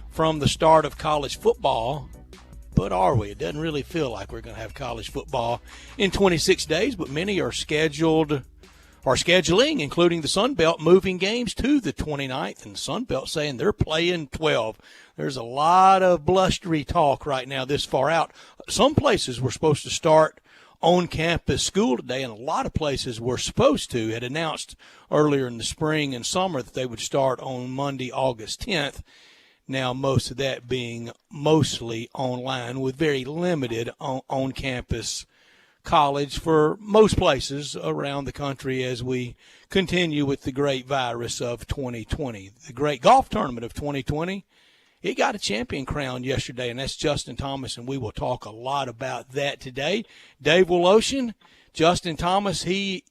from the start of college football, but are we? It doesn't really feel like we're going to have college football in 26 days, but many are scheduling, including the Sun Belt, moving games to the 29th, and the Sun Belt saying they're playing 12. There's a lot of blustery talk right now this far out. Some places were supposed to start on-campus school today, and a lot of places were supposed to, had announced earlier in the spring and summer that they would start on Monday, August 10th. Now, most of that being mostly online with very limited on-campus college for most places around the country as we continue with the great virus of 2020. The great golf tournament of 2020, it got a champion crowned yesterday, and that's Justin Thomas, and we will talk a lot about that today. Dave Woloshin, Justin Thomas, he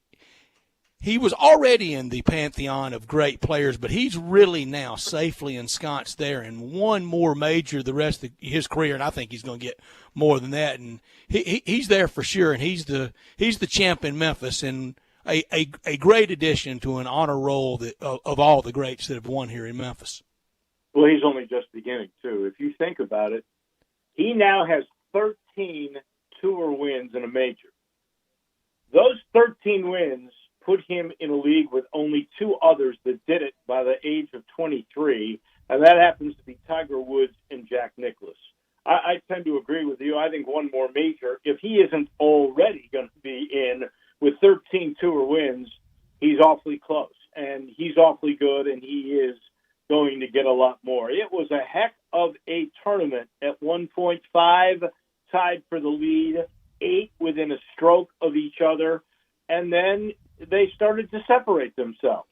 was already in the pantheon of great players, but he's really now safely ensconced there and one more major the rest of his career, and I think he's going to get more than that. And he's there for sure, and he's the champ in Memphis, and a great addition to an honor roll of all the greats that have won here in Memphis. Well, he's only just beginning, too. If you think about it, he now has 13 tour wins in a major. Those 13 wins put him in a league with only two others that did it by the age of 23, and that happens to be Tiger Woods and Jack Nicklaus. I tend to agree with you. I think one more major, if he isn't already going to be in with 13 tour wins, he's awfully close, and he's awfully good, and he is going to get a lot more. It was a heck of a tournament at 1.5, tied for the lead, 8 within a stroke of each other, and then they started to separate themselves.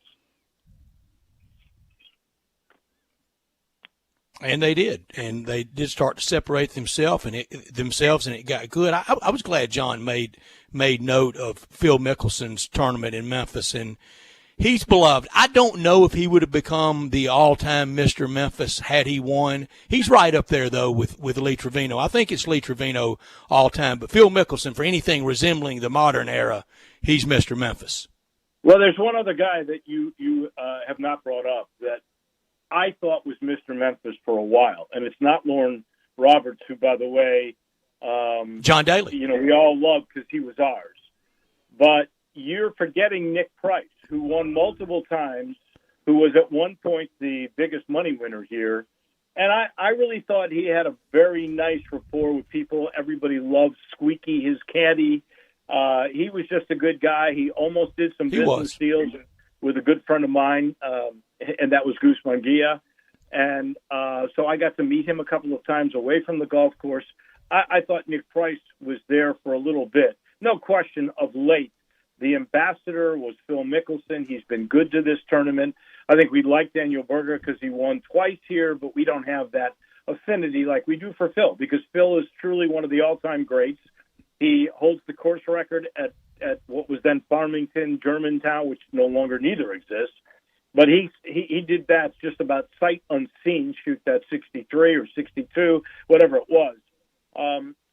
And they did. And they did start to separate themselves, and it got good. I was glad John made note of Phil Mickelson's tournament in Memphis, and he's beloved. I don't know if he would have become the all-time Mr. Memphis had he won. He's right up there, though, with Lee Trevino. I think it's Lee Trevino all-time. But Phil Mickelson, for anything resembling the modern era, he's Mr. Memphis. Well, there's one other guy that you have not brought up that I thought was Mr. Memphis for a while, and it's not Lauren Roberts, who, by the way, John Daly. We all love because he was ours. But you're forgetting Nick Price, who won multiple times, who was at one point the biggest money winner here. And I really thought he had a very nice rapport with people. Everybody loved Squeaky, his caddy. He was just a good guy. He almost did some business deals with a good friend of mine, and that was Goose Munguia. And so I got to meet him a couple of times away from the golf course. I thought Nick Price was there for a little bit. No question, of late, the ambassador was Phil Mickelson. He's been good to this tournament. I think we like Daniel Berger because he won twice here, but we don't have that affinity like we do for Phil, because Phil is truly one of the all-time greats. He holds the course record at what was then Farmington, Germantown, which no longer neither exists. But he did that just about sight unseen, shoot that 63 or 62, whatever it was.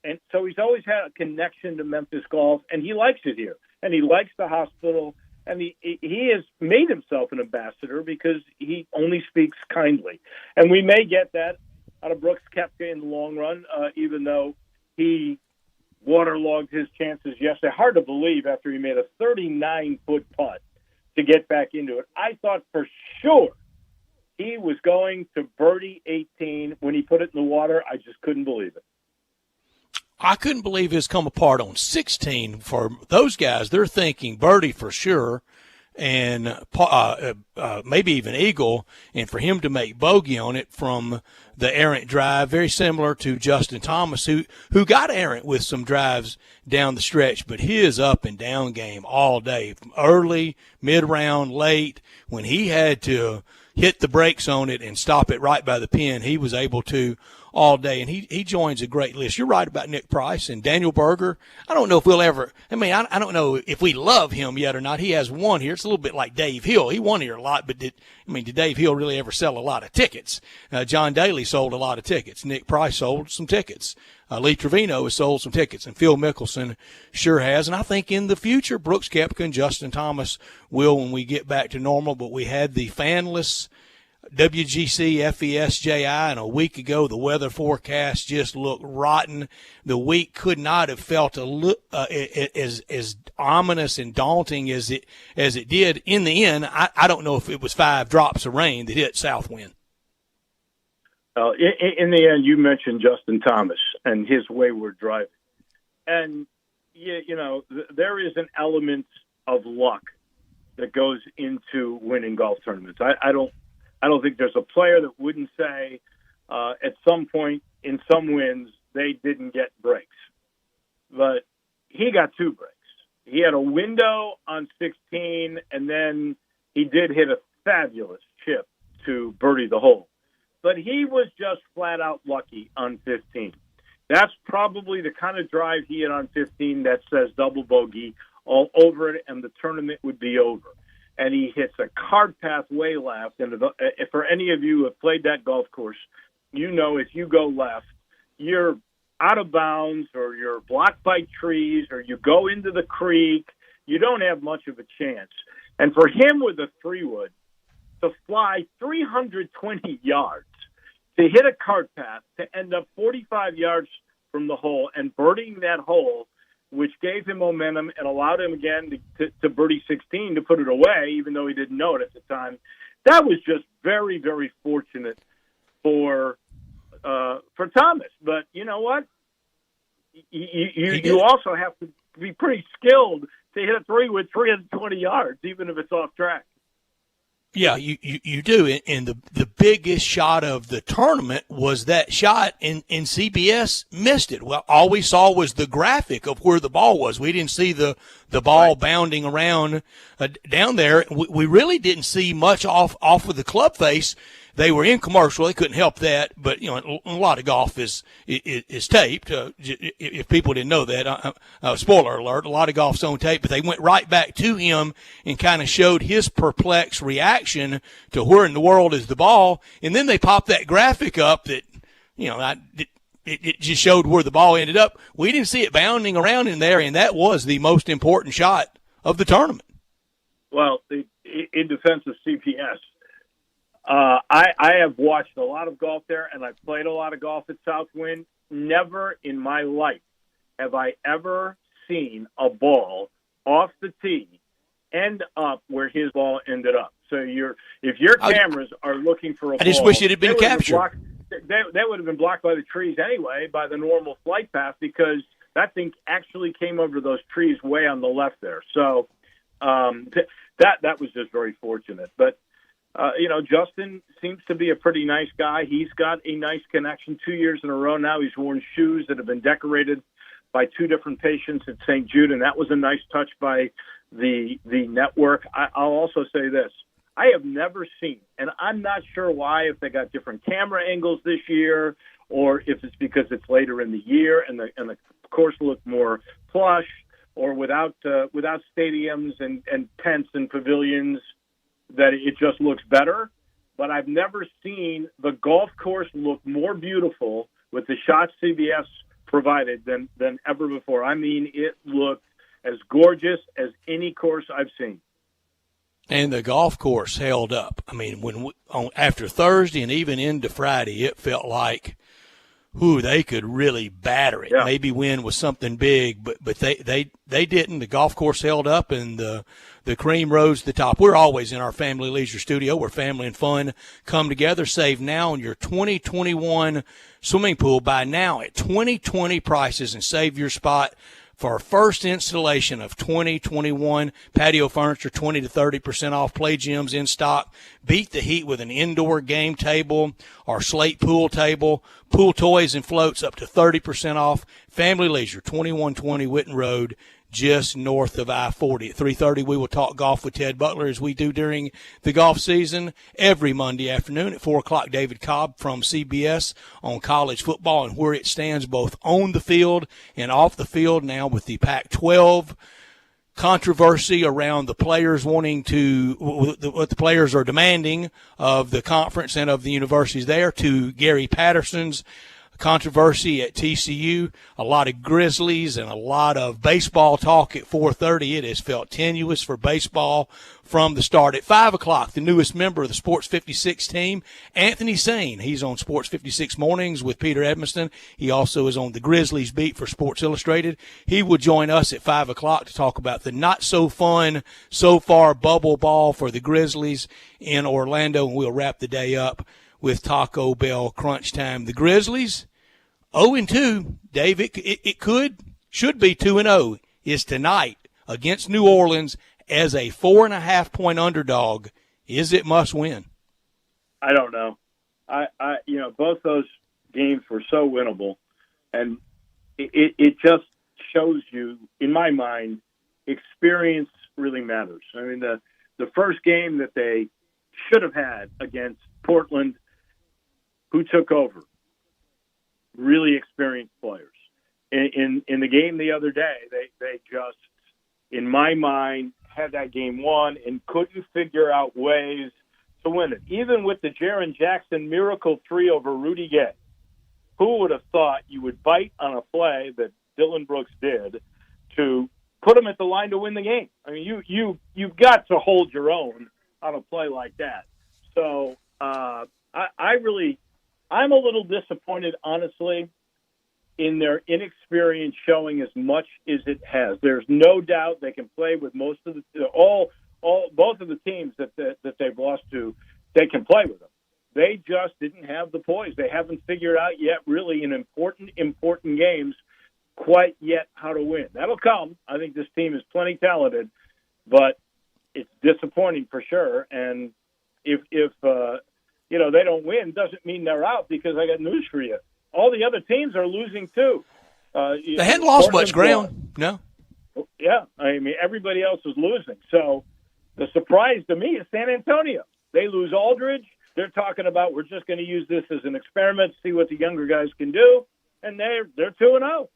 And so he's always had a connection to Memphis golf, and he likes it here. And he likes the hospital, and he has made himself an ambassador because he only speaks kindly. And we may get that out of Brooks Koepka in the long run, even though he waterlogged his chances yesterday. Hard to believe after he made a 39-foot putt to get back into it. I thought for sure he was going to birdie 18 when he put it in the water. I just couldn't believe it. I couldn't believe his come apart on 16. For those guys, they're thinking birdie for sure, and maybe even eagle, and for him to make bogey on it from the errant drive, very similar to Justin Thomas, who got errant with some drives down the stretch, but his up and down game all day, early, mid-round, late, when he had to hit the brakes on it and stop it right by the pin, he was able to all day, and he joins a great list. You're right about Nick Price and Daniel Berger. I don't know if we'll ever – I don't know if we love him yet or not. He has won here. It's a little bit like Dave Hill. He won here a lot, but did Dave Hill really ever sell a lot of tickets? John Daly sold a lot of tickets. Nick Price sold some tickets. Lee Trevino has sold some tickets, and Phil Mickelson sure has. And I think in the future, Brooks Koepka and Justin Thomas will when we get back to normal. But we had the fanless WGC, FESJI, and a week ago the weather forecast just looked rotten. The week could not have felt as ominous and daunting as it did. In the end, I don't know if it was 5 drops of rain that hit Southwind. In the end, you mentioned Justin Thomas and his wayward driving. And, there is an element of luck that goes into winning golf tournaments. I don't think there's a player that wouldn't say at some point in some wins they didn't get breaks. But he got 2 breaks. He had a window on 16, and then he did hit a fabulous chip to birdie the hole. But he was just flat-out lucky on 15. That's probably the kind of drive he had on 15 that says double bogey all over it, and the tournament would be over. And he hits a cart path way left. And if for any of you who have played that golf course, if you go left, you're out of bounds or you're blocked by trees or you go into the creek. You don't have much of a chance. And for him with a 3-wood, to fly 320 yards, to hit a cart path, to end up 45 yards from the hole and birdieing that hole, which gave him momentum and allowed him again to birdie 16 to put it away, even though he didn't know it at the time. That was just very, very fortunate for Thomas. But you know what? You also have to be pretty skilled to hit a 3 with 320 yards, even if it's off track. Yeah, you do. And the biggest shot of the tournament was that shot, and CBS missed it. Well, all we saw was the graphic of where the ball was. We didn't see the ball right bounding around down there. We really didn't see much off of the club face. They were in commercial. They couldn't help that. But, a lot of golf is taped. If people didn't know that, spoiler alert, a lot of golf's on tape. But they went right back to him and kind of showed his perplexed reaction to where in the world is the ball. And then they popped that graphic up that, it just showed where the ball ended up. We didn't see it bounding around in there, and that was the most important shot of the tournament. Well, in defense of CPS, I have watched a lot of golf there, and I've played a lot of golf at Southwind. Never in my life have I ever seen a ball off the tee end up where his ball ended up. So if your cameras are looking for a ball, I just wish it had been captured. That would have been blocked by the trees anyway, by the normal flight path, because that thing actually came over those trees way on the left there. So that was just very fortunate. But Justin seems to be a pretty nice guy. He's got a nice connection. 2 years in a row now, he's worn shoes that have been decorated by 2 different patients at St. Jude, and that was a nice touch by the network. I'll also say this. I have never seen, and I'm not sure why, if they got different camera angles this year or if it's because it's later in the year and the course looked more plush, or without stadiums and tents and pavilions, that it just looks better. But I've never seen the golf course look more beautiful with the shots CBS provided than ever before. I mean, it looked as gorgeous as any course I've seen. And the golf course held up. I mean, after Thursday and even into Friday, it felt like, they could really batter it. Yeah. Maybe win with something big, but they didn't. The golf course held up, and the cream rose to the top. We're always in our Family Leisure studio where family and fun come together. Save now on your 2021 swimming pool. Buy now at 2020 prices and save your spot for our first installation of 2021. Patio furniture, 20 to 30% off. Play gyms in stock. Beat the heat with an indoor game table or slate pool table. Pool toys and floats up to 30% off. Family Leisure, 2120 Witten Road, just north of I-40. At 3:30, we will talk golf with Ted Butler, as we do during the golf season. Every Monday afternoon at 4 o'clock, David Cobb from CBS on college football and where it stands both on the field and off the field now with the Pac-12 controversy around the players wanting to, what the players are demanding of the conference and of the universities there, to Gary Patterson's controversy at TCU, a lot of Grizzlies, and a lot of baseball talk at 4:30. It has felt tenuous for baseball from the start. At 5 o'clock, the newest member of the Sports 56 team, Anthony Sane. He's on Sports 56 Mornings with Peter Edmiston. He also is on the Grizzlies beat for Sports Illustrated. He will join us at 5 o'clock to talk about the not-so-fun, so-far bubble ball for the Grizzlies in Orlando, and we'll wrap the day up with Taco Bell Crunch Time. The Grizzlies, 0-2. Dave, it should be 2-0, is tonight against New Orleans as a 4.5-point underdog. Is it must win? I don't know. Both those games were so winnable, and it just shows you, in my mind, experience really matters. I mean, the first game that they should have had against Portland, who took over? Really experienced players. In the game the other day, they just, in my mind, had that game won and couldn't figure out ways to win it. Even with the Jaren Jackson miracle 3 over Rudy Gay, who would have thought you would bite on a play that Dylan Brooks did to put him at the line to win the game? I mean, you've got to hold your own on a play like that. So I'm a little disappointed, honestly, in their inexperience showing as much as it has. There's no doubt they can play with most of both of the teams that they've lost to. They can play with them. They just didn't have the poise. They haven't figured out yet, really, in important games, quite yet how to win. That'll come. I think this team is plenty talented, but it's disappointing for sure. And if they don't win, doesn't mean they're out, because I got news for you. All the other teams are losing too. They hadn't lost much ground. No. Yeah. I mean, everybody else is losing. So the surprise to me is San Antonio. They lose Aldridge. They're talking about, we're just going to use this as an experiment, see what the younger guys can do. And they're 2-0.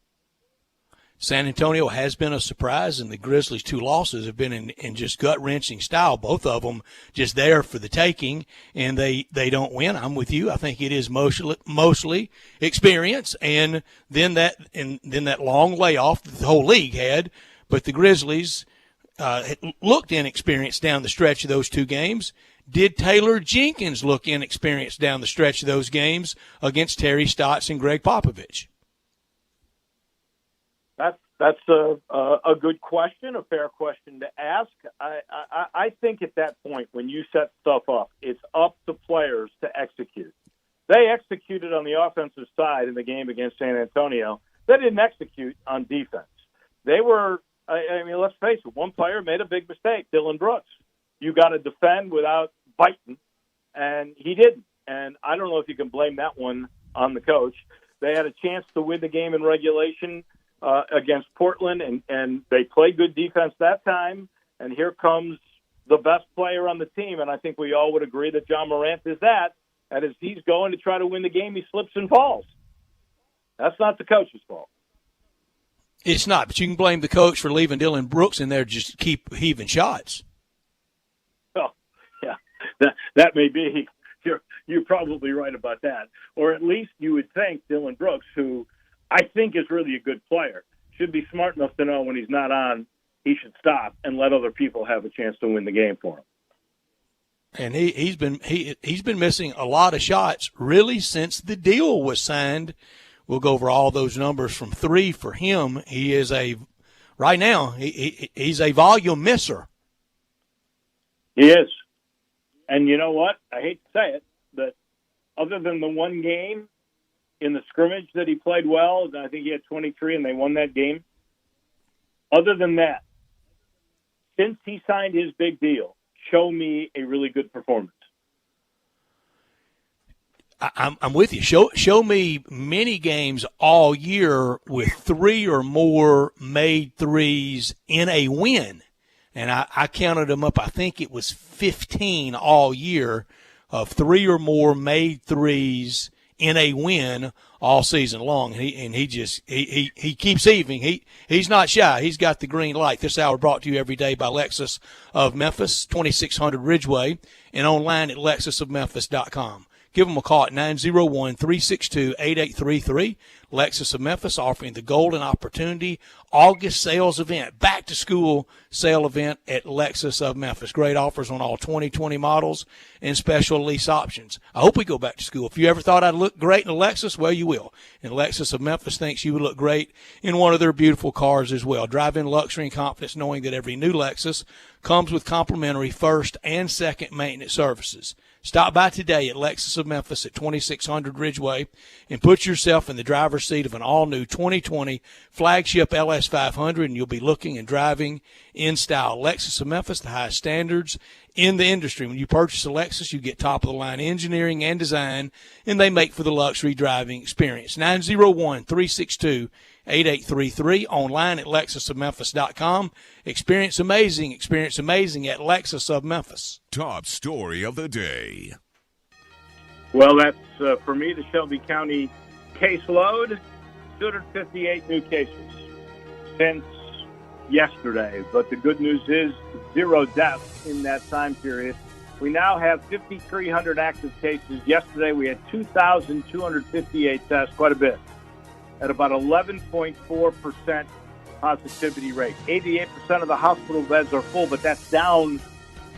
San Antonio has been a surprise, and the Grizzlies' 2 losses have been in just gut-wrenching style, both of them just there for the taking, and they don't win. I'm with you. I think it is mostly experience, and then that long layoff that the whole league had, but the Grizzlies looked inexperienced down the stretch of those 2 games. Did Taylor Jenkins look inexperienced down the stretch of those games against Terry Stotts and Greg Popovich? That's a good question, a fair question to ask. I think at that point, when you set stuff up, it's up to players to execute. They executed on the offensive side in the game against San Antonio. They didn't execute on defense. They were, let's face it, one player made a big mistake, Dylan Brooks. You got to defend without biting, and he didn't. And I don't know if you can blame that one on the coach. They had a chance to win the game in regulation against Portland, and they played good defense that time. And here comes the best player on the team, and I think we all would agree that John Morant is that. And as he's going to try to win the game, he slips and falls. That's not the coach's fault. It's not, but you can blame the coach for leaving Dylan Brooks in there just to keep heaving shots. Oh, yeah, that may be. You're probably right about that. Or at least you would think Dylan Brooks, who I think is really a good player, should be smart enough to know when he's not on, he should stop and let other people have a chance to win the game for him. And he's been missing a lot of shots really since the deal was signed. We'll go over all those numbers from 3 for him. He is right now he's a volume misser. He is. And you know what? I hate to say it, but other than the one game in the scrimmage that he played well, I think he had 23 and they won that game. Other than that, since he signed his big deal, show me a really good performance. I'm with you. Show me many games all year with 3 or more made threes in a win. And I counted them up. I think it was 15 all year of 3 or more made threes in a win all season long. And he keeps heaving. He's not shy. He's got the green light. This hour brought to you every day by Lexus of Memphis, 2600 Ridgeway, and online at lexusofmemphis.com. Give them a call at 901-362-8833. Lexus of Memphis offering the golden opportunity August sales event, back-to-school sale event at Lexus of Memphis. Great offers on all 2020 models and special lease options. I hope we go back to school. If you ever thought I'd look great in a Lexus, well, you will. And Lexus of Memphis thinks you would look great in one of their beautiful cars as well. Drive in luxury and confidence knowing that every new Lexus comes with complimentary first and second maintenance services. Stop by today at Lexus of Memphis at 2600 Ridgeway and put yourself in the driver's seat of an all-new 2020 flagship LS500, and you'll be looking and driving in style. Lexus of Memphis, the highest standards in the industry. When you purchase a Lexus, you get top-of-the-line engineering and design, and they make for the luxury driving experience. 901-362-8833, online at lexusofmemphis.com. Experience amazing at Lexus of Memphis. Top story of the day. Well, that's, for me, the Shelby County caseload, 258 new cases since yesterday. But the good news is 0 deaths in that time period. We now have 5,300 active cases. Yesterday we had 2,258 tests, quite a bit, at about 11.4% positivity rate. 88% of the hospital beds are full, but that's down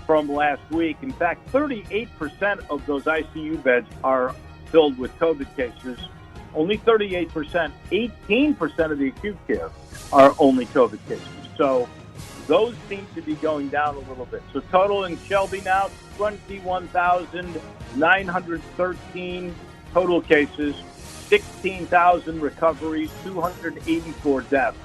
from last week. In fact, 38% of those ICU beds are filled with COVID cases. Only 38%, 18% of the acute care are only COVID cases. So those seem to be going down a little bit. So total in Shelby now, 21,913 total cases, 16,000 recoveries, 284 deaths.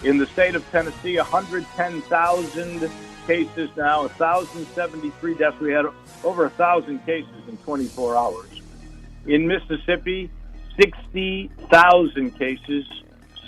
In the state of Tennessee, 110,000 cases now, 1,073 deaths. We had over 1,000 cases in 24 hours. In Mississippi, 60,000 cases,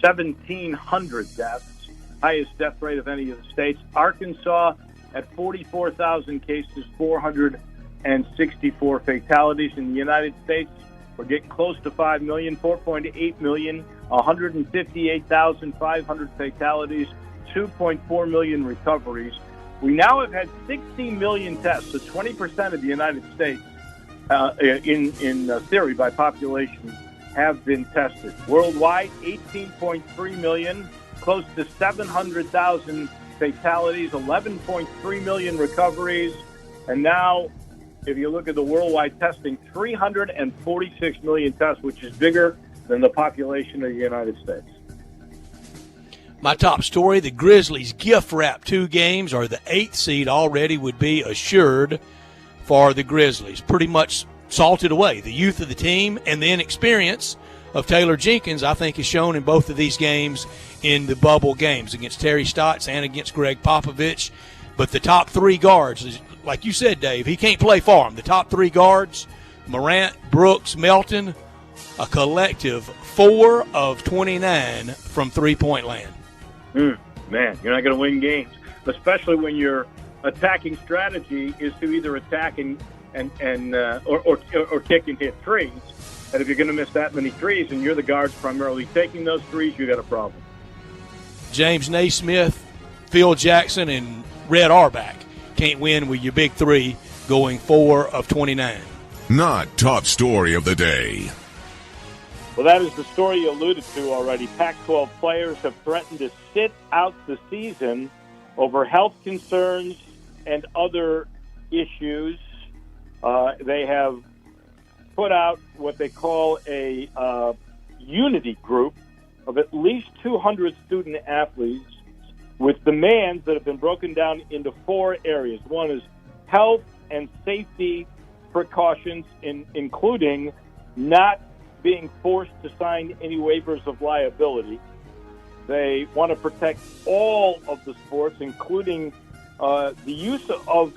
1,700 deaths, highest death rate of any of the states. Arkansas at 44,000 cases, 464 fatalities. In the United States, we're getting close to 5 million, 4.8 million, 158,500 fatalities, 2.4 million recoveries. We now have had 60 million tests, so 20% of the United States, in theory by population, have been tested. Worldwide, 18.3 million, close to 700,000 fatalities, 11.3 million recoveries, and now, if you look at the worldwide testing, 346 million tests, which is bigger than the population of the United States. My top story, the Grizzlies gift wrap 2 games, or the 8th seed already would be assured for the Grizzlies. Pretty much salted away. The youth of the team and the inexperience of Taylor Jenkins, I think, is shown in both of these games in the bubble games against Terry Stotts and against Greg Popovich. But the top 3 guards, like you said, Dave, he can't play for them. The top 3 guards, Morant, Brooks, Melton, a collective 4 of 29 from three-point land. Man, you're not going to win games, especially when your attacking strategy is to either attack or kick and hit threes. And if you're going to miss that many threes and you're the guards primarily taking those threes, you got a problem. James Naismith, Phil Jackson, and Red Auerbach can't win with your big 3 going 4 of 29. Not top story of the day. Well, that is the story you alluded to already. Pac-12 players have threatened to sit out the season over health concerns and other issues. They have put out what they call a unity group of at least 200 student athletes with demands that have been broken down into 4 areas. One is health and safety precautions, including not being forced to sign any waivers of liability. They want to protect all of the sports, including the use of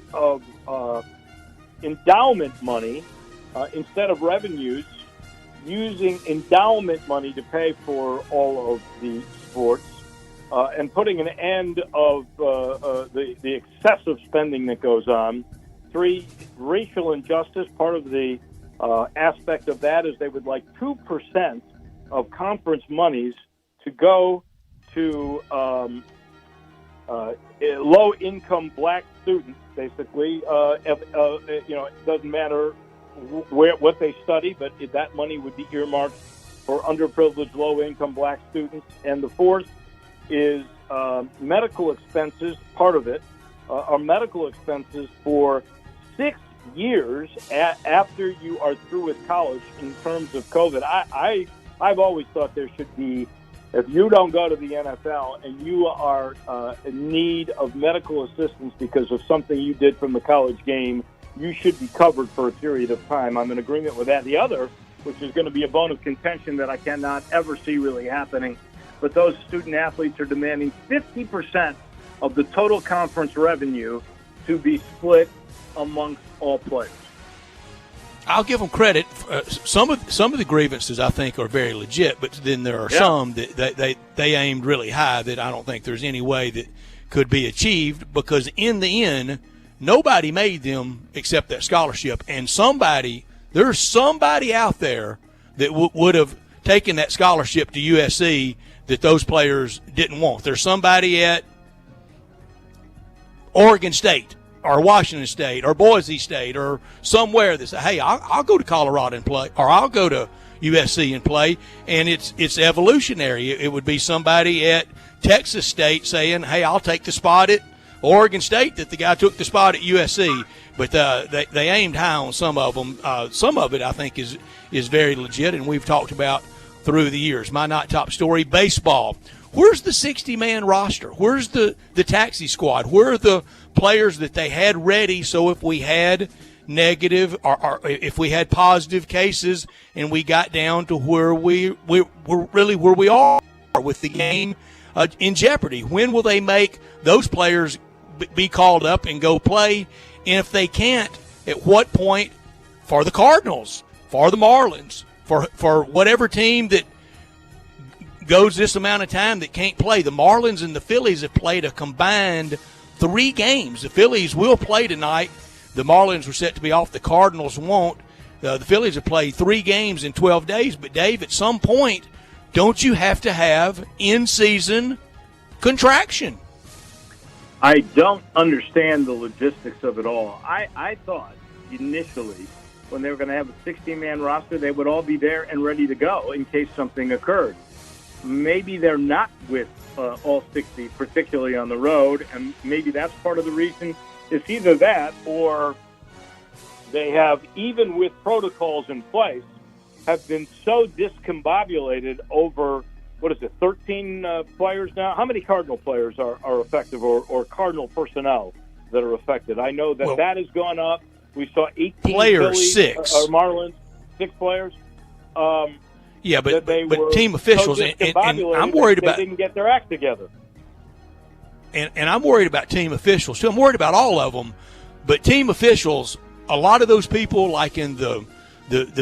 endowment money instead of revenues, using endowment money to pay for all of the sports, and putting an end of the excessive spending that goes on. 3, racial injustice. Part of the aspect of that is they would like 2% of conference monies to go to low-income black students, basically. It doesn't matter what they study, but that money would be earmarked for underprivileged, low-income black students. And the fourth is medical expenses. Part of it are medical expenses for 6 years after you are through with college in terms of COVID. I've always thought there should be, if you don't go to the NFL and you are in need of medical assistance because of something you did from the college game, you should be covered for a period of time. I'm in agreement with that. The other, which is going to be a bone of contention that I cannot ever see really happening, but those student athletes are demanding 50% of the total conference revenue to be split amongst all players. I'll give them credit. Some of the grievances I think are very legit, but then there are some that they aimed really high that I don't think there's any way that could be achieved, because in the end, nobody made them accept that scholarship, and there's somebody out there that would have taken that scholarship to USC that those players didn't want. There's somebody at Oregon State or Washington State or Boise State or somewhere that say, hey, I'll go to Colorado and play, or I'll go to USC and play, and it's evolutionary. It would be somebody at Texas State saying, hey, I'll take the spot at Oregon State that the guy took the spot at USC. But they aimed high on some of them. Some of it, I think, is very legit, and we've talked about through the years. My not top story, baseball. Where's the 60-man roster? Where's the taxi squad? Where are the players that they had ready so if we had negative or if we had positive cases and we got down to where we're really where we are with the game in jeopardy? When will they make those players be called up and go play? And if they can't, at what point for the Cardinals, for the Marlins, for whatever team that goes this amount of time that can't play? The Marlins and the Phillies have played a combined 3 games. The Phillies will play tonight. The Marlins were set to be off. The Cardinals won't. The Phillies have played 3 games in 12 days. But, Dave, at some point, don't you have to have in-season contraction? I don't understand the logistics of it all. I thought initially when they were going to have a 60-man roster, they would all be there and ready to go in case something occurred. Maybe they're not with all 60, particularly on the road, and maybe that's part of the reason. It's either that or they have, even with protocols in place, have been so discombobulated over, 13 players now? How many Cardinal players are effective or Cardinal personnel that are affected? I know that that has gone up. We saw 18 players, Phillies, 6. Marlins, 6 players. Yeah, but team officials, so and I'm worried about. They didn't get their act together. And I'm worried about team officials too. I'm worried about all of them, but team officials, a lot of those people, like in the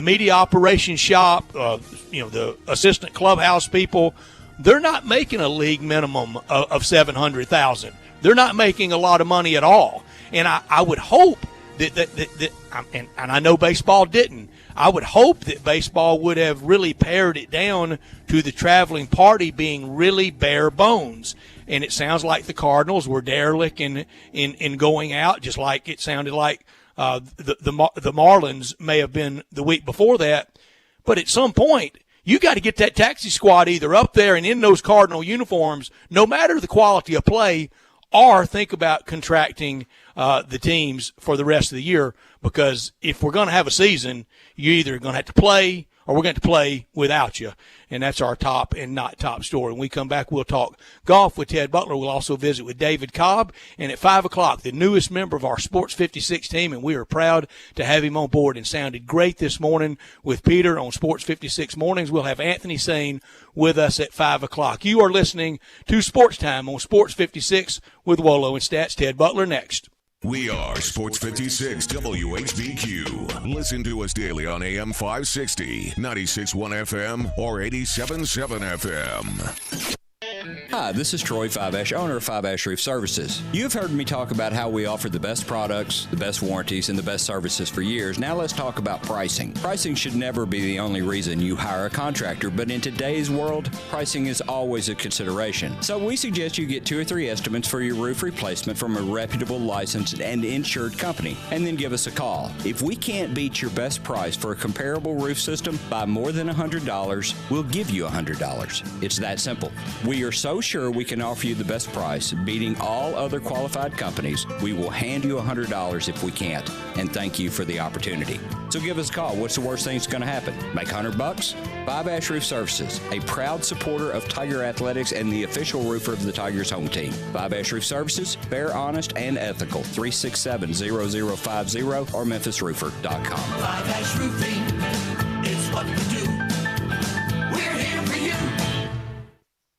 media operations shop, the assistant clubhouse people, they're not making a league minimum of $700,000. They're not making a lot of money at all. And I would hope that and I know baseball didn't. I would hope that baseball would have really pared it down to the traveling party being really bare bones. And it sounds like the Cardinals were derelict in going out, just like it sounded like the Marlins may have been the week before that. But at some point, you got to get that taxi squad either up there and in those Cardinal uniforms, no matter the quality of play, or think about contracting the teams for the rest of the year. Because if we're going to have a season, you're either going to have to play or we're going to play without you. And that's our top and not top story. When we come back, we'll talk golf with Ted Butler. We'll also visit with David Cobb. And at 5 o'clock, the newest member of our Sports 56 team, and we are proud to have him on board, and sounded great this morning with Peter on Sports 56 Mornings. We'll have Anthony Sane with us at 5 o'clock. You are listening to Sports Time on Sports 56 with Wolo and Stats. Ted Butler next. We are Sports 56 WHBQ. Listen to us daily on AM 560, 96.1 FM, or 87.7 FM. Hi, this is Troy Fiveash, owner of Fiveash Roof Services. You've heard me talk about how we offer the best products, the best warranties, and the best services for years. Now let's talk about pricing. Pricing should never be the only reason you hire a contractor, but in today's world, pricing is always a consideration. So we suggest you get 2 or 3 estimates for your roof replacement from a reputable, licensed, and insured company, and then give us a call. If we can't beat your best price for a comparable roof system by more than $100, we'll give you $100. It's that simple. We are so sure we can offer you the best price, beating all other qualified companies. We will hand you $100 if we can't, and thank you for the opportunity. So give us a call. What's the worst thing that's going to happen? Make $100? Fiveash Roof Services, a proud supporter of Tiger Athletics and the official roofer of the Tigers home team. Fiveash Roof Services, fair, honest, and ethical. 367-0050 or memphisroofer.com. Fiveash Roofing, it's what we do. We're here for you.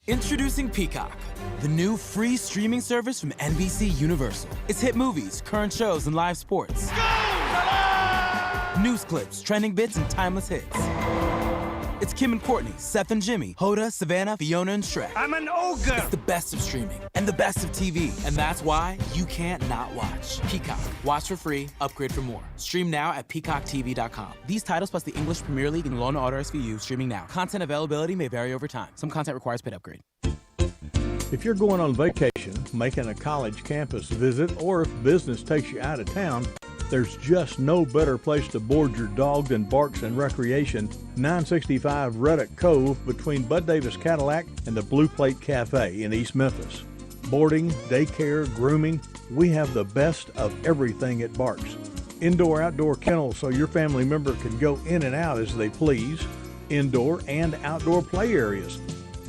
Introducing Peacock, the new free streaming service from NBC Universal. It's hit movies, current shows, and live sports. News clips, trending bits, and timeless hits. It's Kim and Courtney, Seth and Jimmy, Hoda, Savannah, Fiona, and Shrek. I'm an ogre. It's the best of streaming and the best of TV. And that's why you can't not watch. Peacock. Watch for free, upgrade for more. Stream now at peacocktv.com. These titles plus the English Premier League and Law & Order SVU streaming now. Content availability may vary over time. Some content requires paid upgrade. If you're going on vacation, making a college campus visit, or if business takes you out of town, there's just no better place to board your dog than Barks and Recreation, 965 Reddick Cove between Bud Davis Cadillac and the Blue Plate Cafe in East Memphis. Boarding, daycare, grooming, we have the best of everything at Barks. Indoor-outdoor kennels so your family member can go in and out as they please. Indoor and outdoor play areas.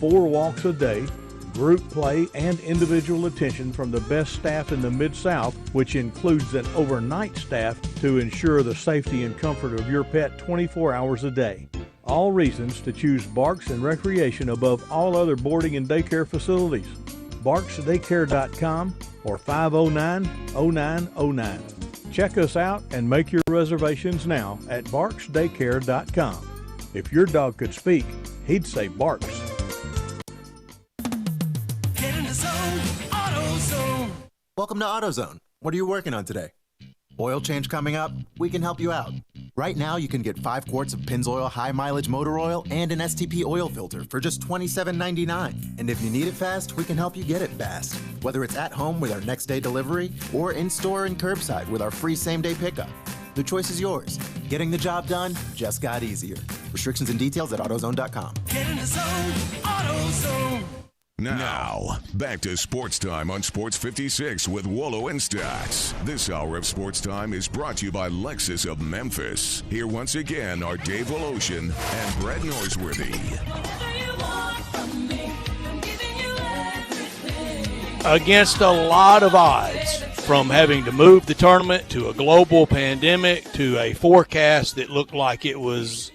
4 walks a day. Group play and individual attention from the best staff in the Mid-South, which includes an overnight staff to ensure the safety and comfort of your pet 24 hours a day. All reasons to choose Barks and Recreation above all other boarding and daycare facilities. BarksDaycare.com or 509-0909. Check us out and make your reservations now at BarksDaycare.com. If your dog could speak, he'd say Barks. Welcome to AutoZone. What are you working on today? Oil change coming up? We can help you out. Right now, you can get 5 quarts of Pennzoil high mileage motor oil and an STP oil filter for just $27.99. And if you need it fast, we can help you get it fast. Whether it's at home with our next day delivery or in store and curbside with our free same day pickup. The choice is yours. Getting the job done just got easier. Restrictions and details at AutoZone.com. Get in the zone, AutoZone. Now, back to Sports Time on Sports 56 with Wolo and Stacks. This hour of Sports Time is brought to you by Lexus of Memphis. Here once again are Dave Voloshin and Brett Norsworthy. Against a lot of odds, from having to move the tournament to a global pandemic to a forecast that looked like it was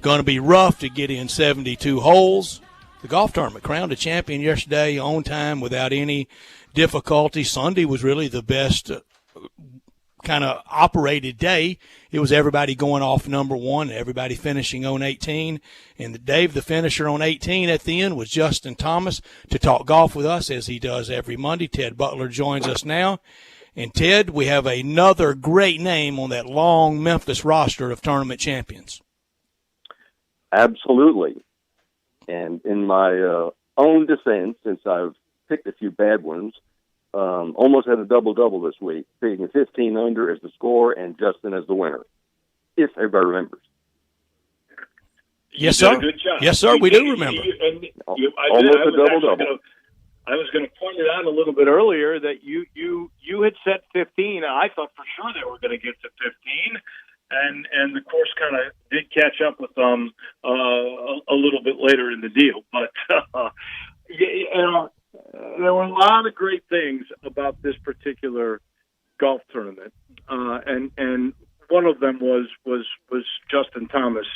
going to be rough to get in 72 holes, the golf tournament crowned a champion yesterday on time without any difficulty. Sunday was really the best kind of operated day. It was everybody going off number 1, everybody finishing on 18. And Dave, the finisher on 18 at the end, was Justin Thomas. To talk golf with us, as he does every Monday, Ted Butler joins us now. And Ted, we have another great name on that long Memphis roster of tournament champions. Absolutely. And in my own defense, since I've picked a few bad ones, almost had a double-double this week, picking 15 under as the score and Justin as the winner, if everybody remembers. Yes, sir. Good job. Yes, sir. We do remember. Almost a double-double. I was going to point it out a little bit earlier that you had set 15. I thought for sure they were going to get to 15. And the course kind of did catch up with them a little bit later in the deal. But, there were a lot of great things about this particular golf tournament. And one of them was Justin Thomas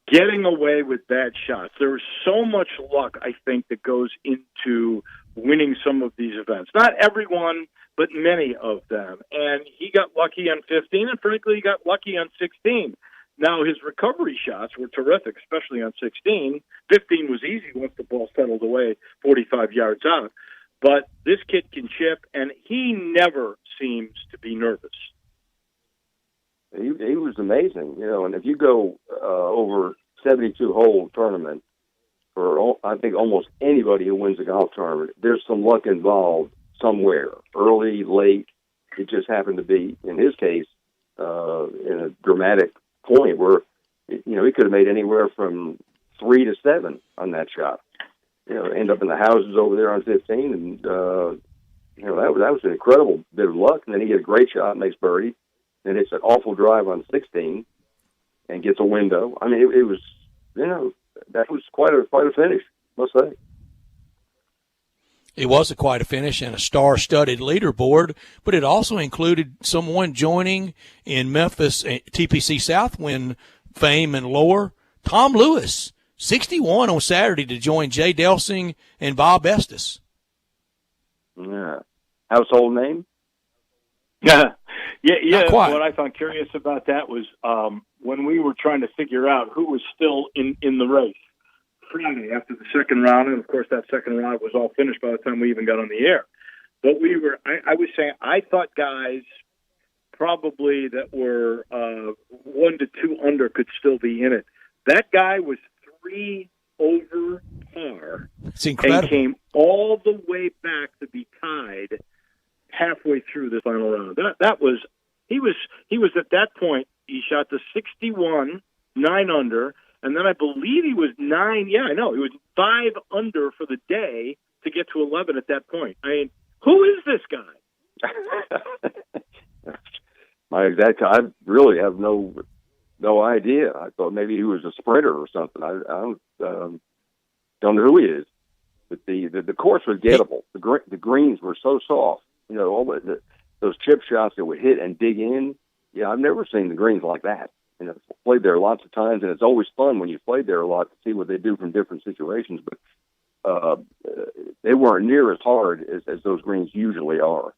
getting away with bad shots. There was so much luck, I think, that goes into winning some of these events. Not everyone, but many of them. And he got lucky on 15, and frankly, he got lucky on 16. Now, his recovery shots were terrific, especially on 16. 15 was easy once the ball settled away 45 yards out. But this kid can chip, and he never seems to be nervous. He was amazing, and if you go over 72-hole tournament, for I think almost anybody who wins a golf tournament, there's some luck involved somewhere, early, late. It just happened to be, in his case, in a dramatic point where, he could have made anywhere from 3 to 7 on that shot. End up in the houses over there on 15, and that was an incredible bit of luck. And then he gets a great shot, makes birdie, then hits an awful drive on 16, and gets a window. I mean, it was, that was quite a finish, must say. It was quite a finish and a star-studded leaderboard, but it also included someone joining in Memphis TPC Southwind fame and lore, Tom Lewis, 61 on Saturday to join Jay Delsing and Bob Estes. Yeah. Household name? Yeah. Not quite. What I found curious about that was when we were trying to figure out who was still in the race Friday after the second round, and of course that second round was all finished by the time we even got on the air. But I was saying, I thought guys probably that were 1 to 2 under could still be in it. That guy was 3 over par. It's incredible. And came all the way back to be tied halfway through the final round. He was at that point, he shot the 61, 9 under, and then I believe he was 9. Yeah, I know. He was 5 under for the day to get to 11 at that point. I mean, who is this guy? I really have no idea. I thought maybe he was a sprinter or something. I don't know who he is. But the course was gettable. The greens were so soft. All those chip shots that would hit and dig in. Yeah, I've never seen the greens like that. Played there lots of times, and it's always fun when you played there a lot to see what they do from different situations. But they weren't near as hard as those greens usually are.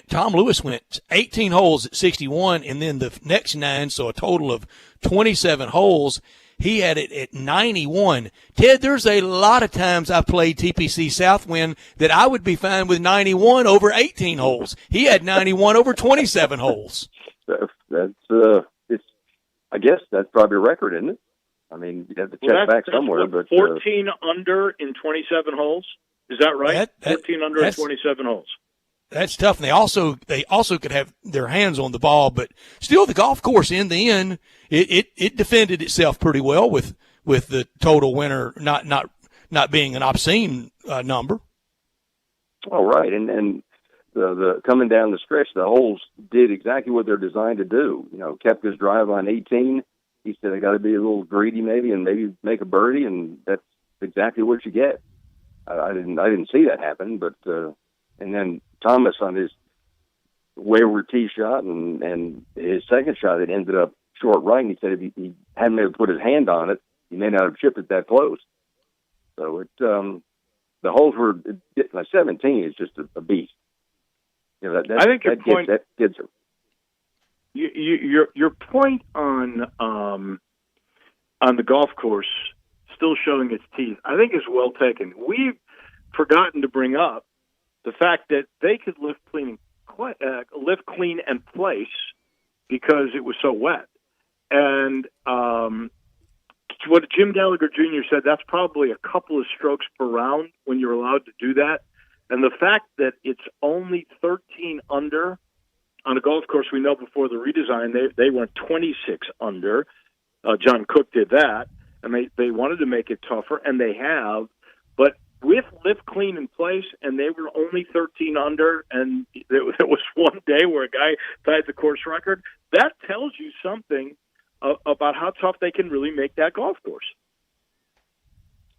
Tom Lewis went 18 holes at 61, and then the next 9, so a total of 27 holes. He had it at 91. Ted, there's a lot of times I've played TPC Southwind that I would be fine with 91 over 18 holes. He had 91 over 27 holes. I guess that's probably a record, isn't it? I mean, you have to check back somewhere. But 14 under in 27 holes. Is that right? 14 under in 27 holes. That's tough. And they also could have their hands on the ball, but still the golf course in the end, it defended itself pretty well with the total winner not being an obscene number. Oh, right. And the coming down the stretch, the holes did exactly what they're designed to do. Kept his drive on 18. He said, I got to be a little greedy maybe and maybe make a birdie, and that's exactly what you get. I didn't see that happen, but and then Thomas on his wayward tee shot and his second shot, it ended up short right. And he said if he hadn't maybe put his hand on it, he may not have chipped it that close. So the holes were 17 is just a beast. I think your point. That gets him. Your point on the golf course still showing its teeth, I think, is well taken. We've forgotten to bring up the fact that they could lift clean and place because it was so wet. And what Jim Gallagher Jr. said, that's probably a couple of strokes per round when you're allowed to do that. And the fact that it's only 13 under on a golf course we know before the redesign, they went 26 under. John Cook did that, and they wanted to make it tougher, and they have. But with lift clean in place, and they were only 13 under, and there was one day where a guy tied the course record, that tells you something about how tough they can really make that golf course.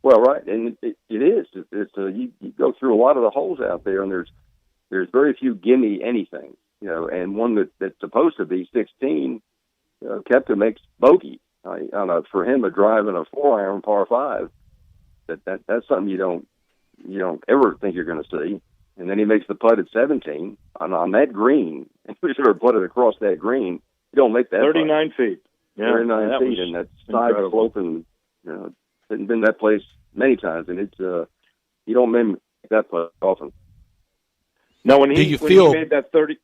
Well, right, and it is. You go through a lot of the holes out there, and there's very few gimme anything, and one that's supposed to be 16, Koepka makes bogey for him a drive and a 4-iron par 5. That's something you don't ever think you're going to see. And then he makes the putt at 17 on that green. And he sort of putted across that green. You don't make that 39 feet. Yeah, 39 feet, and that side sloping, been that place many times, and it's you don't make that place often. No, when he made that 30.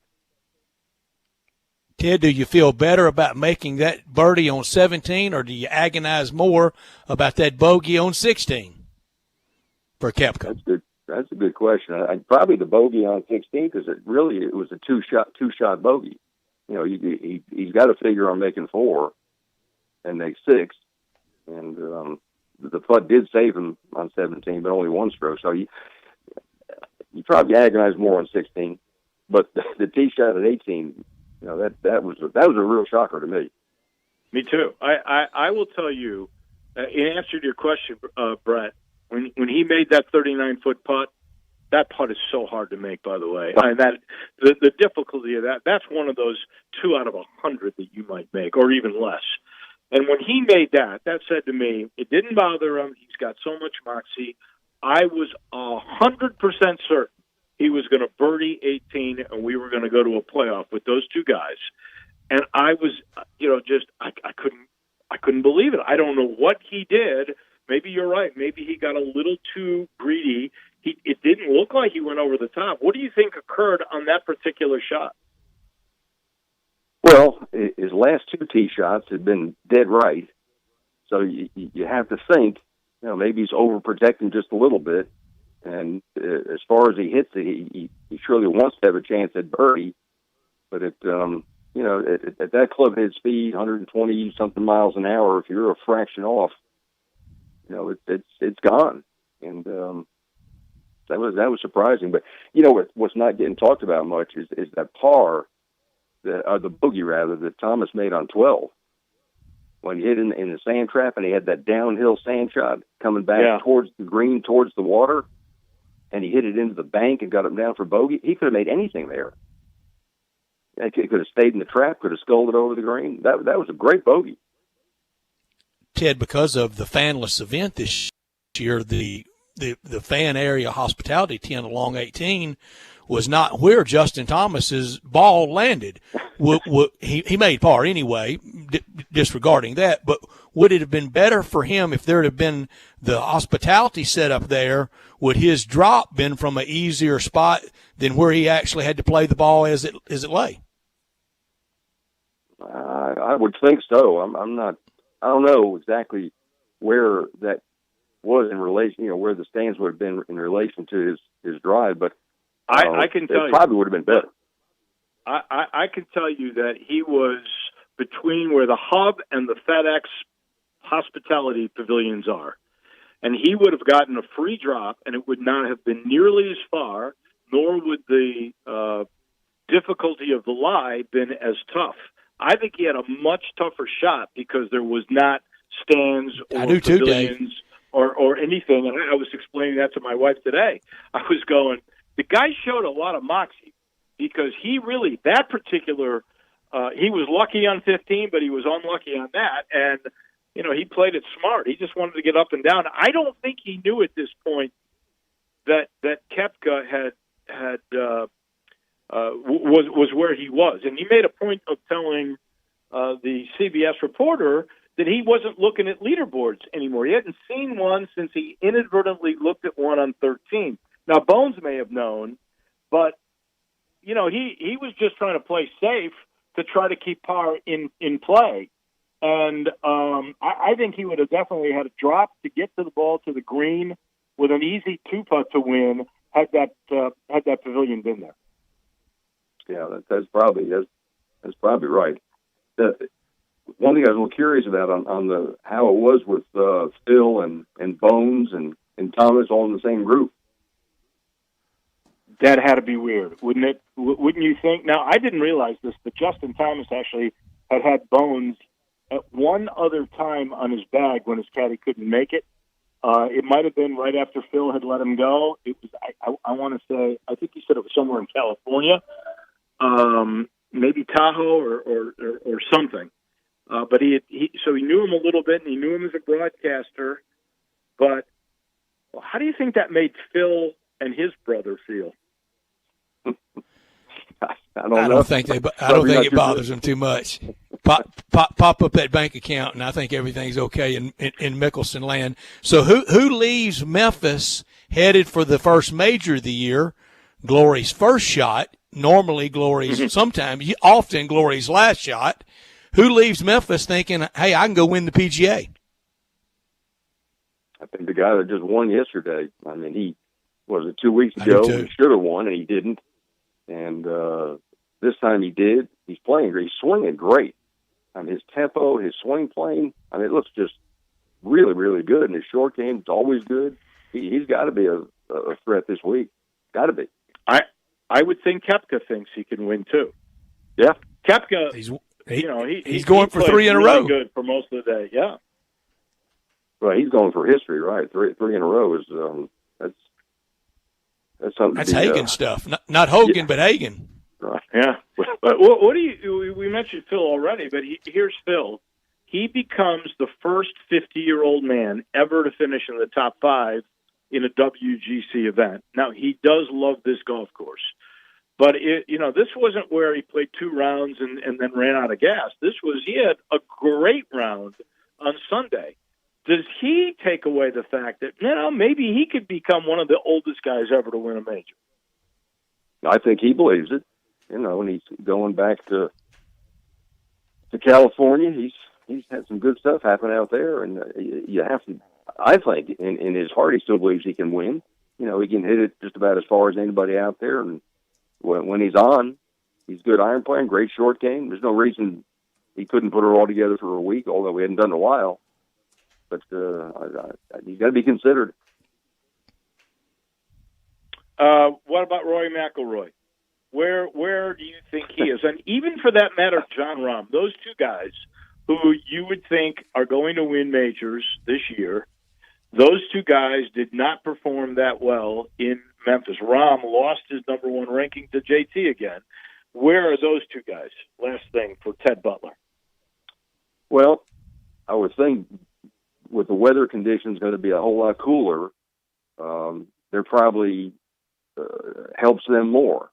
Ted, do you feel better about making that birdie on 17, or do you agonize more about that bogey on 16 for Koepka? That's a good question. Probably the bogey on 16, because it was a two-shot bogey. He's got to figure on making 4 and make 6, and the putt did save him on 17, but only 1 stroke. So you probably agonize more on 16, but the tee shot at 18. That was a real shocker to me. Me too. I will tell you, in answer to your question, Brett, when he made that 39-foot putt, that putt is so hard to make. By the way, and that the difficulty of that's one of those 2 out of 100 that you might make, or even less. And when he made that said to me, it didn't bother him. He's got so much moxie. I was 100% certain he was going to birdie 18, and we were going to go to a playoff with those 2 guys. And I was, I couldn't believe it. I don't know what he did. Maybe you're right. Maybe he got a little too greedy. It didn't look like he went over the top. What do you think occurred on that particular shot? Well, his last 2 tee shots had been dead right. So you have to think, maybe he's overprotecting just a little bit. And as far as he hits it, he surely wants to have a chance at birdie. But at that club-head speed, 120-something miles an hour, if you're a fraction off, it's gone. And that was surprising. But what's not getting talked about much is that par, the bogey rather, that Thomas made on 12. When he hit in the sand trap, and he had that downhill sand shot coming back towards the green, towards the water, and he hit it into the bank and got him down for bogey. He could have made anything there. He could have stayed in the trap, could have sculled it over the green. That was a great bogey. Ted, because of the fanless event this year, the fan area hospitality 10 along 18 was not where Justin Thomas's ball landed. He made par anyway, disregarding that, but would it have been better for him if there had been the hospitality set up there? Would his drop been from an easier spot than where he actually had to play the ball as it lay? I would think so. I don't know exactly where that was in relation, where the stands would have been in relation to his drive, but I can tell you, probably would have been better. I can tell you that he was between where the hub and the FedEx hospitality pavilions are. And he would have gotten a free drop, and it would not have been nearly as far, nor would the difficulty of the lie been as tough. I think he had a much tougher shot because there was not stands or pavilions or anything. And I was explaining that to my wife today. I was going, the guy showed a lot of moxie because he really, that particular, he was lucky on 15, but he was unlucky on that. And he played it smart. He just wanted to get up and down. I don't think he knew at this point that Koepka was where he was, and he made a point of telling the CBS reporter that he wasn't looking at leaderboards anymore. He hadn't seen one since he inadvertently looked at one on 13. Now Bones may have known, but he was just trying to play safe to try to keep par in play. And I think he would have definitely had a drop to get to the ball to the green with an easy 2-putt to win had that pavilion been there. Yeah, that's probably right. One thing I was a little curious about on how it was with Phil and Bones and Thomas all in the same group. That had to be weird, wouldn't it? Wouldn't you think? Now, I didn't realize this, but Justin Thomas actually had Bones at one other time on his bag when his caddy couldn't make it. It might have been right after Phil had let him go. It was, I want to say, I think he said it was somewhere in California, maybe Tahoe or something. But he knew him a little bit, and he knew him as a broadcaster. But how do you think that made Phil and his brother feel? I don't I know. don't think it bothers them too much. Pop up that bank account, and I think everything's okay in Mickelson land. So who leaves Memphis headed for the first major of the year? Glory's first shot. Normally Glory's often Glory's last shot. Who leaves Memphis thinking, hey, I can go win the PGA? I think the guy that just won yesterday. I mean, he was it 2 weeks ago. He should have won, and he didn't. And this time he did. He's playing. He's swinging great. I mean, his tempo, his swing plane. I mean, it looks just really, really good. And his short game is always good. He's got to be a threat this week. Got to be. I would think Koepka thinks he can win too. Yeah, Koepka. He's going for three in a row. Good for most of the day. Yeah. Well, he's going for history, right? Three in a row is that's something. That's Hagen stuff, not Hogan, but Hagen. Right. Yeah. But what do you? We mentioned Phil already, but here's Phil. He becomes the first 50-year-old man ever to finish in the top 5 in a WGC event. Now, he does love this golf course. But, this wasn't where he played 2 rounds and then ran out of gas. He had a great round on Sunday. Does he take away the fact that, maybe he could become one of the oldest guys ever to win a major? I think he believes it. And he's going back to California. He's had some good stuff happen out there, and you have to. I think in his heart he still believes he can win. He can hit it just about as far as anybody out there, and when he's on, he's good iron playing, great short game. There's no reason he couldn't put it all together for a week, although we hadn't done it in a while. But he's got to be considered. What about Rory McIlroy? Where do you think he is? And even for that matter, John Rahm, those two guys who you would think are going to win majors this year, those two guys did not perform that well in Memphis. Rahm lost his number 1 ranking to JT again. Where are those two guys? Last thing for Ted Butler. Well, I would think with the weather conditions going to be a whole lot cooler, they're probably helps them more.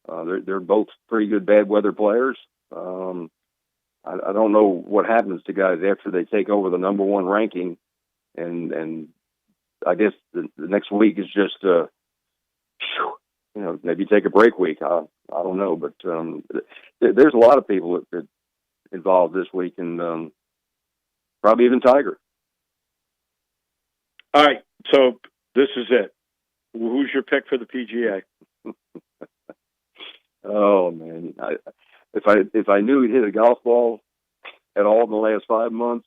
They're both pretty good bad weather players. I don't know what happens to guys after they take over the number 1 ranking, and I guess the next week is just maybe take a break week. I don't know, but there's a lot of people that involved this week, and probably even Tiger. All right, so this is it. Who's your pick for the PGA? Oh man, if I knew he'd hit a golf ball at all in the last 5 months,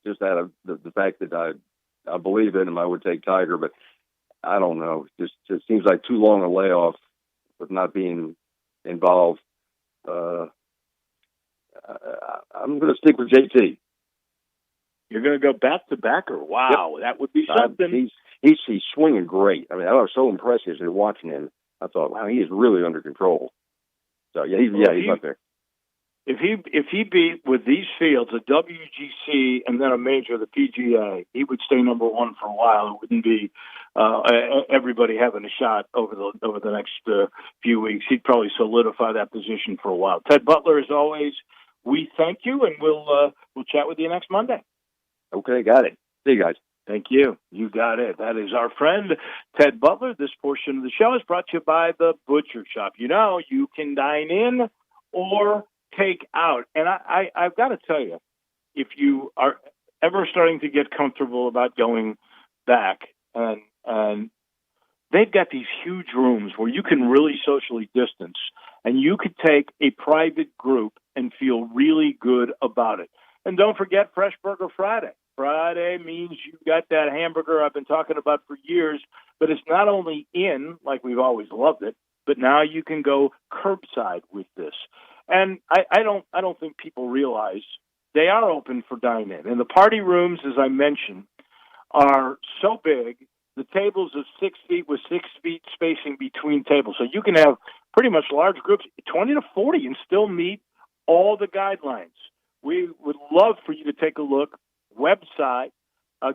just out of the fact that I believe in him, I would take Tiger. But I don't know. Just seems like too long a layoff with not being involved. I'm going to stick with JT. You're going to go back to backer. Wow, yep. That would be something. He's swinging great. I mean, I was so impressed as watching him. I thought, wow, he is really under control. So he's up there. If he beat with these fields a WGC and then a major, the PGA, he would stay number 1 for a while. It wouldn't be everybody having a shot over the next few weeks. He'd probably solidify that position for a while. Ted Butler, as always, we thank you, and we'll chat with you next Monday. Okay, got it. See you guys. Thank you. You got it. That is our friend, Ted Butler. This portion of the show is brought to you by the Butcher Shop. You can dine in or take out. And I've got to tell you, if you are ever starting to get comfortable about going back, and they've got these huge rooms where you can really socially distance, and you could take a private group and feel really good about it. And don't forget Fresh Burger Friday. Friday means you got that hamburger I've been talking about for years, but it's not only in, like we've always loved it, but now you can go curbside with this. And I don't think people realize they are open for dine-in. And the party rooms, as I mentioned, are so big. The tables are 6 feet with 6 feet spacing between tables. So you can have pretty much large groups, 20 to 40, and still meet all the guidelines. We would love for you to take a look. Website,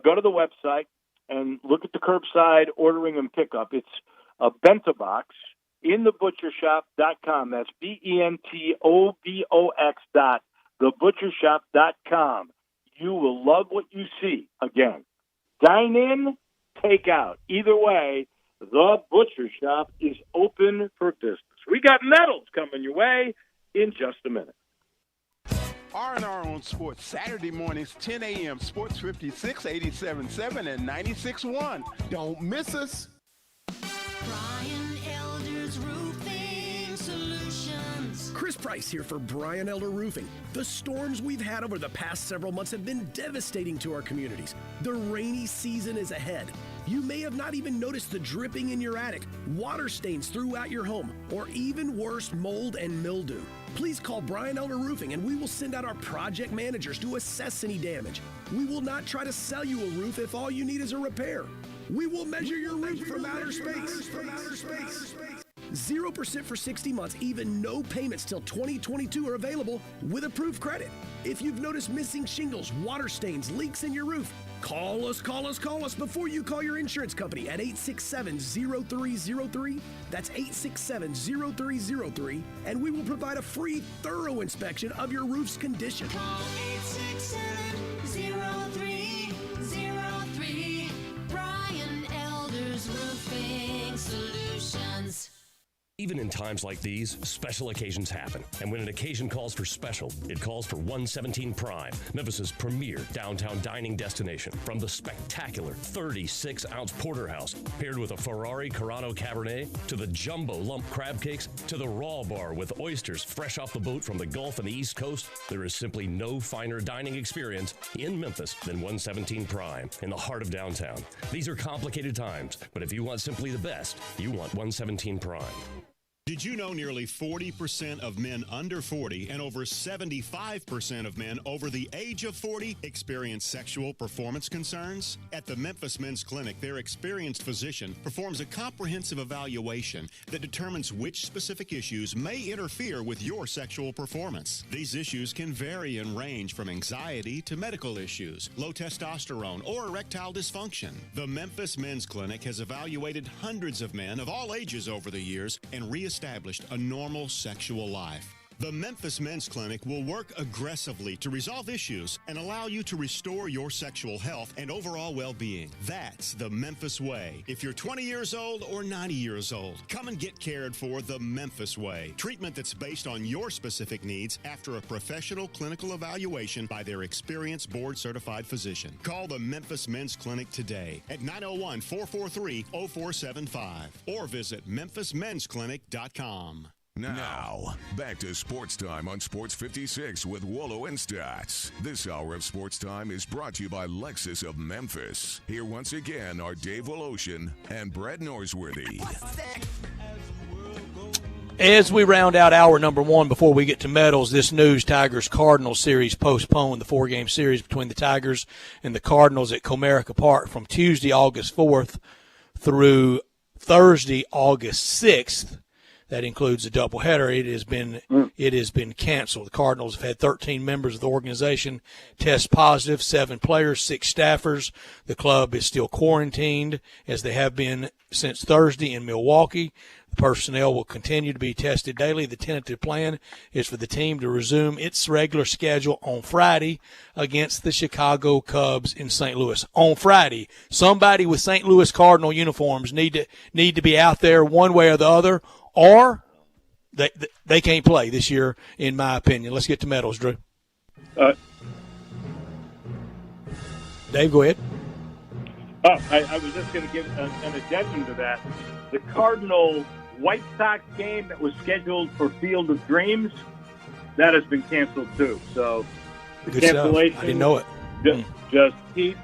go to the website and look at the curbside ordering and pickup. It's a bento box inthebutchershop.com. That's BENTOBOX.thebutchershop.com. You will love what you see. Again, dine in, take out. Either way, the Butcher Shop is open for business. We got medals coming your way in just a minute. R&R on Sports, Saturday mornings, 10 a.m. Sports 56, 87.7, and 96.1. Don't miss us. Brian Elder's Roofing Solutions. Chris Price here for Brian Elder Roofing. The storms we've had over the past several months have been devastating to our communities. The rainy season is ahead. You may have not even noticed the dripping in your attic, water stains throughout your home, or even worse, mold and mildew. Please call Brian Elder Roofing and we will send out our project managers to assess any damage. We will not try to sell you a roof if all you need is a repair. We will measure your roof from outer space. 0% for 60 months, even no payments till 2022 are available with approved credit. If you've noticed missing shingles, water stains, leaks in your roof, call us before you call your insurance company at 867-0303. That's 867-0303, and we will provide a free, thorough inspection of your roof's condition. Call 867-0303. Brian Elder's Roofing Solutions. Even in times like these, special occasions happen. And when an occasion calls for special, it calls for 117 Prime, Memphis's premier downtown dining destination. From the spectacular 36-ounce porterhouse, paired with a Ferrari Carano Cabernet, to the jumbo lump crab cakes, to the raw bar with oysters fresh off the boat from the Gulf and the East Coast, there is simply no finer dining experience in Memphis than 117 Prime, in the heart of downtown. These are complicated times, but if you want simply the best, you want 117 Prime. Did you know nearly 40% of men under 40 and over 75% of men over the age of 40 experience sexual performance concerns? At the Memphis Men's Clinic, their experienced physician performs a comprehensive evaluation that determines which specific issues may interfere with your sexual performance. These issues can vary and range from anxiety to medical issues, low testosterone, or erectile dysfunction. The Memphis Men's Clinic has evaluated hundreds of men of all ages over the years and reestablished a normal sexual life. The Memphis Men's Clinic will work aggressively to resolve issues and allow you to restore your sexual health and overall well-being. That's the Memphis way. If you're 20 years old or 90 years old, come and get cared for the Memphis way. Treatment that's based on your specific needs after a professional clinical evaluation by their experienced board-certified physician. Call the Memphis Men's Clinic today at 901-443-0475 or visit memphismensclinic.com. Now, back to Sports Time on Sports 56 with Wolo and Stotts. This hour of Sports Time is brought to you by Lexus of Memphis. Here once again are Dave Woloshin and Brett Norsworthy. As we round out hour number one before we get to medals, this news, Tigers-Cardinals series postponed, the four-game series between the Tigers and the Cardinals at Comerica Park from Tuesday, August 4th through Thursday, August 6th. That includes a doubleheader. It has been canceled. The Cardinals have had 13 members of the organization test positive, 7 players, 6 staffers. The club is still quarantined, as they have been since Thursday in Milwaukee. The personnel will continue to be tested daily. The tentative plan is for the team to resume its regular schedule on Friday against the Chicago Cubs in St. Louis. On Friday, somebody with St. Louis Cardinal uniforms need to be out there one way or the other, or they can't play this year, in my opinion. Let's get to medals, Drew. Dave, go ahead. I was just going to give an addendum to that. The Cardinal-White Sox game that was scheduled for Field of Dreams, that has been canceled too. So the Good cancellation, stuff. I didn't know it. Just keep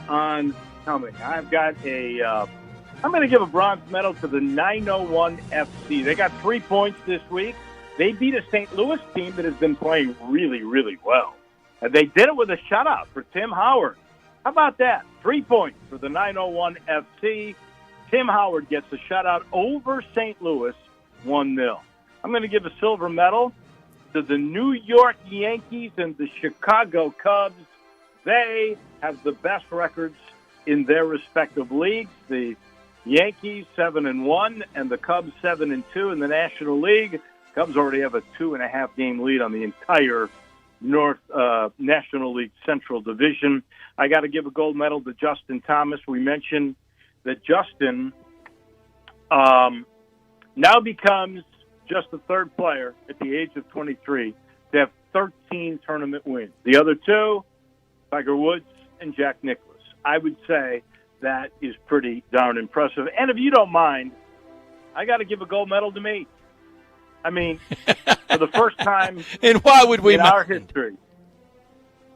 on coming. I've got I'm going to give a bronze medal to the 901 FC. They got 3 points this week. They beat a St. Louis team that has been playing really, really well. And they did it with a shutout for Tim Howard. How about that? 3 points for the 901 FC. Tim Howard gets a shutout over St. Louis, 1-0. I'm going to give a silver medal to the New York Yankees and the Chicago Cubs. They have the best records in their respective leagues. The Yankees 7-1, and the Cubs 7-2 in the National League. Cubs already have a 2.5 game lead on the entire North National League Central Division. I got to give a gold medal to Justin Thomas. We mentioned that Justin now becomes just the third player at the age of 23 to have 13 tournament wins. The other two, Tiger Woods and Jack Nicklaus. I would say that is pretty darn impressive. And if you don't mind, I got to give a gold medal to me. I mean, for the first time and why would we in our history.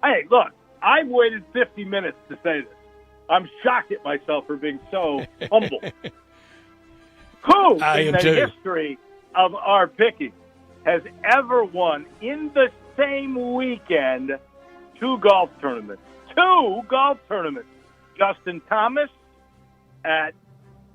Hey, look, I've waited 50 minutes to say this. I'm shocked at myself for being so humble. Who in the history of our picking has ever won in the same weekend 2 golf tournaments? 2 golf tournaments. Justin Thomas at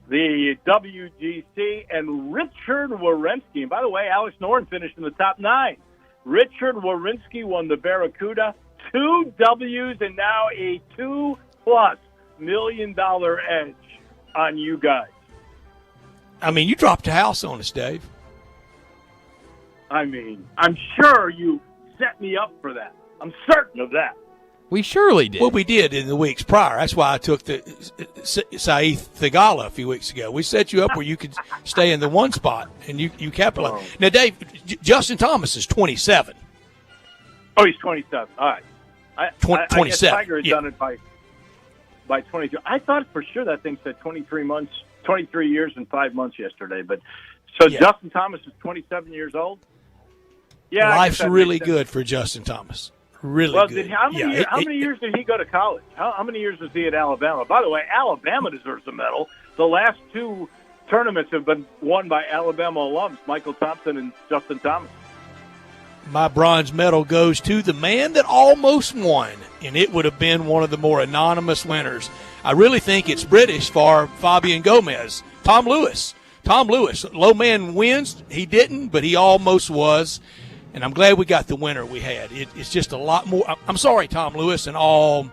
the WGC and Richard Werenski. And by the way, Alex Noren finished in the top 9. Richard Werenski won the Barracuda, 2 W's, and now a $2+ million edge on you guys. I mean, you dropped a house on us, Dave. I mean, I'm sure you set me up for that. I'm certain of that. We surely did. Well, we did in the weeks prior. That's why I took the Saeed Thigala a few weeks ago. We set you up where you could stay in the one spot, and you capitalized. Now, Dave, Justin Thomas is 27. Oh, he's 27. All right. I 27. guess Tiger had done it by 22. I thought for sure that thing said 23 years and 5 months yesterday. But so Justin Thomas is 27 years old? Yeah. Life's really good for Justin Thomas. Really good. How many years did he go to college? How many years was he at Alabama? By the way, Alabama deserves a medal. The last 2 tournaments have been won by Alabama alums, Michael Thompson and Justin Thomas. My bronze medal goes to the man that almost won, and it would have been one of the more anonymous winners. I really think it's British for Fabian Gomez. Tom Lewis. Low man wins. He didn't, but he almost was. And I'm glad we got the winner we had. It's just a lot more. I'm sorry, Tom Lewis, and all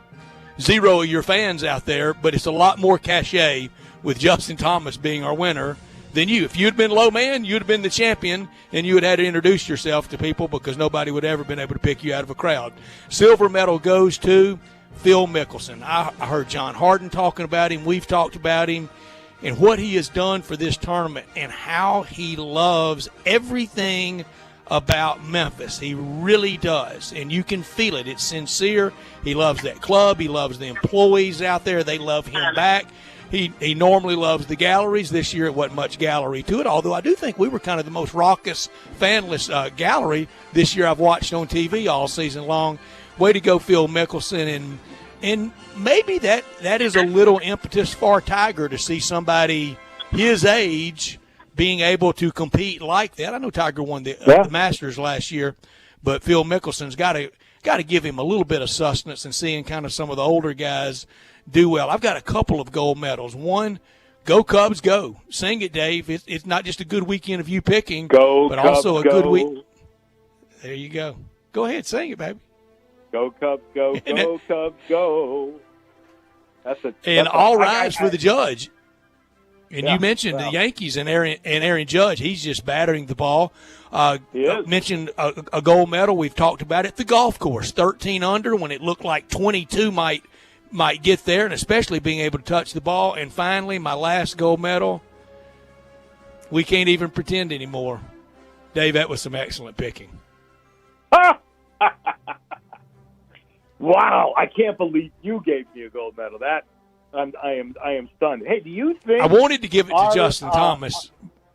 0 of your fans out there, but it's a lot more cachet with Justin Thomas being our winner than you. If you'd been low man, you'd have been the champion, and you would have had to introduce yourself to people because nobody would ever been able to pick you out of a crowd. Silver medal goes to Phil Mickelson. I heard John Harden talking about him. We've talked about him and what he has done for this tournament and how he loves everything about Memphis. He really does, and you can feel it. It's sincere. He loves that club. He loves the employees out there. They love him back. He normally loves the galleries. This year it wasn't much gallery to it, although I do think we were kind of the most raucous, fanless gallery this year I've watched on TV all season long. Way to go, Phil Mickelson. And maybe that is a little impetus for Tiger to see somebody his age being able to compete like that. I know Tiger won the Masters last year, but Phil Mickelson's got to give him a little bit of sustenance and seeing kind of some of the older guys do well. I've got a couple of gold medals. One, go Cubs, go. Sing it, Dave. It's not just a good weekend of you picking, but Cubs, also a good go. week. There you go. Go ahead, sing it, baby. Go Cubs, go. Go Cubs, go. And all rise for the judge. And you mentioned the Yankees and Aaron Judge. He's just battering the ball. Mentioned a gold medal. We've talked about it. The golf course, 13 under when it looked like 22 might get there, and especially being able to touch the ball. And finally, my last gold medal, we can't even pretend anymore. Dave, that was some excellent picking. Wow, I can't believe you gave me a gold medal. I am stunned. Hey, do you think I wanted to give it to Justin Thomas,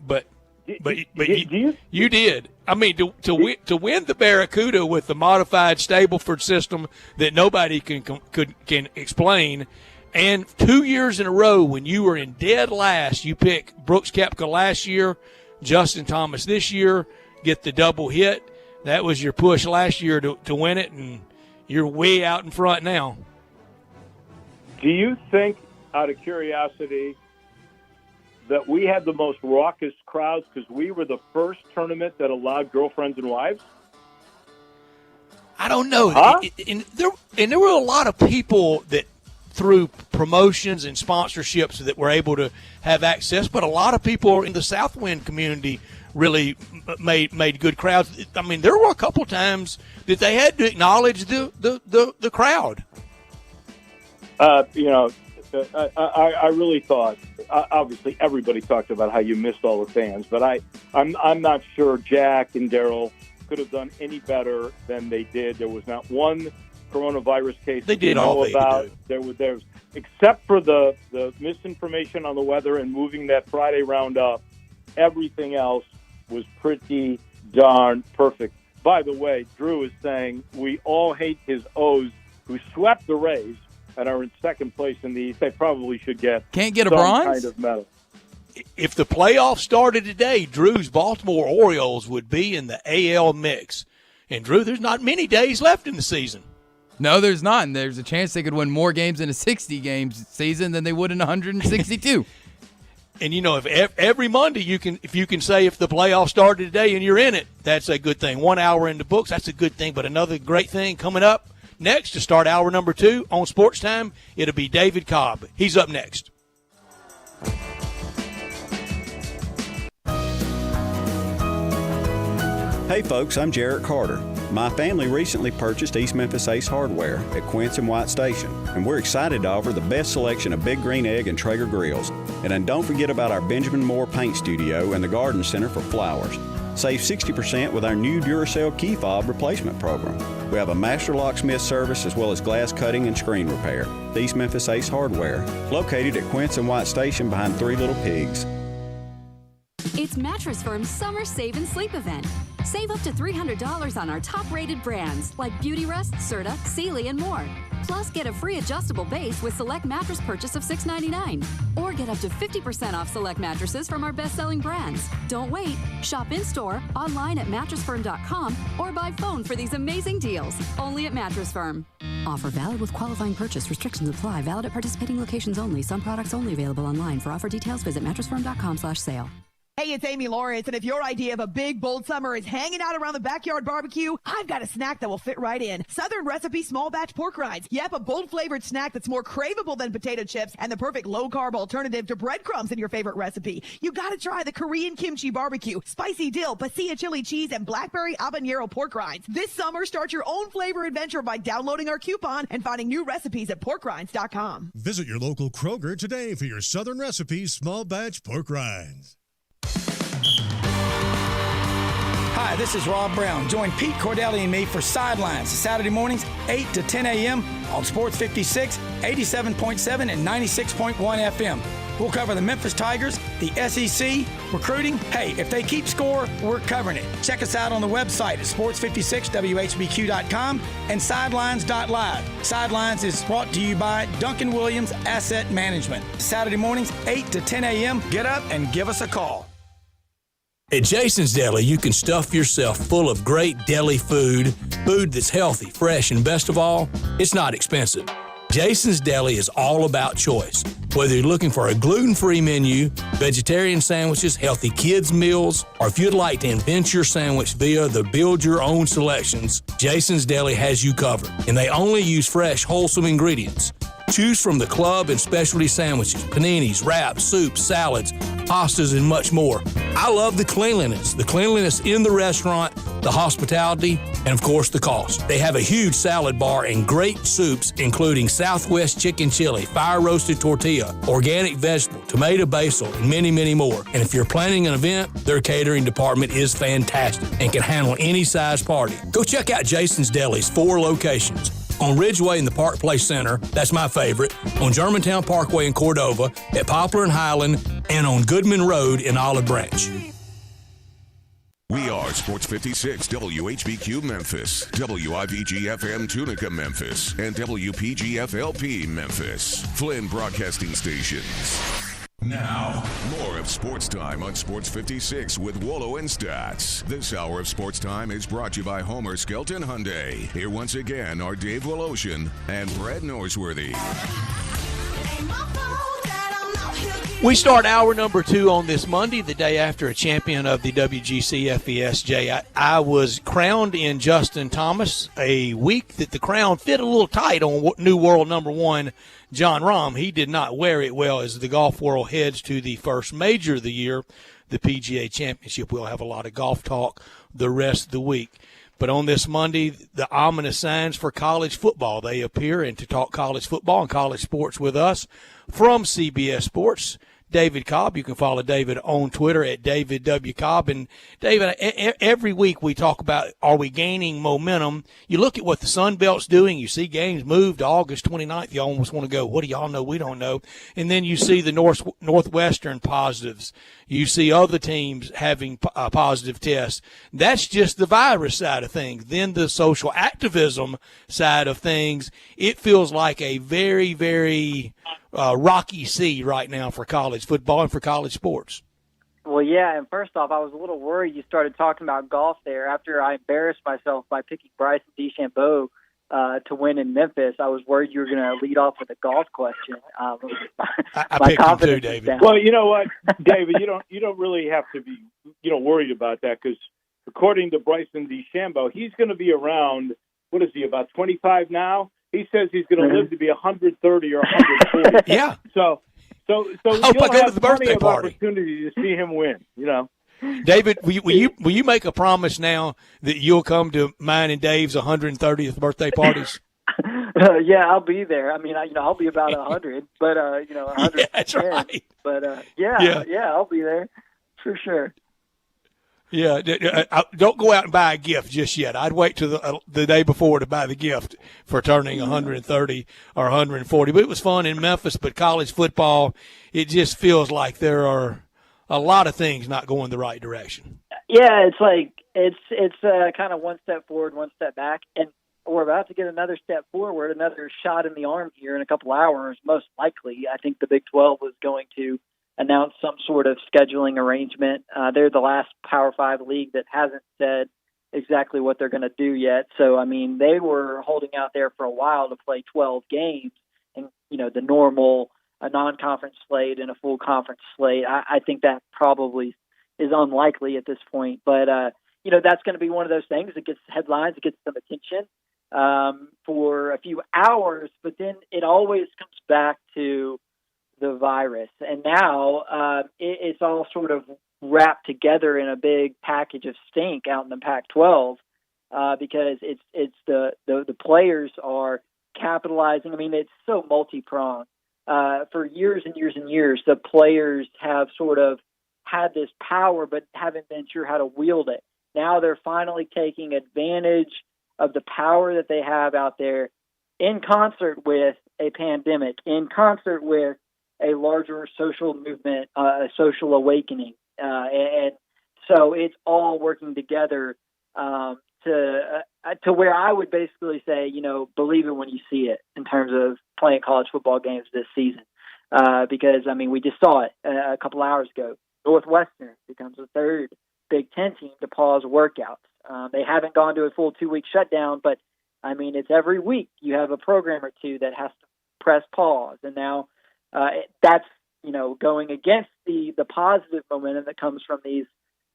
but you did. I mean, to win the Barracuda with the modified Stableford system that nobody can explain, and 2 years in a row when you were in dead last, you pick Brooks Koepka last year, Justin Thomas this year, get the double hit. That was your push last year to win it, and you're way out in front now. Do you think, out of curiosity, that we had the most raucous crowds because we were the first tournament that allowed girlfriends and wives? I don't know. Huh? And there were a lot of people that through promotions and sponsorships that we're able to have access. But a lot of people in the Southwind community really made good crowds. I mean, there were a couple times that they had to acknowledge the crowd. I really thought, obviously everybody talked about how you missed all the fans, but I'm not sure Jack and Daryl could have done any better than they did. There was not one coronavirus case they did all they about. There was except for the misinformation on the weather and moving that Friday round up, everything else was pretty darn perfect. By the way, Drew is saying we all hate his O's who swept the Rays and are in second place in the East. They probably should can't get a some bronze kind of medal. If the playoffs started today, Drew's Baltimore Orioles would be in the AL mix. And, Drew, there's not many days left in the season. No, there's not. And there's a chance they could win more games in a 60-game season than they would in 162. And, if every Monday if you can say if the playoffs started today and you're in it, that's a good thing. 1 hour in the books, that's a good thing. But another great thing coming up next to start hour number 2 on Sports Time, it'll be David Cobb. He's up next. Hey folks, I'm Jarrett Carter. My family recently purchased East Memphis Ace Hardware at Quince and White Station, and we're excited to offer the best selection of Big Green Egg and Traeger grills. And then don't forget about our Benjamin Moore Paint Studio and the Garden Center for flowers. Save 60% with our new Duracell key fob replacement program. We have a master locksmith service as well as glass cutting and screen repair. The East Memphis Ace Hardware, located at Quince and White Station behind Three Little Pigs. It's Mattress Firm's Summer Save and Sleep event. Save up to $300 on our top-rated brands like Beautyrest, Serta, Sealy, and more. Plus, get a free adjustable base with select mattress purchase of $6.99. Or get up to 50% off select mattresses from our best-selling brands. Don't wait. Shop in-store, online at mattressfirm.com, or by phone for these amazing deals. Only at Mattress Firm. Offer valid with qualifying purchase. Restrictions apply. Valid at participating locations only. Some products only available online. For offer details, visit mattressfirm.com/sale. Hey, it's Amy Lawrence, and if your idea of a big, bold summer is hanging out around the backyard barbecue, I've got a snack that will fit right in. Southern Recipe Small Batch Pork Rinds. Yep, a bold-flavored snack that's more craveable than potato chips and the perfect low-carb alternative to breadcrumbs in your favorite recipe. You gotta try the Korean kimchi barbecue, spicy dill, pasilla chili cheese, and blackberry habanero pork rinds. This summer, start your own flavor adventure by downloading our coupon and finding new recipes at porkrinds.com. Visit your local Kroger today for your Southern Recipe Small Batch Pork Rinds. Hi, this is Rob Brown. Join Pete Cordelli and me for Sidelines Saturday mornings, 8 to 10 a.m. on Sports 56, 87.7, and 96.1 FM. We'll cover the Memphis Tigers, the SEC, recruiting. Hey, if they keep score, we're covering it. Check us out on the website at sports56whbq.com and sidelines.live. Sidelines is brought to you by Duncan Williams Asset Management. Saturday mornings, 8 to 10 a.m. Get up and give us a call. At Jason's Deli, you can stuff yourself full of great deli food that's healthy, fresh, and best of all, it's not expensive. Jason's Deli is all about choice. Whether you're looking for a gluten-free menu, vegetarian sandwiches, healthy kids' meals, or if you'd like to invent your sandwich via the build-your-own selections, Jason's Deli has you covered. And they only use fresh, wholesome ingredients. Choose from the club and specialty sandwiches, paninis, wraps, soups, salads, pastas, and much more. I love the cleanliness in the restaurant, the hospitality, and of course the cost. They have a huge salad bar and great soups, including Southwest chicken chili, fire roasted tortilla, organic vegetable, tomato basil, and many, many more. And if you're planning an event, their catering department is fantastic and can handle any size party. Go check out Jason's Deli's 4 locations. On Ridgeway in the Park Place Center, that's my favorite, on Germantown Parkway in Cordova, at Poplar and Highland, and on Goodman Road in Olive Branch. We are Sports 56 WHBQ Memphis, WIVG-FM Tunica Memphis, and WPG-FLP Memphis, Flynn Broadcasting Stations. Now, more of Sports Time on Sports 56 with Wolo and Stats. This hour of Sports Time is brought to you by Homer Skelton Hyundai. Here once again are Dave Woloshin and Brad Norsworthy. We start hour number 2 on this Monday, the day after a champion of the WGC FESJ. I was crowned in Justin Thomas, a week that the crown fit a little tight on New World number 1, John Rahm. He did not wear it well as the golf world heads to the first major of the year, the PGA Championship. We'll have a lot of golf talk the rest of the week. But on this Monday, the ominous signs for college football, they appear. And to talk college football and college sports with us from CBS Sports, David Cobb. You can follow David on Twitter at David W. Cobb. And, David, every week we talk about, are we gaining momentum? You look at what the Sun Belt's doing. You see games moved to August 29th. You almost want to go, what do y'all know? We don't know. And then you see the Northwestern positives. You see other teams having positive tests. That's just the virus side of things. Then the social activism side of things, it feels like a very, very rocky sea right now for college football and for college sports. Well, yeah, and first off, I was a little worried you started talking about golf there after I embarrassed myself by picking Bryson DeChambeau to win in Memphis. I was worried you were going to lead off with a golf question. I picked him too, David. Well, you know what, David, you don't really have to be worried about that, because according to Bryson DeChambeau, he's going to be around. What is he, about 25 now? He says he's going to live to be 130 or 140. Yeah. So you'll have plenty of opportunity to see him win. David, will you make a promise now that you'll come to mine and Dave's 130th birthday parties? Yeah, I'll be there. I mean, I'll be about 100, but 110. Yeah, that's right. But yeah, I'll be there for sure. Yeah, don't go out and buy a gift just yet. I'd wait till the day before to buy the gift for turning 130 or 140. But it was fun in Memphis. But college football, it just feels like there are a lot of things not going the right direction. Yeah, it's like it's kind of one step forward, one step back, and we're about to get another step forward, another shot in the arm here in a couple hours. Most likely, I think the Big 12 was going to announce some sort of scheduling arrangement. They're the last Power 5 league that hasn't said exactly what they're going to do yet. So, I mean, they were holding out there for a while to play 12 games and, the normal a non-conference slate and a full conference slate. I think that probably is unlikely at this point. But, that's going to be one of those things that gets headlines, it gets some attention for a few hours, but then it always comes back to the virus. And now it's all sort of wrapped together in a big package of stink out in the Pac-12 because it's the players are capitalizing. I mean, it's so multi-pronged. For years and years and years, the players have sort of had this power but haven't been sure how to wield it. Now they're finally taking advantage of the power that they have out there in concert with a pandemic, in concert with a larger social movement, a social awakening. And so it's all working together to where I would basically say, believe it when you see it in terms of playing college football games this season. Because, I mean, we just saw it a couple hours ago. Northwestern becomes the third Big Ten team to pause workouts. They haven't gone to a full 2-week shutdown, but, I mean, it's every week you have a program or two that has to press pause. And now that's, going against the positive momentum that comes from these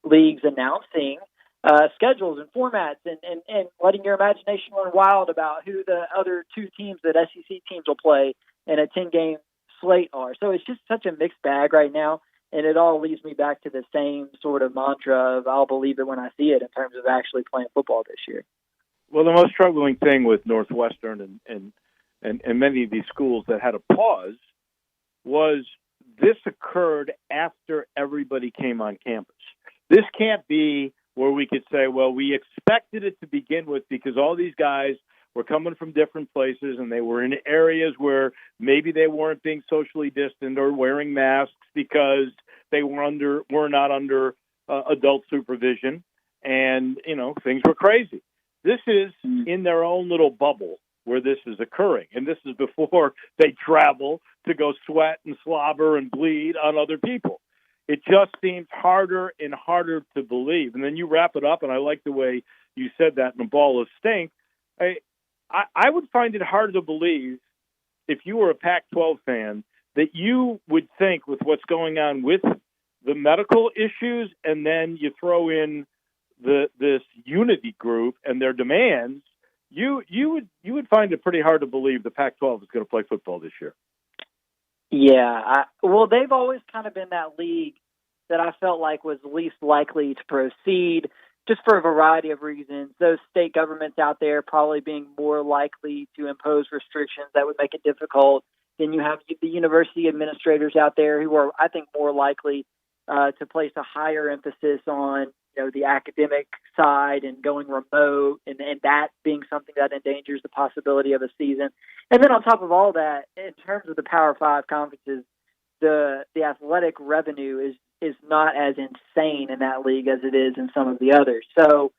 leagues announcing schedules and formats and letting your imagination run wild about who the other two teams that SEC teams will play in a 10-game slate are. So it's just such a mixed bag right now, and it all leads me back to the same sort of mantra of I'll believe it when I see it in terms of actually playing football this year. Well, the most troubling thing with Northwestern and many of these schools that had a pause was this occurred after everybody came on campus. This can't be where we could say, well, we expected it to begin with because all these guys were coming from different places and they were in areas where maybe they weren't being socially distant or wearing masks because they were not under adult supervision, and things were crazy. This is in their own little bubble where this is occurring, and this is before they travel to go sweat and slobber and bleed on other people. It just seems harder and harder to believe. And then you wrap it up, and I like the way you said that in a ball of stink. I would find it hard to believe if you were a Pac-12 fan that you would think with what's going on with the medical issues, and then you throw in this unity group and their demands, you would find it pretty hard to believe the Pac-12 is going to play football this year. Yeah, well, they've always kind of been that league that I felt like was least likely to proceed, just for a variety of reasons. Those state governments out there probably being more likely to impose restrictions that would make it difficult. Then you have the university administrators out there who are, I think, more likely to place a higher emphasis on the academic side and going remote, and that being something that endangers the possibility of a season. And then on top of all that, in terms of the Power 5 conferences, the athletic revenue is not as insane in that league as it is in some of the others. So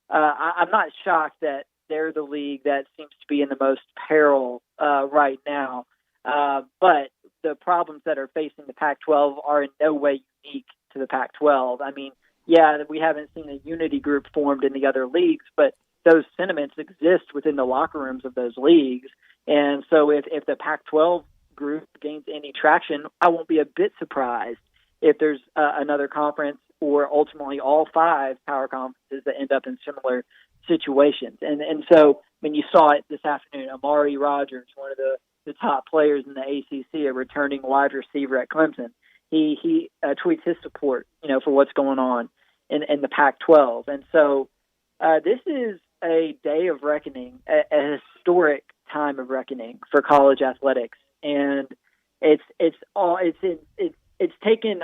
I'm not shocked that they're the league that seems to be in the most peril right now. But the problems that are facing the Pac-12 are in no way unique to the Pac-12. I mean, yeah, we haven't seen a unity group formed in the other leagues, but those sentiments exist within the locker rooms of those leagues. And so if the Pac-12 group gains any traction, I won't be a bit surprised if there's another conference or ultimately all 5 power conferences that end up in similar situations. And so when you saw it this afternoon, Amari Rogers, one of the top players in the ACC, a returning wide receiver at Clemson, he tweets his support, for what's going on in the Pac-12. And so this is a day of reckoning, a historic time of reckoning for college athletics. And it's taken,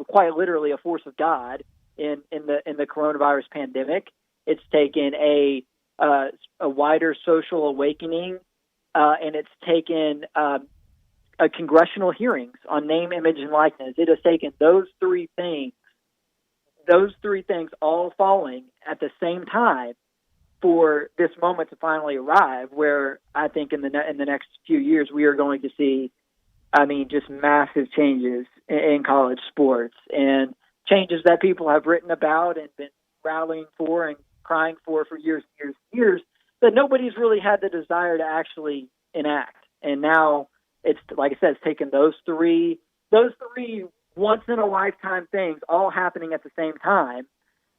quite literally a force of God in the coronavirus pandemic. It's taken a wider social awakening, and it's taken a congressional hearings on name, image, and likeness. It has taken those three things all falling at the same time for this moment to finally arrive, where I think in the next few years we are going to see, just massive changes in college sports, and changes that people have written about and been rallying for and crying for years and years, that nobody's really had the desire to actually enact. And now it's, like I said, it's taken those three once in a lifetime things all happening at the same time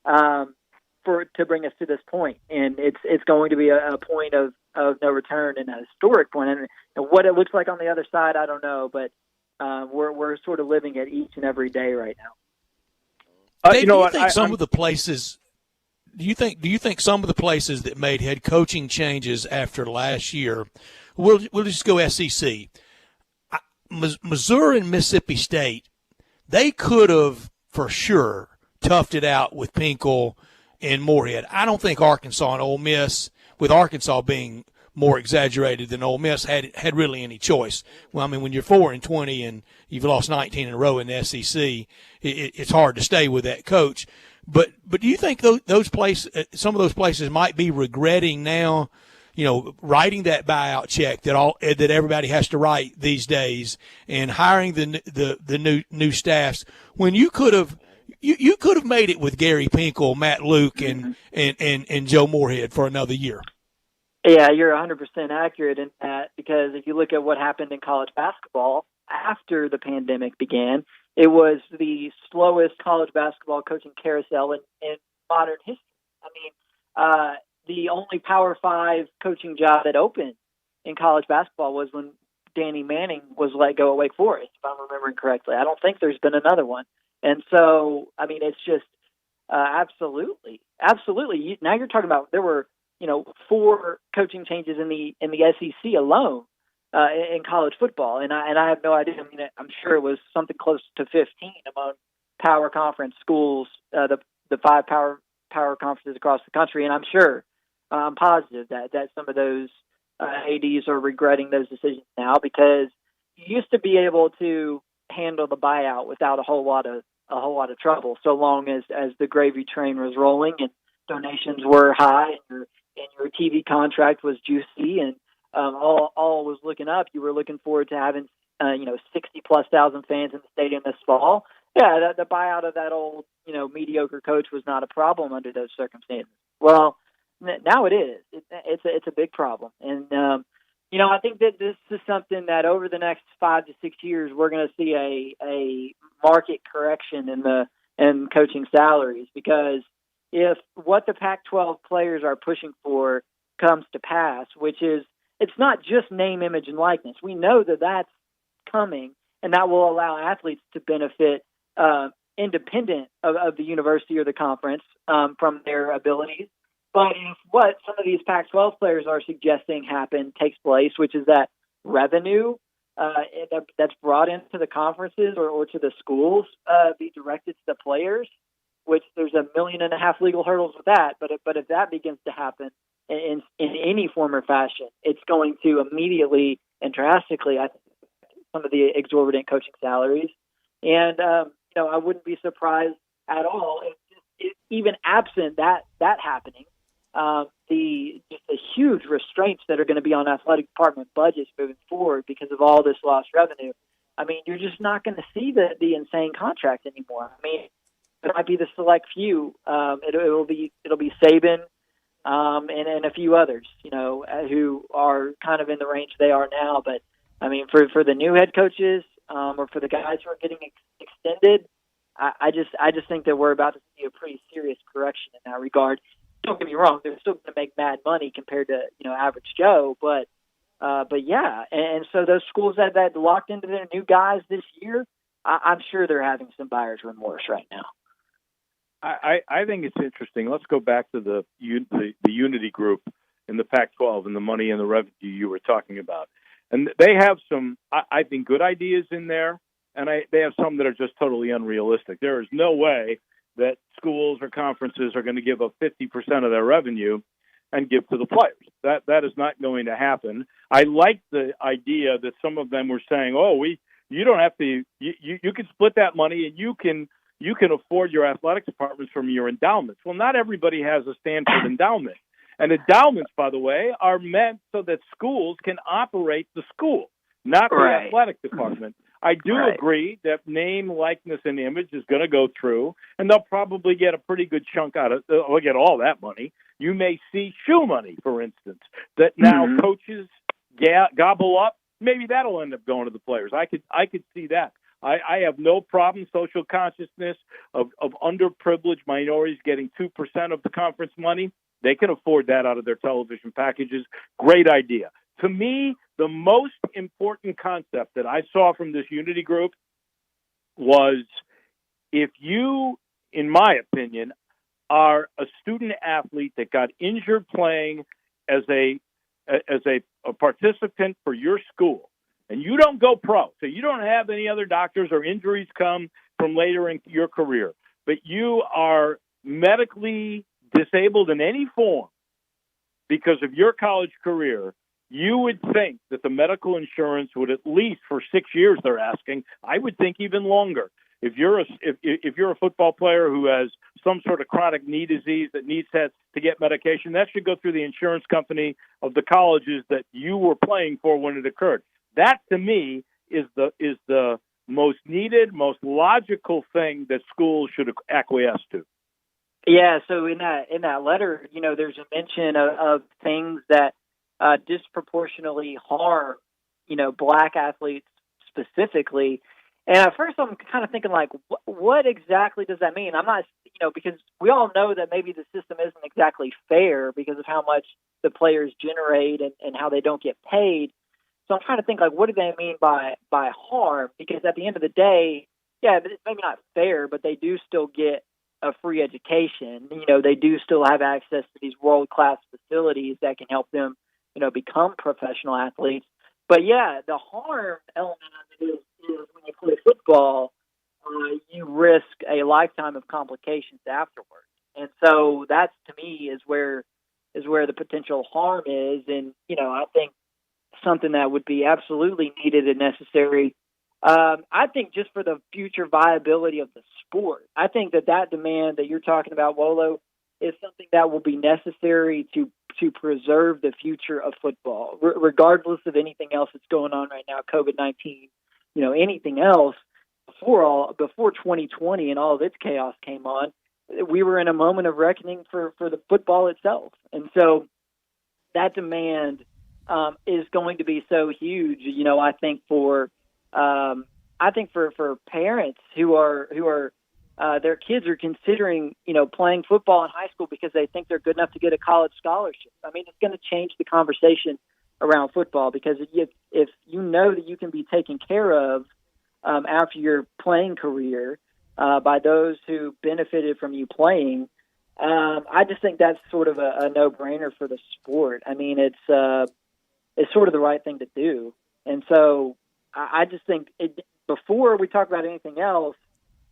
to bring us to this point. And it's going to be a point of no return, and a historic point. And what it looks like on the other side, I don't know, but we're sort of living it each and every day right now. Dave, do you think some of the places that made head coaching changes after last year, we'll just go SEC, Missouri and Mississippi State, they could have for sure toughed it out with Pinkel and Moorhead. I don't think Arkansas and Ole Miss, with Arkansas being more exaggerated than Ole Miss, had really any choice. Well, when you're 4-20 and you've lost 19 in a row in the SEC, it's hard to stay with that coach. But do you think some of those places might be regretting now, writing that buyout check that everybody has to write these days, and hiring the new staffs, when you could have made it with Gary Pinkel, Matt Luke, and Joe Moorhead for another year? Yeah, you're 100% accurate in that, because if you look at what happened in college basketball after the pandemic began, it was the slowest college basketball coaching carousel in modern history. The only Power 5 coaching job that opened in college basketball was when Danny Manning was let go at Wake Forest, if I'm remembering correctly. I don't think there's been another one. And so, it's just absolutely. Now you're talking about there were 4 coaching changes in the SEC alone in college football, and I have no idea. I'm sure it was something close to 15 among power conference schools, the 5 power conferences across the country, and I'm positive that some of those ADs are regretting those decisions now, because you used to be able to handle the buyout without a whole lot of trouble, so long as the gravy train was rolling and donations were high and your TV contract was juicy, and all was looking up. You were looking forward to having 60,000+ fans in the stadium this fall. Yeah, the buyout of that old mediocre coach was not a problem under those circumstances. Well, now it is. It's a big problem, and I think that this is something that over the next 5 to 6 years, we're going to see a market correction in coaching salaries, because if what the Pac-12 players are pushing for comes to pass, which is, it's not just name, image, and likeness. We know that that's coming, and that will allow athletes to benefit independent of the university or the conference from their abilities. But if what some of these Pac-12 players are suggesting takes place, which is that revenue that's brought into the conferences or to the schools be directed to the players, which there's 1.5 million legal hurdles with that. But if that begins to happen in any form or fashion, it's going to immediately and drastically, I think, some of the exorbitant coaching salaries. And I wouldn't be surprised at all if even absent that happening, the huge restraints that are going to be on athletic department budgets moving forward because of all this lost revenue. I mean, you're just not going to see the insane contract anymore. I mean, it might be the select few. It'll be Saban and a few others, who are kind of in the range they are now. But I mean, for the new head coaches or for the guys who are getting extended, I just think that we're about to see a pretty serious correction in that regard. Don't get me wrong; they're still going to make mad money compared to average Joe, but yeah, and so those schools that locked into their new guys this year, I'm sure they're having some buyer's remorse right now. I think it's interesting. Let's go back to the Unity Group in the Pac-12 and the money and the revenue you were talking about. And they have some, I think, good ideas in there, and they have some that are just totally unrealistic. There is no way that schools or conferences are going to give up 50% of their revenue and give to the players. That is not going to happen. I like the idea that some of them were saying, you don't have to, you can split that money and you can afford your athletic departments from your endowments. Well, not everybody has a Stanford endowment. And endowments, by the way, are meant so that schools can operate the school, not the athletic department. I do agree that name, likeness, and image is going to go through, and they'll probably get a pretty good chunk out of. They'll get all that money. You may see shoe money, for instance, that now coaches gobble up. Maybe that'll end up going to the players. I could see that. I have no problem social consciousness of underprivileged minorities getting 2% of the conference money. They can afford that out of their television packages. Great idea. To me, the most important concept that I saw from this Unity Group was, if you, in my opinion, are a student athlete that got injured playing as a participant for your school, and you don't go pro, so you don't have any other doctors or injuries come from later in your career, but you are medically disabled in any form because of your college career, you would think that the medical insurance would, at least for 6 years, they're asking, I would think even longer. If you're a football player who has some sort of chronic knee disease that needs to get medication, that should go through the insurance company of the colleges that you were playing for when it occurred. That, to me, is the most needed, most logical thing that schools should acquiesce to. Yeah, so in that letter, there's a mention of things that disproportionately harm, black athletes specifically. And at first I'm kind of thinking, like, what exactly does that mean? I'm not, because we all know that maybe the system isn't exactly fair because of how much the players generate and how they don't get paid. So I'm trying to think, like, what do they mean by harm? Because at the end of the day, yeah, it's maybe not fair, but they do still get a free education. They do still have access to these world-class facilities that can help them, become professional athletes. But yeah, the harm element of it is when you play football, you risk a lifetime of complications afterwards. And so that's, to me, is where the potential harm is. And, I think something that would be absolutely needed and necessary. I think just for the future viability of the sport, I think that demand that you're talking about, Wolo, is something that will be necessary to preserve the future of football, regardless of anything else that's going on right now, COVID-19, anything else. Before 2020 and all of its chaos came on, we were in a moment of reckoning for the football itself. And so that demand is going to be so huge. I think for parents who are their kids are considering, playing football in high school because they think they're good enough to get a college scholarship. I mean, it's going to change the conversation around football, because if you know that you can be taken care of after your playing career by those who benefited from you playing, I just think that's sort of a no-brainer for the sport. I mean, it's sort of the right thing to do. And so I just think before we talk about anything else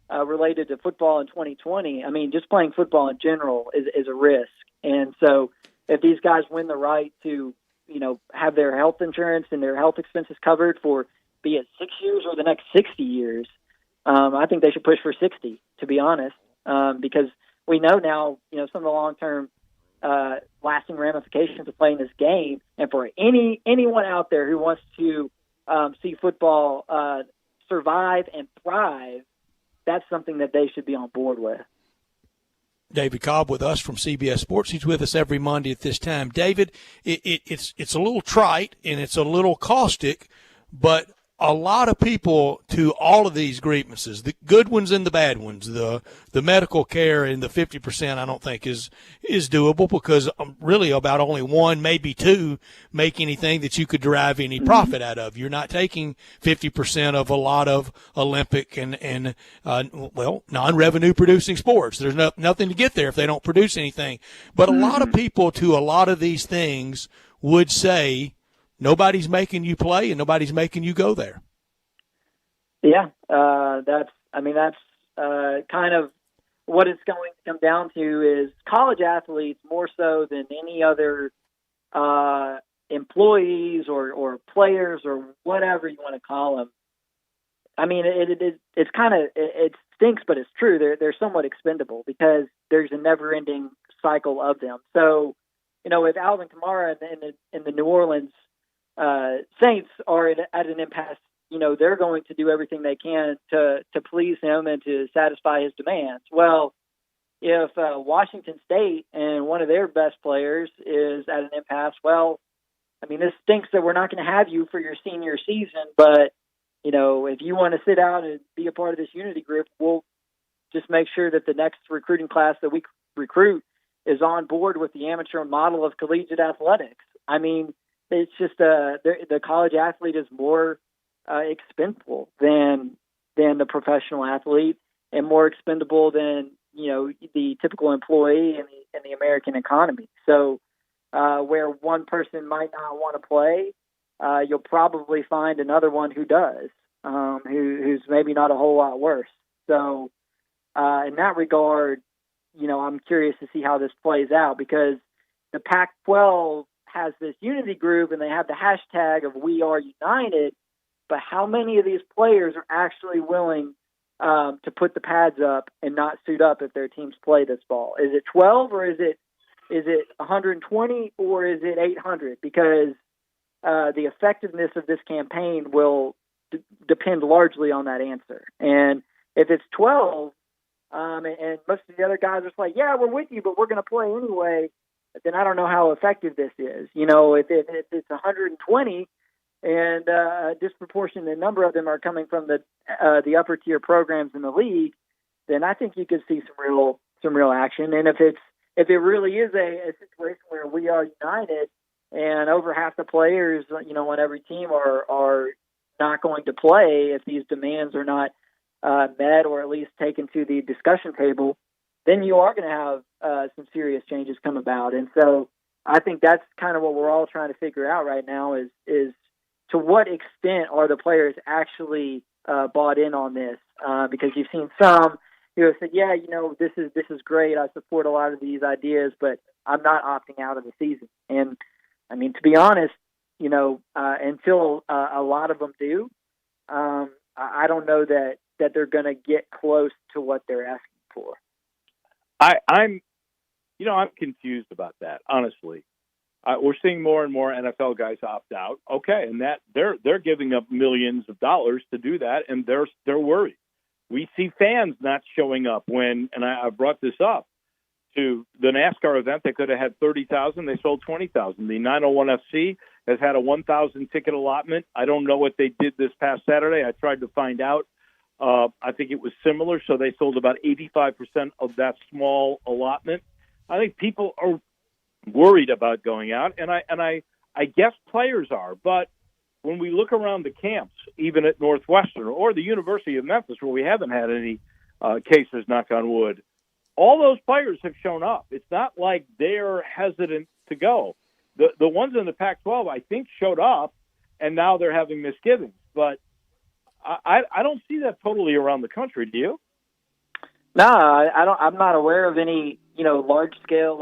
related to football in 2020, I mean, just playing football in general is a risk. And so if these guys win the right to, have their health insurance and their health expenses covered for, be it 6 years or the next 60 years, I think they should push for 60, to be honest, because we know now, some of the long-term lasting ramifications of playing this game. And for anyone out there who wants to see football survive and thrive, that's something that they should be on board with. David Cobb with us from CBS Sports. He's with us every Monday at this time. David, it's a little trite and it's a little caustic, but a lot of people to all of these grievances, the good ones and the bad ones, the medical care and the 50%, I don't think is doable, because really about only one, maybe two, make anything that you could derive any profit out of. You're not taking 50% of a lot of Olympic and non-revenue producing sports. There's nothing to get there if they don't produce anything. But a lot of people to a lot of these things would say, nobody's making you play and nobody's making you go there. Yeah, that's kind of what it's going to come down to is college athletes, more so than any other employees or players or whatever you want to call them. I mean, it's kind of, it stinks, but it's true. They're somewhat expendable because there's a never-ending cycle of them. So, if Alvin Kamara in the New Orleans Saints are at an impasse, they're going to do everything they can to please him and to satisfy his demands. Well, if Washington State and one of their best players is at an impasse, well, I mean, this stinks that we're not going to have you for your senior season, but, if you want to sit out and be a part of this unity group, we'll just make sure that the next recruiting class that we recruit is on board with the amateur model of collegiate athletics. I mean, it's just the college athlete is more expendable than the professional athlete, and more expendable than the typical employee in the American economy. So where one person might not want to play, you'll probably find another one who does, who's maybe not a whole lot worse. So in that regard, I'm curious to see how this plays out, because the Pac-12 has this unity group and they have the hashtag of We Are United, but how many of these players are actually willing to put the pads up and not suit up if their teams play this fall? Is it 12 or is it 120 or is it 800? Because the effectiveness of this campaign will depend largely on that answer. And if it's 12 and most of the other guys are like, yeah, we're with you, but we're going to play anyway, then I don't know how effective this is. If it's 120 and a disproportionate number of them are coming from the upper tier programs in the league, then I think you could see some real action. And if it really is a situation where we are united and over half the players, on every team are not going to play if these demands are not met or at least taken to the discussion table, then you are going to have some serious changes come about. And so I think that's kind of what we're all trying to figure out right now is to what extent are the players actually bought in on this? Because you've seen some who have said, yeah, this is great. I support a lot of these ideas, but I'm not opting out of the season. And I mean, to be honest, until a lot of them do, I don't know that they're going to get close to what they're asking for. I'm confused about that, honestly. We're seeing more and more NFL guys opt out. Okay, and that they're giving up millions of dollars to do that, and they're worried. We see fans not showing up when, and I brought this up, to the NASCAR event. They could have had 30,000. They sold 20,000. The 901FC has had a 1,000 ticket allotment. I don't know what they did this past Saturday. I tried to find out. I think it was similar, so they sold about 85% of that small allotment. I think people are worried about going out, and I guess players are. But when we look around the camps, even at Northwestern or the University of Memphis, where we haven't had any cases, knock on wood, all those players have shown up. It's not like they're hesitant to go. The ones in the Pac-12, I think, showed up, and now they're having misgivings. But I don't see that totally around the country. Do you? No, I don't. I'm not aware of any, large scale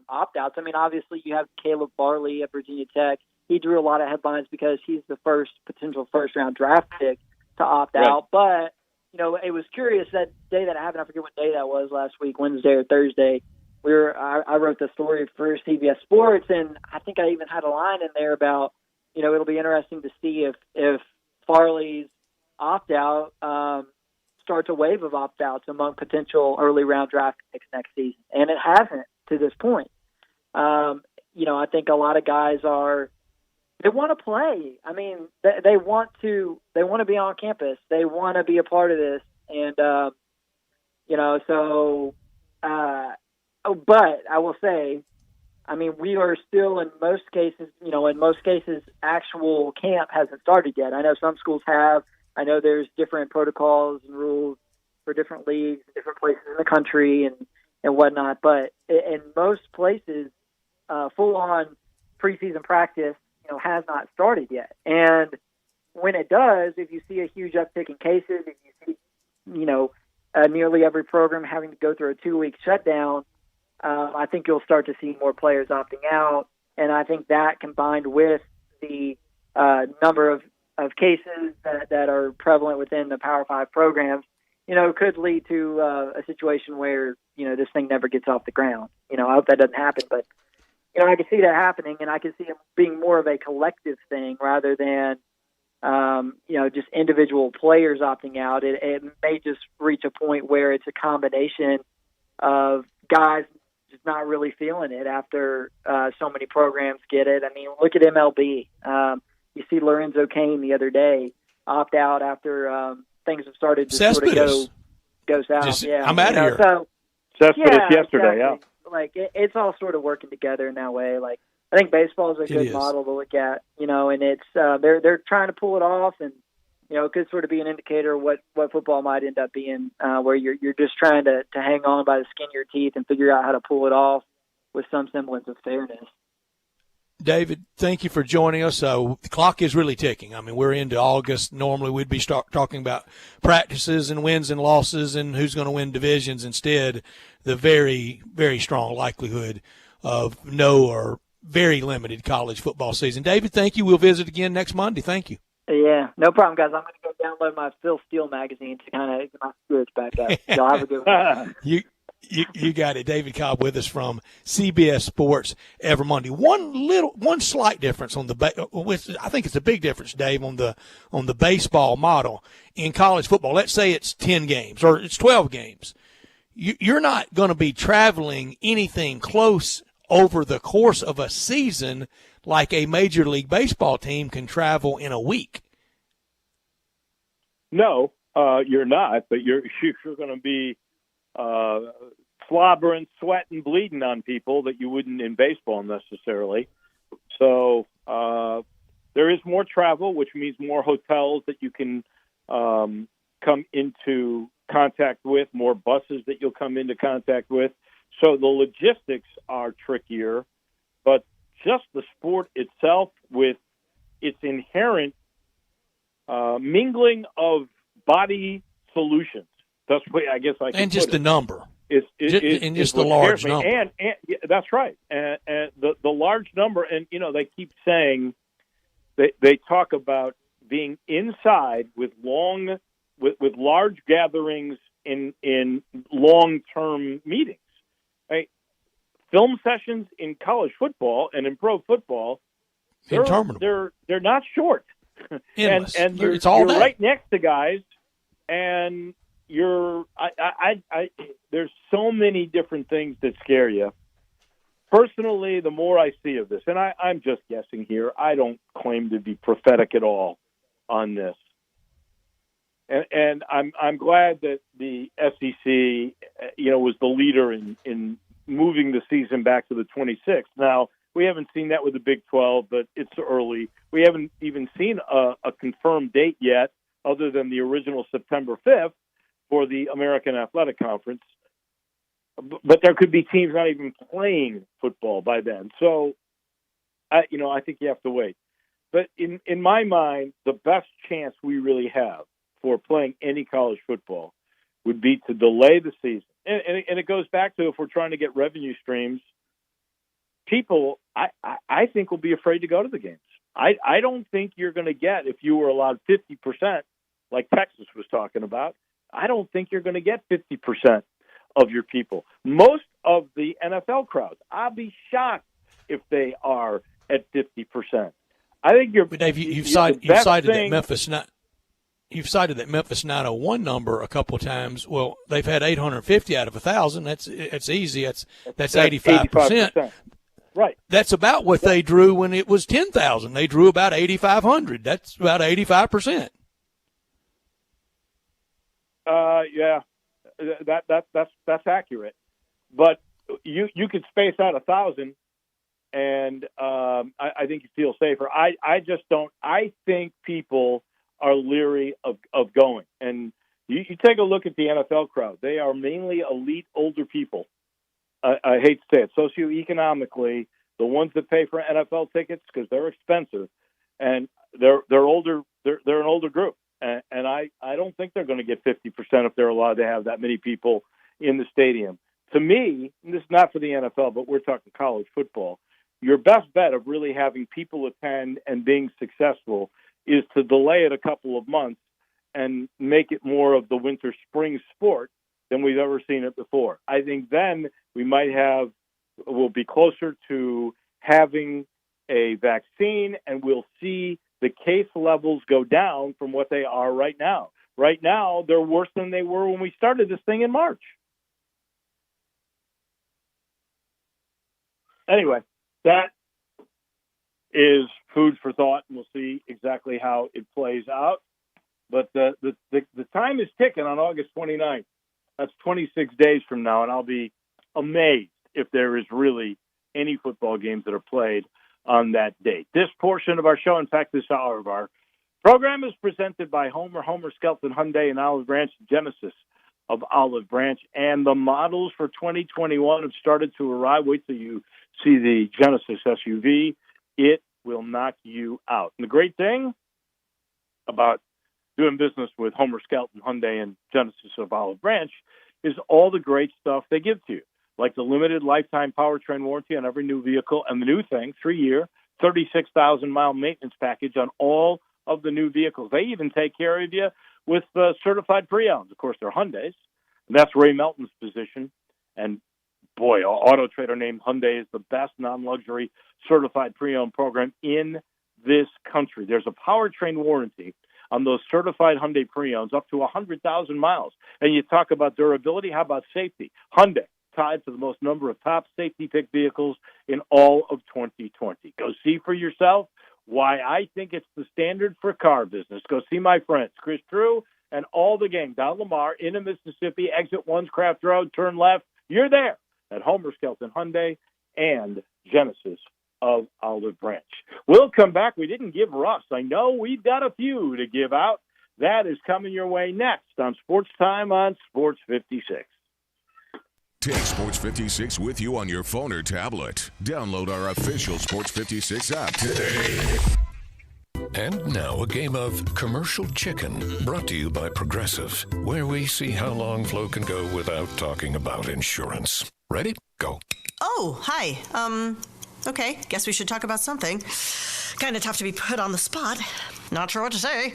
opt-outs. I mean, obviously you have Caleb Farley at Virginia Tech. He drew a lot of headlines because he's the first potential first-round draft pick to opt out. But it was curious that day that happened. I forget what day that was last week, Wednesday or Thursday. I wrote the story for CBS Sports, and I think I even had a line in there about, it'll be interesting to see if Farley's opt-out starts a wave of opt-outs among potential early-round draft picks next season. And it hasn't to this point. I think a lot of guys they want to play. I mean, they want to be on campus. They want to be a part of this. And, but I will say, I mean, we are still in most cases, actual camp hasn't started yet. I know some schools have. I know there's different protocols and rules for different leagues, different places in the country and whatnot. But in most places, full-on preseason practice, has not started yet. And when it does, if you see a huge uptick in cases, if you see, nearly every program having to go through a 2-week shutdown, I think you'll start to see more players opting out. And I think that combined with the number of cases that are prevalent within the Power 5 programs, could lead to a situation where, this thing never gets off the ground. I hope that doesn't happen, but, I can see that happening, and I can see it being more of a collective thing rather than, just individual players opting out. It may just reach a point where it's a combination of guys just not really feeling it after so many programs get it. I mean, look at MLB. You see Lorenzo Cain the other day opt out after things have started to sort of go south. I'm out of here. So, Cespedes yesterday, exactly. Like it's all sort of working together in that way. Like I think baseball is a good model to look at, and it's they're trying to pull it off, and it could sort of be an indicator of what football might end up being, where you're just trying to hang on by the skin of your teeth and figure out how to pull it off with some semblance of fairness. David, thank you for joining us. The clock is really ticking. I mean, we're into August. Normally we'd be talking about practices and wins and losses and who's going to win divisions. Instead, the very, very strong likelihood of no or very limited college football season. David, thank you. We'll visit again next Monday. Thank you. Yeah, no problem, guys. I'm going to go download my Phil Steele magazine to kind of get my spirits back up. Y'all have a good one. You got it. David Cobb with us from CBS Sports every Monday. One slight difference on I think it's a big difference, Dave, on the baseball model in college football. Let's say it's 10 games or it's 12 games. You're not going to be traveling anything close over the course of a season like a Major League Baseball team can travel in a week. No, you're not, but you're going to be slobbering, sweating, bleeding on people that you wouldn't in baseball necessarily. So there is more travel, which means more hotels that you can come into contact with, more buses that you'll come into contact with. So the logistics are trickier, but just the sport itself with its inherent mingling of body solutions. That's the way I guess I can and just put the it. number. Just the large number. And yeah, that's right. And the large number, and they keep saying they talk about being inside with large gatherings in long-term meetings. Right? Film sessions in college football and in pro football, they're not short. and you're right next to guys, and there's so many different things that scare you. personally, the more I see of this, and I'm just guessing here, I don't claim to be prophetic at all on this. And I'm glad that the SEC, was the leader in moving the season back to the 26th. Now, we haven't seen that with the Big 12, but it's early. We haven't even seen a confirmed date yet, other than the original September 5th for the American Athletic Conference. But there could be teams not even playing football by then. So, I think you have to wait. But in my mind, the best chance we really have for playing any college football would be to delay the season. And it goes back to, if we're trying to get revenue streams, people, I think, will be afraid to go to the games. I don't think you're going to get, if you were allowed 50%, like Texas was talking about, I don't think you're going to get 50% of your people. Most of the NFL crowds, I'll be shocked if they are at 50%. I think you're. But Dave, you've cited that Memphis. You've cited that Memphis 901 number a couple of times. Well, they've had 850 out of 1,000. That's easy. That's 85%. Right. That's about what they drew when it was 10,000. They drew about 8,500. That's about 85%. Yeah, that's accurate. But you could space out 1,000, and I think you feel safer. I just don't. I think people are leery of going. And you take a look at the NFL crowd. They are mainly elite older people. I hate to say it, socioeconomically, the ones that pay for NFL tickets because they're expensive, and they're older. They're an older group, and I don't think they're going to get 50% if they're allowed to have that many people in the stadium. To me, and this is not for the NFL, but we're talking college football, your best bet of really having people attend and being successful is to delay it a couple of months and make it more of the winter-spring sport than we've ever seen it before. I think then we'll be closer to having a vaccine, and we'll see the case levels go down from what they are right now. Right now, they're worse than they were when we started this thing in March. Anyway, that is food for thought, and we'll see exactly how it plays out. But the time is ticking on August 29th. That's 26 days from now, and I'll be amazed if there is really any football games that are played on that date. This portion of our show, in fact, this hour of our program, is presented by Homer Skelton Hyundai in Olive Branch, Genesis of Olive Branch, and the models for 2021 have started to arrive. Wait till you see the Genesis SUV. It will knock you out. And the great thing about doing business with Homer Skelton Hyundai and Genesis of Olive Branch is all the great stuff they give to you, like the limited lifetime powertrain warranty on every new vehicle, and the new thing, 3-year, 36,000-mile maintenance package on all of the new vehicles. They even take care of you with certified pre-owned. Of course, they're Hyundais. And that's Ray Melton's position. And boy, Auto Trader named Hyundai is the best non-luxury certified pre-owned program in this country. There's a powertrain warranty on those certified Hyundai pre-owns up to 100,000 miles. And you talk about durability, how about safety? Hyundai tied to the most number of top safety pick vehicles in all of 2020. Go see for yourself why I think it's the standard for car business. Go see my friends, Chris Drew and all the gang down Lamar into Mississippi, exit 1's Craft Road, turn left. You're there at Homer Skelton Hyundai and Genesis of Olive Branch. We'll come back. We didn't give Russ. I know we've got a few to give out. That is coming your way next on Sports Time on Sports 56. Take Sports 56 with you on your phone or tablet. Download our official Sports 56 app today. And now a game of Commercial Chicken, brought to you by Progressive, where we see how long Flo can go without talking about insurance. Ready? Go. Oh, hi. Okay, guess we should talk about something. Kind of tough to be put on the spot. Not sure what to say.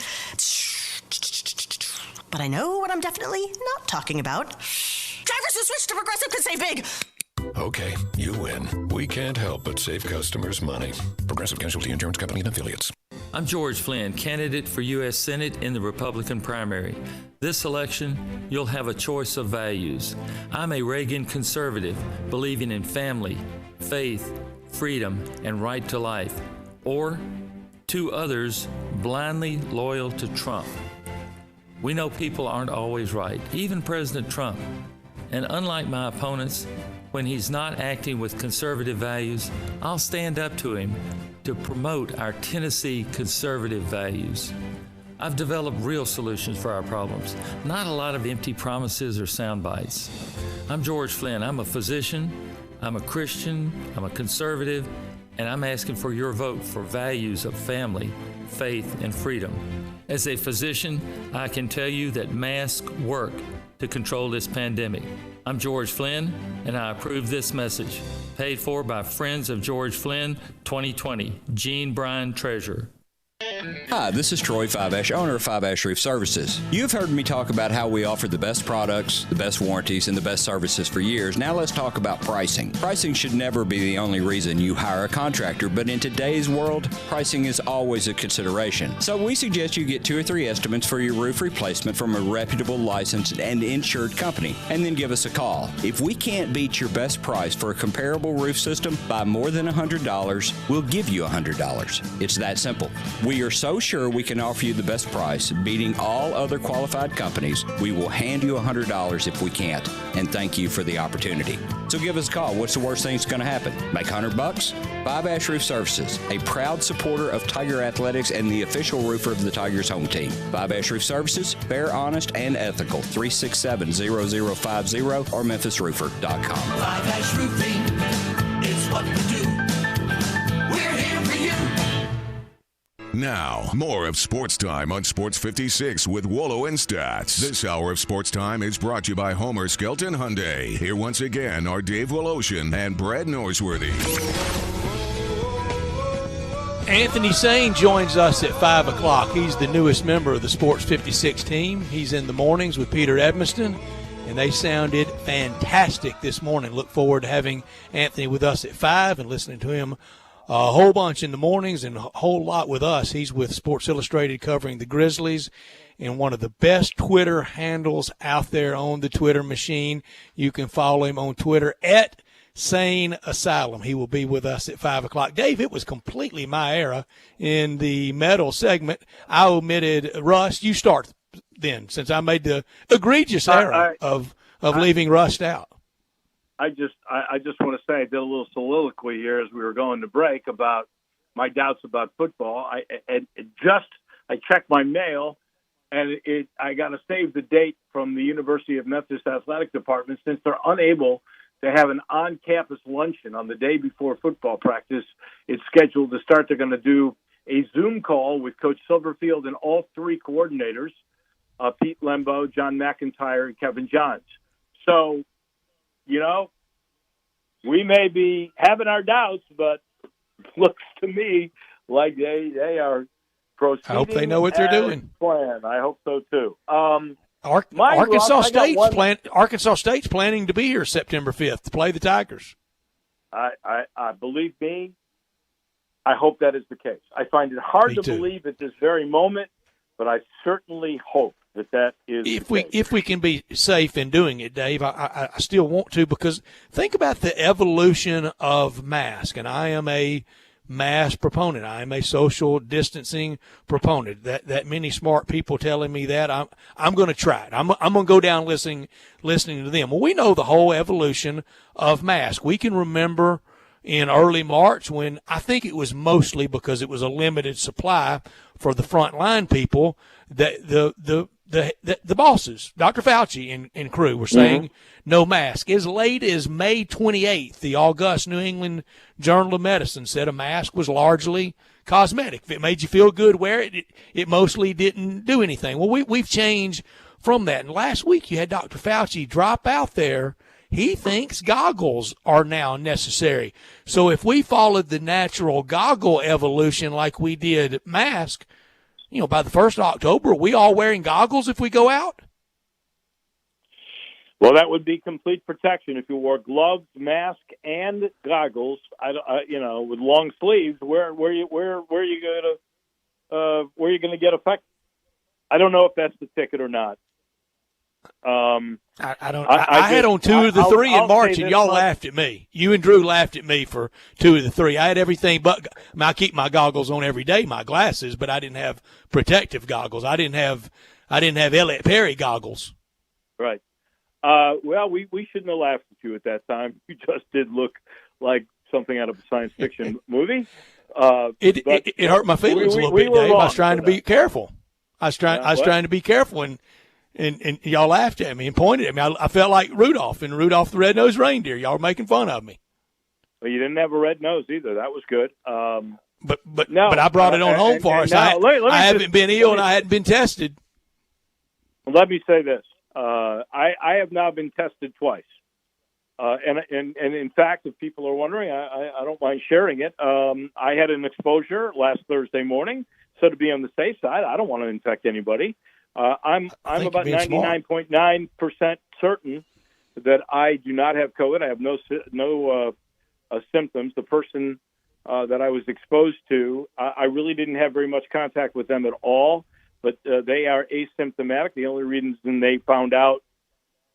But I know what I'm definitely not talking about. Drivers who switch to Progressive could save big. Okay, you win. We can't help but save customers money. Progressive Casualty Insurance Company and Affiliates. I'm George Flynn, candidate for U.S. Senate in the Republican primary. This election, you'll have a choice of values. I'm a Reagan conservative, believing in family, faith, freedom, and right to life, or to others blindly loyal to Trump. We know people aren't always right, even President Trump. And unlike my opponents, when he's not acting with conservative values, I'll stand up to him to promote our Tennessee conservative values. I've developed real solutions for our problems, not a lot of empty promises or sound bites. I'm George Flynn. I'm a physician, I'm a Christian, I'm a conservative, and I'm asking for your vote for values of family, faith, and freedom. As a physician, I can tell you that masks work to control this pandemic. I'm George Flynn, and I approve this message. Paid for by Friends of George Flynn, 2020. Gene Bryan, Treasurer. Hi, this is Troy Fiveash, owner of Fiveash Roof Services. You've heard me talk about how we offer the best products, the best warranties, and the best services for years. Now let's talk about pricing. Pricing should never be the only reason you hire a contractor, but in today's world, pricing is always a consideration. So we suggest you get 2 or 3 estimates for your roof replacement from a reputable, licensed, and insured company, and then give us a call. If we can't beat your best price for a comparable roof system by more than $100, we'll give you $100. It's that simple. We are so sure we can offer you the best price, beating all other qualified companies, we will hand you $100 if we can't. And thank you for the opportunity. So give us a call. What's the worst thing that's going to happen? Make $100? Fiveash Roof Services, a proud supporter of Tiger Athletics and the official roofer of the Tigers home team. Fiveash Roof Services, fair, honest, and ethical. 367-0050 or memphisroofer.com. Fiveash Roofing, it's what we do. We're here for you. Now, more of Sports Time on Sports 56 with Wallo and Stats. This hour of Sports Time is brought to you by Homer Skelton Hyundai. Here once again are Dave Woloshin and Brad Norsworthy. Anthony Sane joins us at 5 o'clock. He's the newest member of the Sports 56 team. He's in the mornings with Peter Edmiston, and they sounded fantastic this morning. Look forward to having Anthony with us at 5 and listening to him a whole bunch in the mornings and a whole lot with us. He's with Sports Illustrated covering the Grizzlies and one of the best Twitter handles out there on the Twitter machine. You can follow him on Twitter at Sane Asylum. He will be with us at 5 o'clock. Dave, it was completely my era in the metal segment. I omitted Rust. You start then, since I made the egregious error of leaving Rust out. I just want to say I did a little soliloquy here as we were going to break about my doubts about football. I checked my mail, and I got to save the date from the University of Memphis Athletic Department since they're unable to have an on-campus luncheon on the day before football practice. It's scheduled to start. They're going to do a Zoom call with Coach Silverfield and all 3 coordinators, Pete Lembo, John McIntyre, and Kevin Johns. So, you know, we may be having our doubts, but it looks to me like they are proceeding. I hope they know what they're doing. Plan. I hope so too. Arkansas State's planning to be here September 5th to play the Tigers. I believe me. I hope that is the case. I find it hard to believe at this very moment, but I certainly hope that is if we can be safe in doing it, Dave. I still want to, because think about the evolution of mask, and I am a mask proponent. I am a social distancing proponent. That many smart people telling me that I'm going to try it. I'm going to go down listening to them. Well, we know the whole evolution of mask. We can remember in early March when I think it was mostly because it was a limited supply for the frontline people that the bosses, Dr. Fauci and crew, were saying no mask. As late as May 28th, the august New England Journal of Medicine said a mask was largely cosmetic. If it made you feel good, wear it. It mostly didn't do anything. Well, we've changed from that. And last week you had Dr. Fauci drop out there. He thinks goggles are now necessary. So if we followed the natural goggle evolution like we did mask, by the 1st of October, are we all wearing goggles if we go out? Well, that would be complete protection if you wore gloves, mask, and goggles. With long sleeves. Where are you going to get affected? I don't know if that's the ticket or not. I don't. I had on 2 of the 3 in March, and y'all laughed at me. You and Drew laughed at me for 2 of the 3. I had everything, but I keep my goggles on every day, my glasses, but I didn't have protective goggles. I didn't have Elliott Perry goggles. Right. Well, we shouldn't have laughed at you at that time. You just did look like something out of a science fiction movie. It hurt my feelings a little bit, Dave. I was trying to be careful. I was trying to be careful, and y'all laughed at me and pointed at me. I felt like Rudolph and Rudolph the Red-Nosed Reindeer. Y'all were making fun of me. Well, you didn't have a red nose either. That was good. But I brought it on home for us. I haven't been ill, and I hadn't been tested. Let me say this. I have now been tested twice. And in fact, if people are wondering, I don't mind sharing it. I had an exposure last Thursday morning. So to be on the safe side, I don't want to infect anybody. I'm about 99.9% certain that I do not have COVID. I have no symptoms. The person that I was exposed to, I really didn't have very much contact with them at all, but they are asymptomatic. The only reason they found out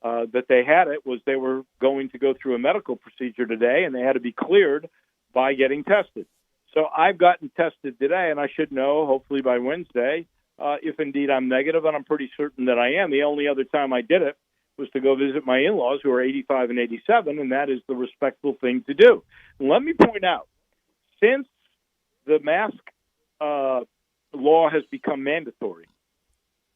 that they had it was they were going to go through a medical procedure today, and they had to be cleared by getting tested. So I've gotten tested today, and I should know, hopefully by Wednesday, if indeed I'm negative, and I'm pretty certain that I am. The only other time I did it was to go visit my in-laws, who are 85 and 87, and that is the respectful thing to do. And let me point out, since the mask law has become mandatory,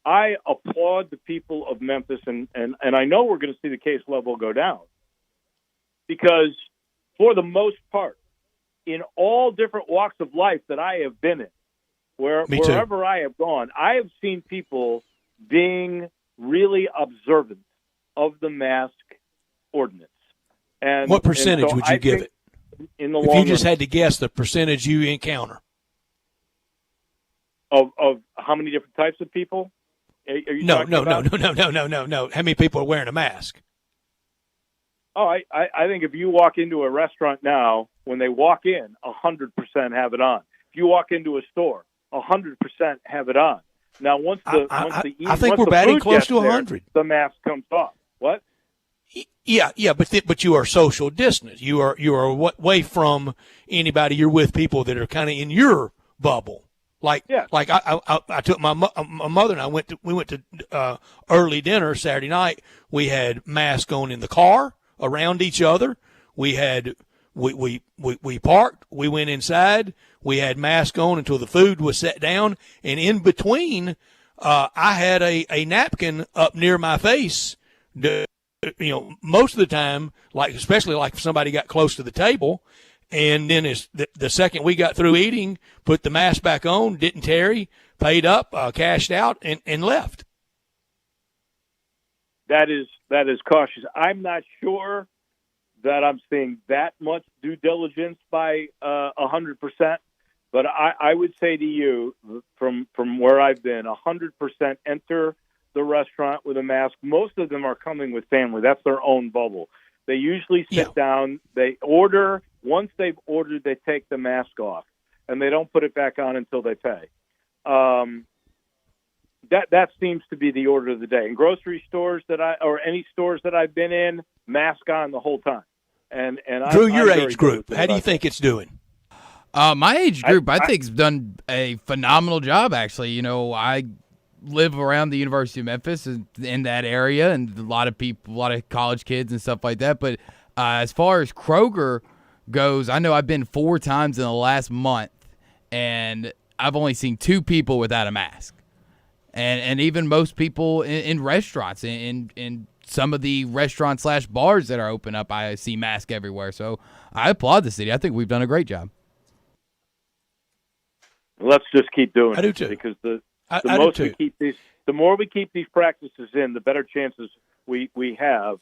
I applaud the people of Memphis, and I know we're going to see the case level go down, because for the most part, in all different walks of life that I have been in, wherever I have gone, I have seen people being really observant of the mask ordinance. And what percentage would you give it? In the if you just had to guess the percentage you encounter. Of how many different types of people? Are you No. How many people are wearing a mask? Oh, I think if you walk into a restaurant now, when they walk in, 100% have it on. If you walk into a store, 100% have it on. Now, once I think we're batting close to 100. The mask comes off. What? Yeah, but you are social distance. You are away from anybody. You're with people that are kind of in your bubble. Like I took my mother and we went to early dinner Saturday night. We had masks on in the car around each other. We parked. We went inside. We had masks on until the food was set down. And in between, I had a napkin up near my face. Most of the time, especially if somebody got close to the table. And then the second we got through eating, put the mask back on, didn't tarry, paid up, cashed out, and left. That is cautious. I'm not sure that I'm seeing that much due diligence by 100%, but I would say to you, from where I've been, 100% enter the restaurant with a mask. Most of them are coming with family. That's their own bubble. They usually sit down, they order. Once they've ordered, they take the mask off, and they don't put it back on until they pay. That seems to be the order of the day. In grocery stores or any stores that I've been in, mask on the whole time. And Drew, your age group, how do you think it's doing? My age group, I think, has done a phenomenal job. Actually, I live around the University of Memphis in that area, and a lot of people, a lot of college kids and stuff like that. But as far as Kroger goes, I know I've been 4 times in the last month, and I've only seen 2 people without a mask. And even most people in restaurants, in some of the restaurant/bars that are open up, I see masks everywhere. So I applaud the city. I think we've done a great job. Let's just keep doing it. I do too. Because the more we keep these practices in, the better chances we have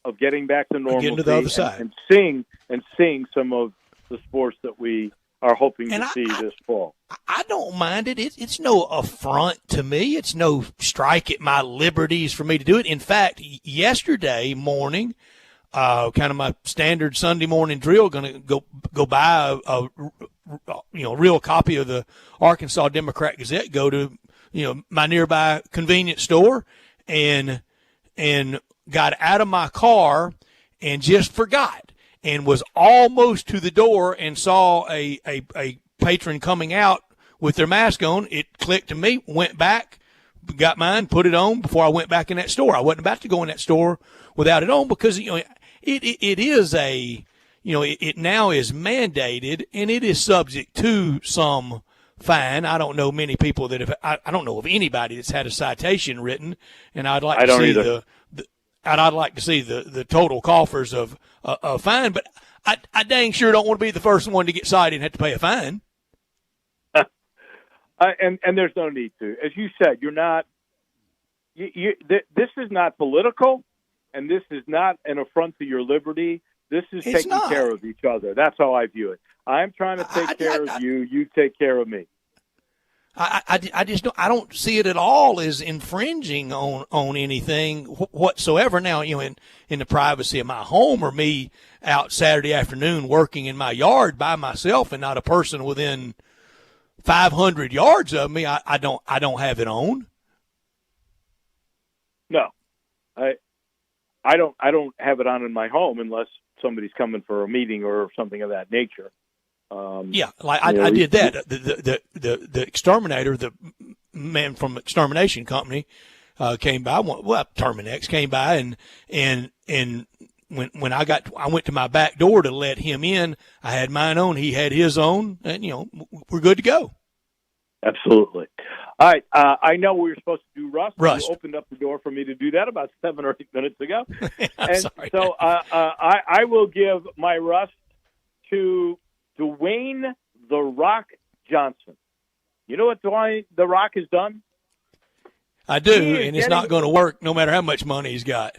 of getting back to normalcy, getting to the other side, and seeing some of the sports that we are hoping to see this fall. I don't mind it. It's no affront to me. It's no strike at my liberties for me to do it. In fact, yesterday morning, kind of my standard Sunday morning drill, going to go buy a real copy of the Arkansas Democrat Gazette. Go to my nearby convenience store and got out of my car and just forgot and was almost to the door and saw a patron coming out with their mask on. It clicked to me, went back, got mine, put it on before I went back in that store. I wasn't about to go in that store without it on because, it is it now is mandated and it is subject to some fine. I don't know many people that have, I don't know of anybody that's had a citation written, and I'd like to see I'd like to see the total coffers of a fine, but I dang sure don't want to be the first one to get cited and have to pay a fine. And there's no need to. As you said, you're not. This is not political, and this is not an affront to your liberty. This is taking care of each other. That's how I view it. I'm trying to take care of you. You take care of me. I just don't. I don't see it at all as infringing on anything whatsoever. Now, in the privacy of my home, or me out Saturday afternoon working in my yard by myself, and not a person within 500 yards of me, I don't have it on. No, I don't have it on in my home unless somebody's coming for a meeting or something of that nature. Yeah, like I did that. The exterminator, the man from Extermination Company, came by. Terminex came by, and when I went to my back door to let him in, I had mine on. He had his on, and we're good to go. Absolutely. All right. I know we were supposed to do Rust. Rust. You opened up the door for me to do that about 7 or 8 minutes ago. I'm sorry. So I will give my Rust to Dwayne "The Rock" Johnson. You know what Dwayne "The Rock" has done? I do, and it's not going to work no matter how much money he's got.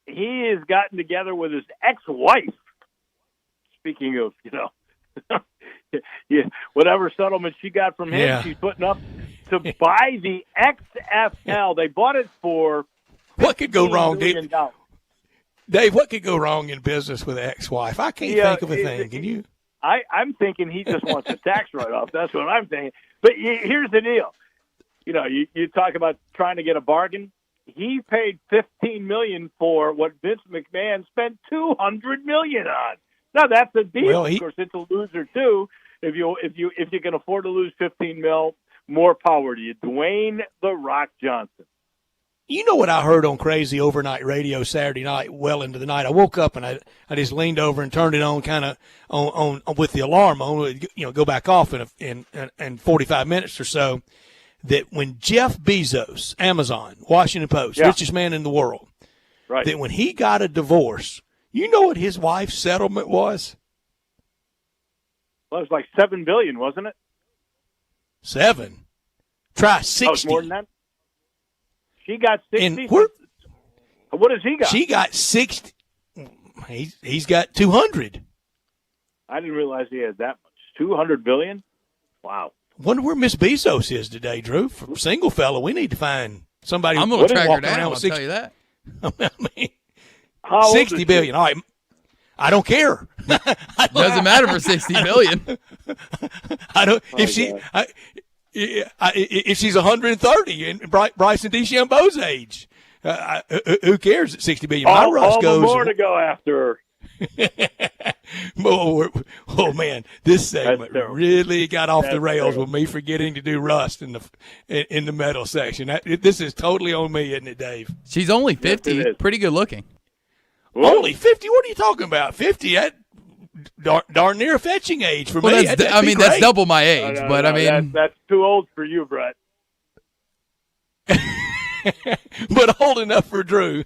He has gotten together with his ex-wife. Speaking of, whatever settlement she got from him, she's putting up to buy the XFL. They bought it for what could go wrong, $15 million. Dave? What could go wrong in business with an ex-wife? I can't think of a thing. Can you? I'm thinking he just wants a tax write-off. That's what I'm thinking. But here's the deal. You talk about trying to get a bargain. He paid $15 million for what Vince McMahon spent $200 million on. Now that's a deal. Well, of course, it's a loser too. If you can afford to lose $15 million, more power to you. Dwayne "The Rock" Johnson. You know what I heard on crazy overnight radio Saturday night, well into the night? I woke up and I just leaned over and turned it on, kind of on with the alarm on, go back off in 45 minutes or so. That when Jeff Bezos, Amazon, Washington Post, richest man in the world, right? That when he got a divorce, you know what his wife's settlement was? Well, it was like $7 billion, wasn't it? 7. Try 60. Oh, it's more than that. She got 60. What has he got? She got 60. He's got 200. I didn't realize he had that much. $200 billion. Wow. Wonder where Miss Bezos is today, Drew. For a single fella, we need to find somebody. I'm going to track her down. I'll tell you that. I mean, $60 billion. All right. I don't care. Doesn't matter for $60 billion. I don't. If she's 130 and Bryson DeChambeau's age, who cares at $60 billion? My Russ goes. More to go after her. Oh man, this segment really got off the rails with me forgetting to do Rust in the metal section. This is totally on me, isn't it, Dave? She's only 50. Pretty good looking. Only 50? What are you talking about? 50? That darn near a fetching age for me. That's double my age. That's too old for you, Brett. But old enough for Drew.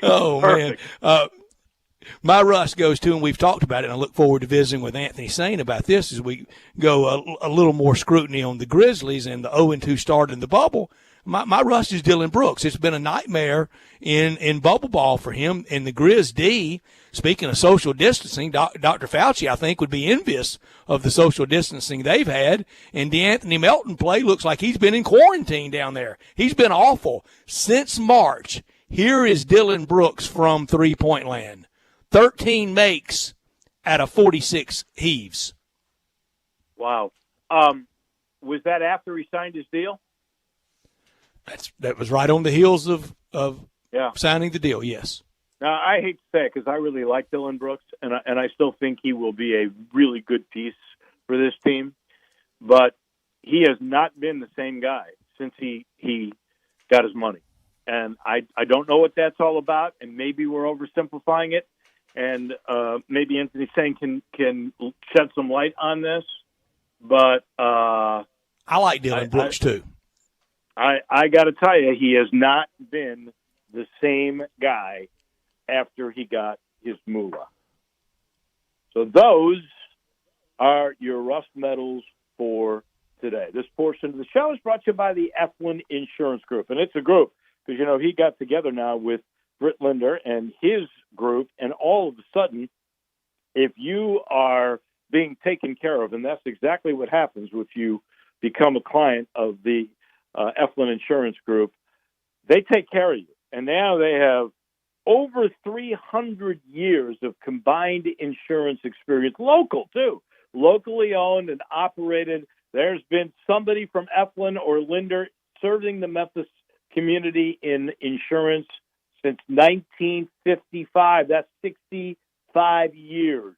Oh, perfect. Man. My Russ goes to, and we've talked about it, and I look forward to visiting with Anthony Sain about this as we go a little more scrutiny on the Grizzlies and the 0-2 start in the bubble. My Russ is Dylan Brooks. It's been a nightmare in bubble ball for him. And the Grizz D, speaking of social distancing, Dr. Fauci, I think, would be envious of the social distancing they've had. And DeAnthony Melton play looks like he's been in quarantine down there. He's been awful since March. Here is Dylan Brooks from three-point land. 13 makes out of 46 heaves. Wow. Was that after he signed his deal? That was right on the heels of Yeah. signing the deal. Yes. Now, I hate to say it because I really like Dylan Brooks, and I still think he will be a really good piece for this team. But he has not been the same guy since he got his money. And I don't know what that's all about, and maybe we're oversimplifying it. And maybe Anthony Sane can shed some light on this. But I like Dylan Brooks, too. I got to tell you, he has not been the same guy after he got his moolah. So those are your Rust medals for today. This portion of the show is brought to you by the Eflin Insurance Group. And it's a group because, he got together now with Britt Linder and his group, and all of a sudden, if you are being taken care of, and that's exactly what happens if you become a client of the Eflin Insurance Group, they take care of you. And now they have over 300 years of combined insurance experience, local too, locally owned and operated. There's been somebody from Eflin or Linder serving the Memphis community in insurance since 1955. That's 65 years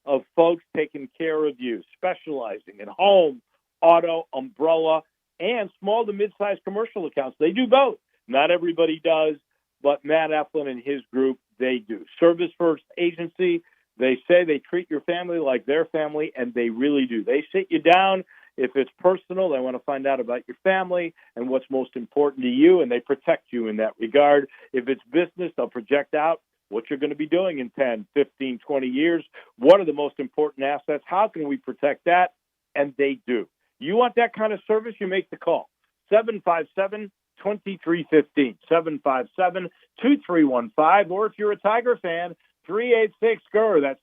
of folks taking care of you, specializing in home, auto, umbrella, and small to mid-sized commercial accounts. They do both. Not everybody does, but Matt Eflin and his group, they do. Service First Agency, they say they treat your family like their family, and they really do. They sit you down. If it's personal, they want to find out about your family and what's most important to you, and they protect you in that regard. If it's business, they'll project out what you're going to be doing in 10, 15, 20 years. What are the most important assets? How can we protect that? And they do. You want that kind of service, you make the call. 757-2315, 757-2315, or if you're a Tiger fan, 386-GER. That's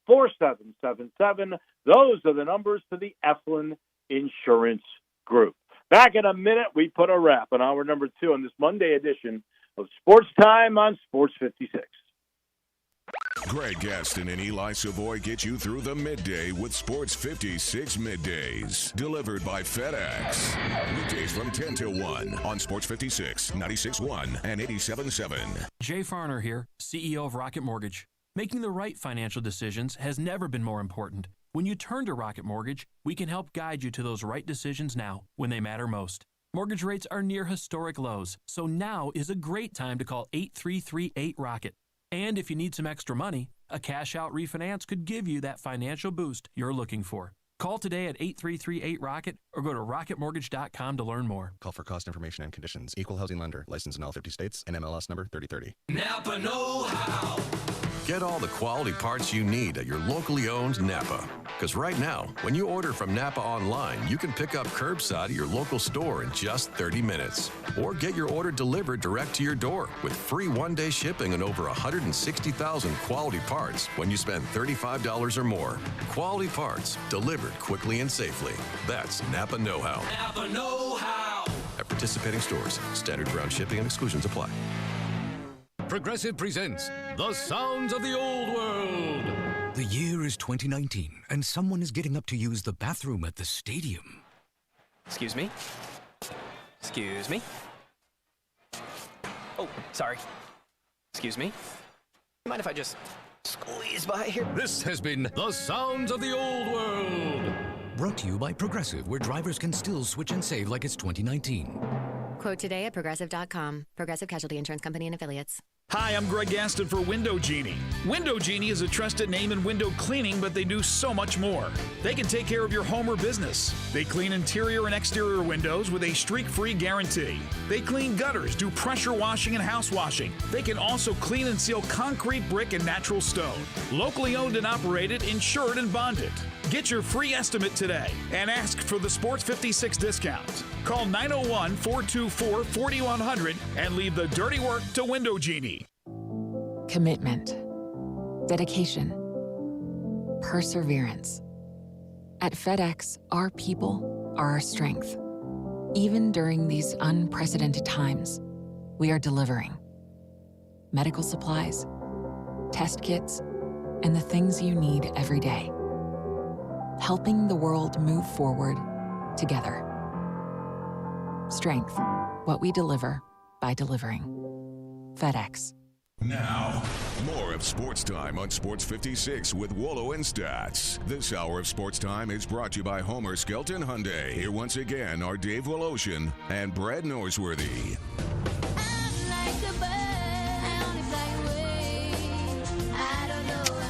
386-4777. Those are the numbers to the Eflin Insurance Group. Back in a minute, we put a wrap on hour number 2 on this Monday edition of Sports Time on Sports 56. Greg Gaston and Eli Savoy get you through the midday with Sports 56 Middays. Delivered by FedEx. Weekdays from 10 till 1 on Sports 56, 96.1 and 87.7. Jay Farner here, CEO of Rocket Mortgage. Making the right financial decisions has never been more important. When you turn to Rocket Mortgage, we can help guide you to those right decisions now when they matter most. Mortgage rates are near historic lows, so now is a great time to call 8338-ROCKET. And if you need some extra money, a cash-out refinance could give you that financial boost you're looking for. Call today at 8338-ROCKET or go to rocketmortgage.com to learn more. Call for cost information and conditions. Equal housing lender. Licensed in all 50 states. NMLS number 3030. Napa know-how. Get all the quality parts you need at your locally owned Napa. Because right now, when you order from Napa online, you can pick up curbside at your local store in just 30 minutes. Or get your order delivered direct to your door with free one-day shipping on over 160,000 quality parts when you spend $35 or more. Quality parts delivered quickly and safely. That's Napa know-how. Napa know-how. At participating stores, standard ground shipping and exclusions apply. Progressive presents The Sounds of the Old World. The year is 2019, and someone is getting up to use the bathroom at the stadium. Excuse me? Excuse me? Oh, sorry. Excuse me? Mind if I just squeeze by here? This has been The Sounds of the Old World. Brought to you by Progressive, where drivers can still switch and save like it's 2019. Quote today at Progressive.com. Progressive Casualty Insurance Company and Affiliates. Hi, I'm Greg Gaston for Window Genie. Window Genie is a trusted name in window cleaning, but they do so much more. They can take care of your home or business. They clean interior and exterior windows with a streak-free guarantee. They clean gutters, do pressure washing and house washing. They can also clean and seal concrete, brick, and natural stone. Locally owned and operated, insured and bonded. Get your free estimate today and ask for the Sports 56 discount. Call 901-424-4100 and leave the dirty work to Window Genie. Commitment, dedication, perseverance. At FedEx, our people are our strength. Even during these unprecedented times, we are delivering medical supplies, test kits, and the things you need every day. Helping the world move forward together. Strength. What we deliver by delivering. FedEx. Now, more of Sports Time on Sports 56 with Wolo and Stats. This hour of Sports Time is brought to you by Homer Skelton Hyundai. Here once again are Dave Woloshin and Brad Norsworthy.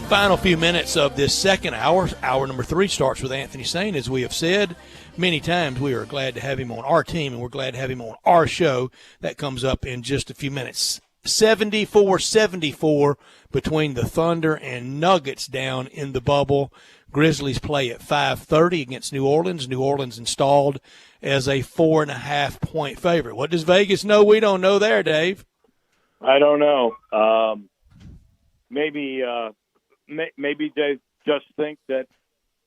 Final few minutes of this second hour. Hour number 3 starts with Anthony Sain. As we have said many times, we are glad to have him on our team, and we're glad to have him on our show. That comes up in just a few minutes. 74-74 between the Thunder and Nuggets down in the bubble. Grizzlies play at 5:30 against New Orleans. New Orleans installed as a 4.5-point favorite. What does Vegas know we don't know there, Dave? I don't know. Maybe they just think that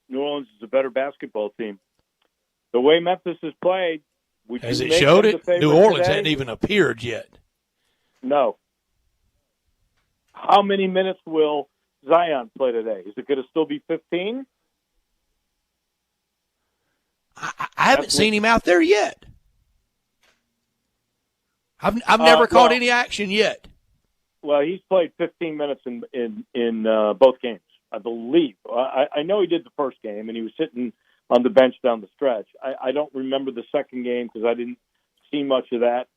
New Orleans is a better basketball team. The way Memphis has played, as it showed it, New Orleans hadn't even appeared yet. No. How many minutes will Zion play today? Is it going to still be 15? I haven't seen him out there yet. I've never caught any action yet. Well, he's played 15 minutes in both games, I believe. I know he did the first game, and he was sitting on the bench down the stretch. I don't remember the second game because I didn't see much of that.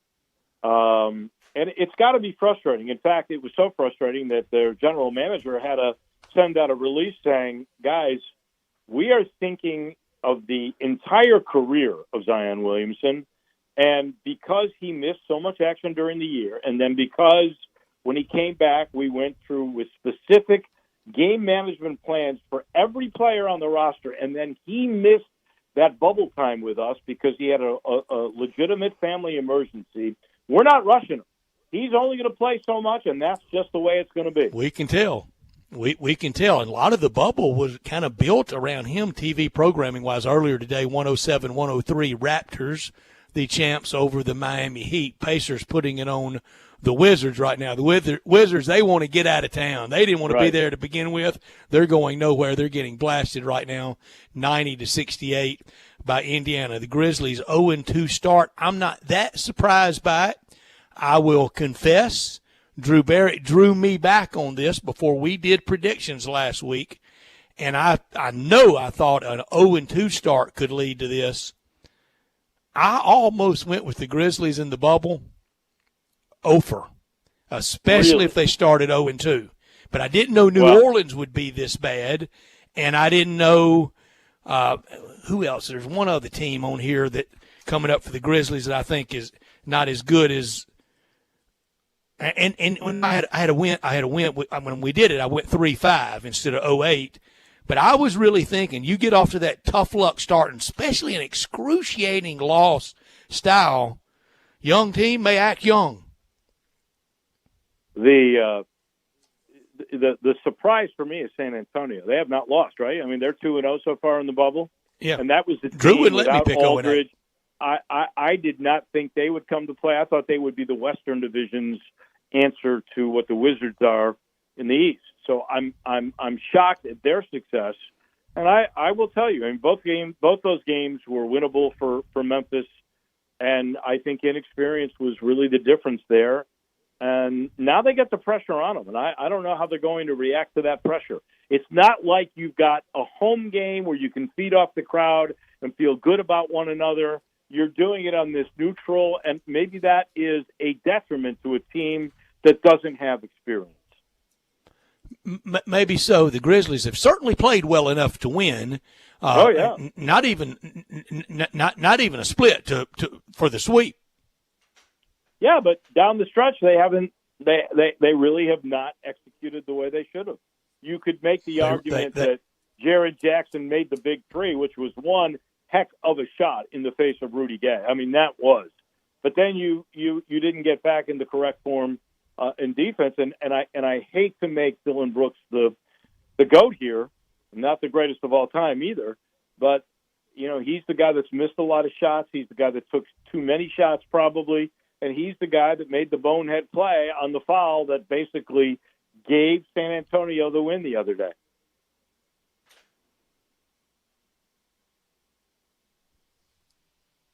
And it's got to be frustrating. In fact, it was so frustrating that their general manager had to send out a release saying, guys, we are thinking of the entire career of Zion Williamson, and because he missed so much action during the year, and then because when he came back, we went through with specific game management plans for every player on the roster, and then he missed that bubble time with us because he had a legitimate family emergency. We're not rushing him. He's only going to play so much, and that's just the way it's going to be. We can tell. We can tell. And a lot of the bubble was kind of built around him TV programming-wise. Earlier today, 107-103 Raptors, the champs over the Miami Heat. Pacers putting it on the Wizards right now. The Wizards, they want to get out of town. They didn't want to be there to begin with. They're going nowhere. They're getting blasted right now, 90-68 by Indiana. The Grizzlies 0-2 start. I'm not that surprised by it. I will confess, Drew Barrett drew me back on this before we did predictions last week, and I know I thought an 0-2 start could lead to this. I almost went with the Grizzlies in the bubble, especially if they started 0-2. But I didn't know New Orleans would be this bad, and I didn't know who else. There's one other team on here that coming up for the Grizzlies that I think is not as good as. And when I had a win when we did it. I went 3-5 instead of 0-8. But I was really thinking you get off to that tough luck start, and especially an excruciating loss style, young team may act young. The surprise for me is San Antonio. They have not lost, right? I mean, they're 2-0 so far in the bubble. Yeah, and that was the Drew team wouldn't let me pick Aldridge. I did not think they would come to play. I thought they would be the Western Division's answer to what the Wizards are in the East. So I'm shocked at their success. And I will tell you, I mean, both those games were winnable for Memphis, and I think inexperience was really the difference there. And now they get the pressure on them, and I don't know how they're going to react to that pressure. It's not like you've got a home game where you can feed off the crowd and feel good about one another. You're doing it on this neutral, and maybe that is a detriment to a team that doesn't have experience. Maybe so. The Grizzlies have certainly played well enough to win. Not even a split for the sweep. Yeah, but down the stretch they haven't. They really have not executed the way they should have. You could make the argument that Jaren Jackson made the big three, which was one heck of a shot in the face of Rudy Gay. I mean, that was. But then you didn't get back in the correct form in defense, and I hate to make Dylan Brooks the GOAT here, not the greatest of all time either, but you know, he's the guy that's missed a lot of shots. He's the guy that took too many shots probably, and he's the guy that made the bonehead play on the foul that basically gave San Antonio the win the other day.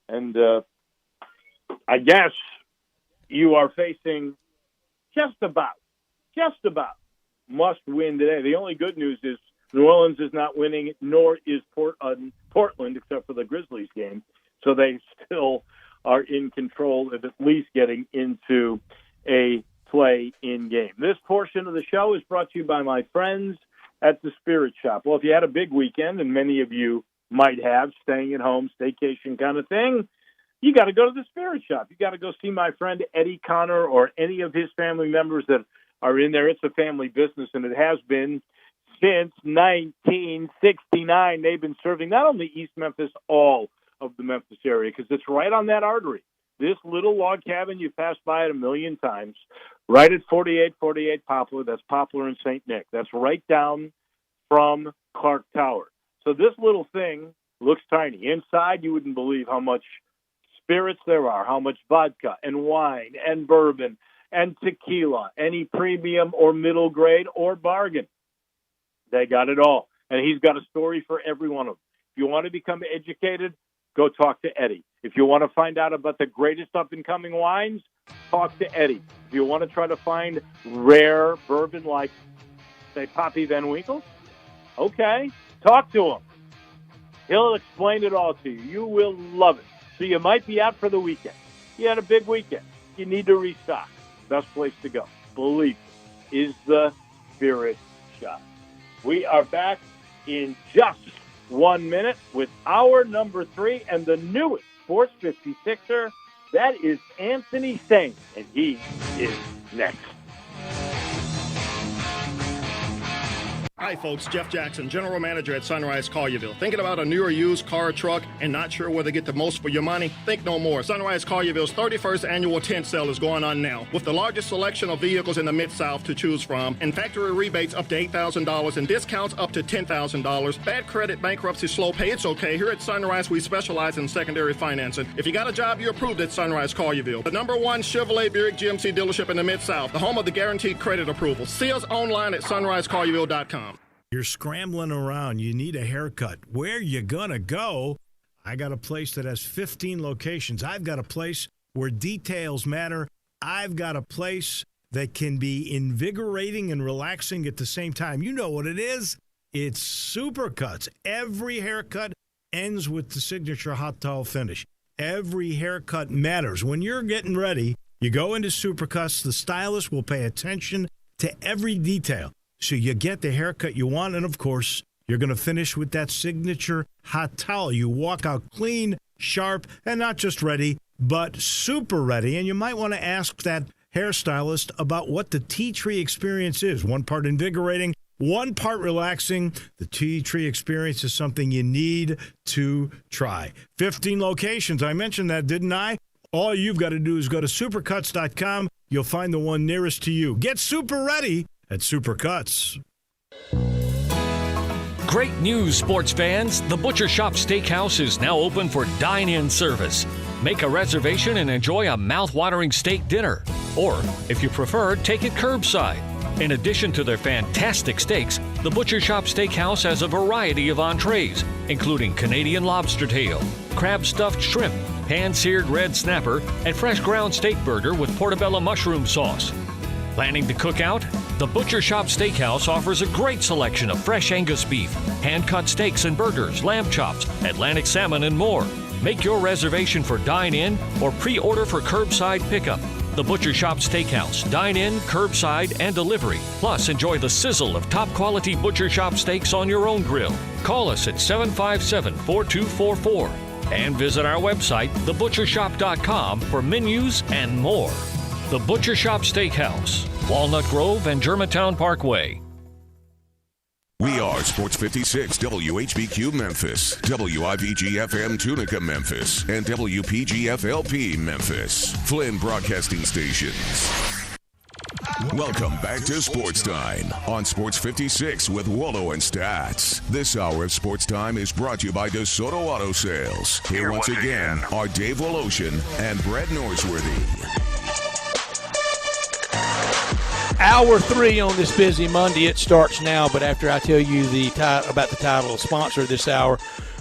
And I guess you are facing just about must win today. The only good news is New Orleans is not winning, nor is Portland, except for the Grizzlies game. So they still are in control of at least getting into a play-in game. This portion of the show is brought to you by my friends at the Spirit Shop. Well, if you had a big weekend, and many of you might have, staying at home, staycation kind of thing, you got to go to the Spirit Shop. You got to go see my friend Eddie Connor or any of his family members that are in there. It's a family business, and it has been since 1969. They've been serving not only East Memphis, all of the Memphis area, because it's right on that artery. This little log cabin, you passed by it a million times, right at 4848 Poplar. That's Poplar and St. Nick. That's right down from Clark Tower. So this little thing looks tiny. Inside, you wouldn't believe how much spirits there are, how much vodka and wine and bourbon and tequila, any premium or middle grade or bargain. They got it all. And he's got a story for every one of them. If you want to become educated, go talk to Eddie. If you want to find out about the greatest up-and-coming wines, talk to Eddie. If you want to try to find rare bourbon like, say, Pappy Van Winkle, okay, talk to him. He'll explain it all to you. You will love it. So you might be out for the weekend. You had a big weekend. You need to restock. Best place to go, believe me, is the Spirit Shop. We are back in just 1 minute with our number 3 and the newest Sports 56er. That is Anthony Sain, and he is next. Hi, folks. Jeff Jackson, General Manager at Sunrise Collierville. Thinking about a new or used car or truck and not sure where to get the most for your money? Think no more. Sunrise Collierville's 31st annual tent sale is going on now. With the largest selection of vehicles in the Mid-South to choose from and factory rebates up to $8,000 and discounts up to $10,000. Bad credit, bankruptcy, slow pay, it's okay. Here at Sunrise, we specialize in secondary financing. If you got a job, you're approved at Sunrise Collierville. The #1 Chevrolet Buick GMC dealership in the Mid-South. The home of the guaranteed credit approval. See us online at sunrisecollierville.com. You're scrambling around. You need a haircut. Where you gonna go? I got a place that has 15 locations. I've got a place where details matter. I've got a place that can be invigorating and relaxing at the same time. You know what it is. It's Supercuts. Every haircut ends with the signature hot towel finish. Every haircut matters. When you're getting ready, you go into Supercuts. The stylist will pay attention to every detail. So you get the haircut you want, and, of course, you're going to finish with that signature hot towel. You walk out clean, sharp, and not just ready, but super ready. And you might want to ask that hairstylist about what the tea tree experience is. One part invigorating, one part relaxing. The tea tree experience is something you need to try. 15 locations. I mentioned that, didn't I? All you've got to do is go to supercuts.com. You'll find the one nearest to you. Get super ready at Supercuts. Great news, sports fans. The Butcher Shop Steakhouse is now open for dine-in service. Make a reservation and enjoy a mouth-watering steak dinner. Or, if you prefer, take it curbside. In addition to their fantastic steaks, the Butcher Shop Steakhouse has a variety of entrees, including Canadian lobster tail, crab-stuffed shrimp, pan-seared red snapper, and fresh ground steak burger with portobello mushroom sauce. Planning to cook out? The Butcher Shop Steakhouse offers a great selection of fresh Angus beef, hand-cut steaks and burgers, lamb chops, Atlantic salmon, and more. Make your reservation for dine-in or pre-order for curbside pickup. The Butcher Shop Steakhouse. Dine-in, curbside, and delivery. Plus, enjoy the sizzle of top-quality Butcher Shop steaks on your own grill. Call us at 757-4244 and visit our website, thebutchershop.com, for menus and more. The Butcher Shop Steakhouse, Walnut Grove and Germantown Parkway. We are Sports 56 WHBQ Memphis, WIVG-FM Tunica Memphis, and WPG-FLP Memphis, Flynn Broadcasting Stations. Welcome back to Sports Time on Sports 56 with Wallo and Stats. This hour of Sports Time is brought to you by DeSoto Auto Sales. Here once again are Dave Woloshin and Brett Norsworthy. Hour 3 on this busy Monday. It starts now, but after I tell you about the title of sponsor this hour,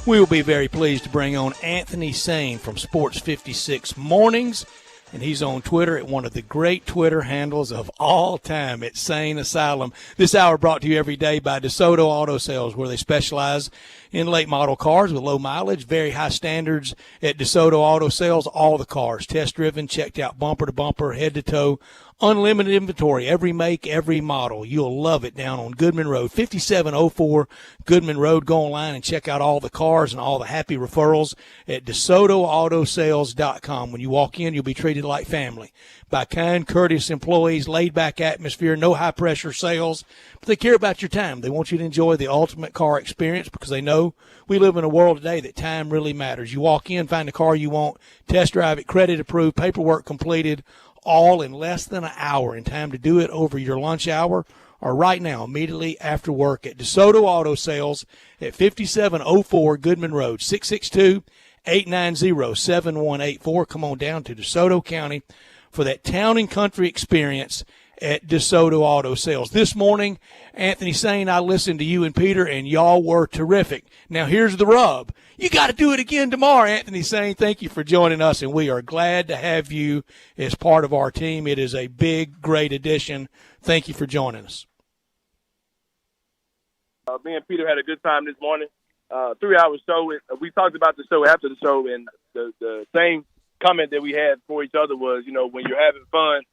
We will be very pleased to bring on Anthony Sane from Sports 56 Mornings, and he's on Twitter at one of the great Twitter handles of all time at Sane Asylum. This hour brought to you every day by DeSoto Auto Sales, where they specialize in late model cars with low mileage, very high standards at DeSoto Auto Sales. All the cars, test-driven, checked out bumper to bumper, head to toe, unlimited inventory, every make, every model. You'll love it down on Goodman Road, 5704 Goodman Road. Go online and check out all the cars and all the happy referrals at DeSotoAutosales.com. When you walk in, you'll be treated like family by kind, courteous employees, laid-back atmosphere, no high-pressure sales. But they care about your time. They want you to enjoy the ultimate car experience because they know we live in a world today that time really matters. You walk in, find the car you want, test drive it, credit approved, paperwork completed, all in less than an hour, in time to do it over your lunch hour or right now, immediately after work at DeSoto Auto Sales at 5704 Goodman Road, 662-890-7184. Come on down to DeSoto County for that town and country experience at DeSoto Auto Sales. This morning, Anthony Sane, I listened to you and Peter, and y'all were terrific. Now, here's the rub. You got to do it again tomorrow, Anthony Sane. Thank you for joining us, and we are glad to have you as part of our team. It is a big, great addition. Thank you for joining us. Me and Peter had a good time this morning. 3-hour show. We talked about the show after the show, and the same comment that we had for each other was, when you're having fun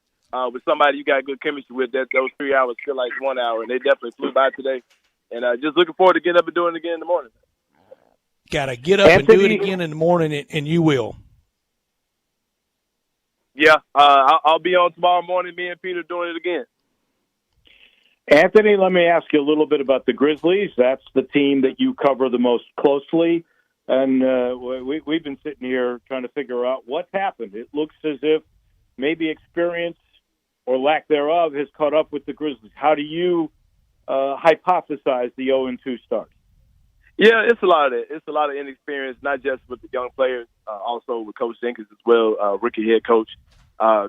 with somebody you got good chemistry with, that those 3 hours feel like 1 hour, and they definitely flew by today. And just looking forward to getting up and doing it again in the morning. Got to get up and do it again in the morning, and you will. Yeah, I'll be on tomorrow morning, me and Peter doing it again. Anthony, let me ask you a little bit about the Grizzlies. That's the team that you cover the most closely. And we've been sitting here trying to figure out what's happened. It looks as if maybe experience or lack thereof has caught up with the Grizzlies. How do you hypothesize the 0-2 start? Yeah, it's a lot of that. It's a lot of inexperience, not just with the young players, also with Coach Jenkins as well, rookie head coach,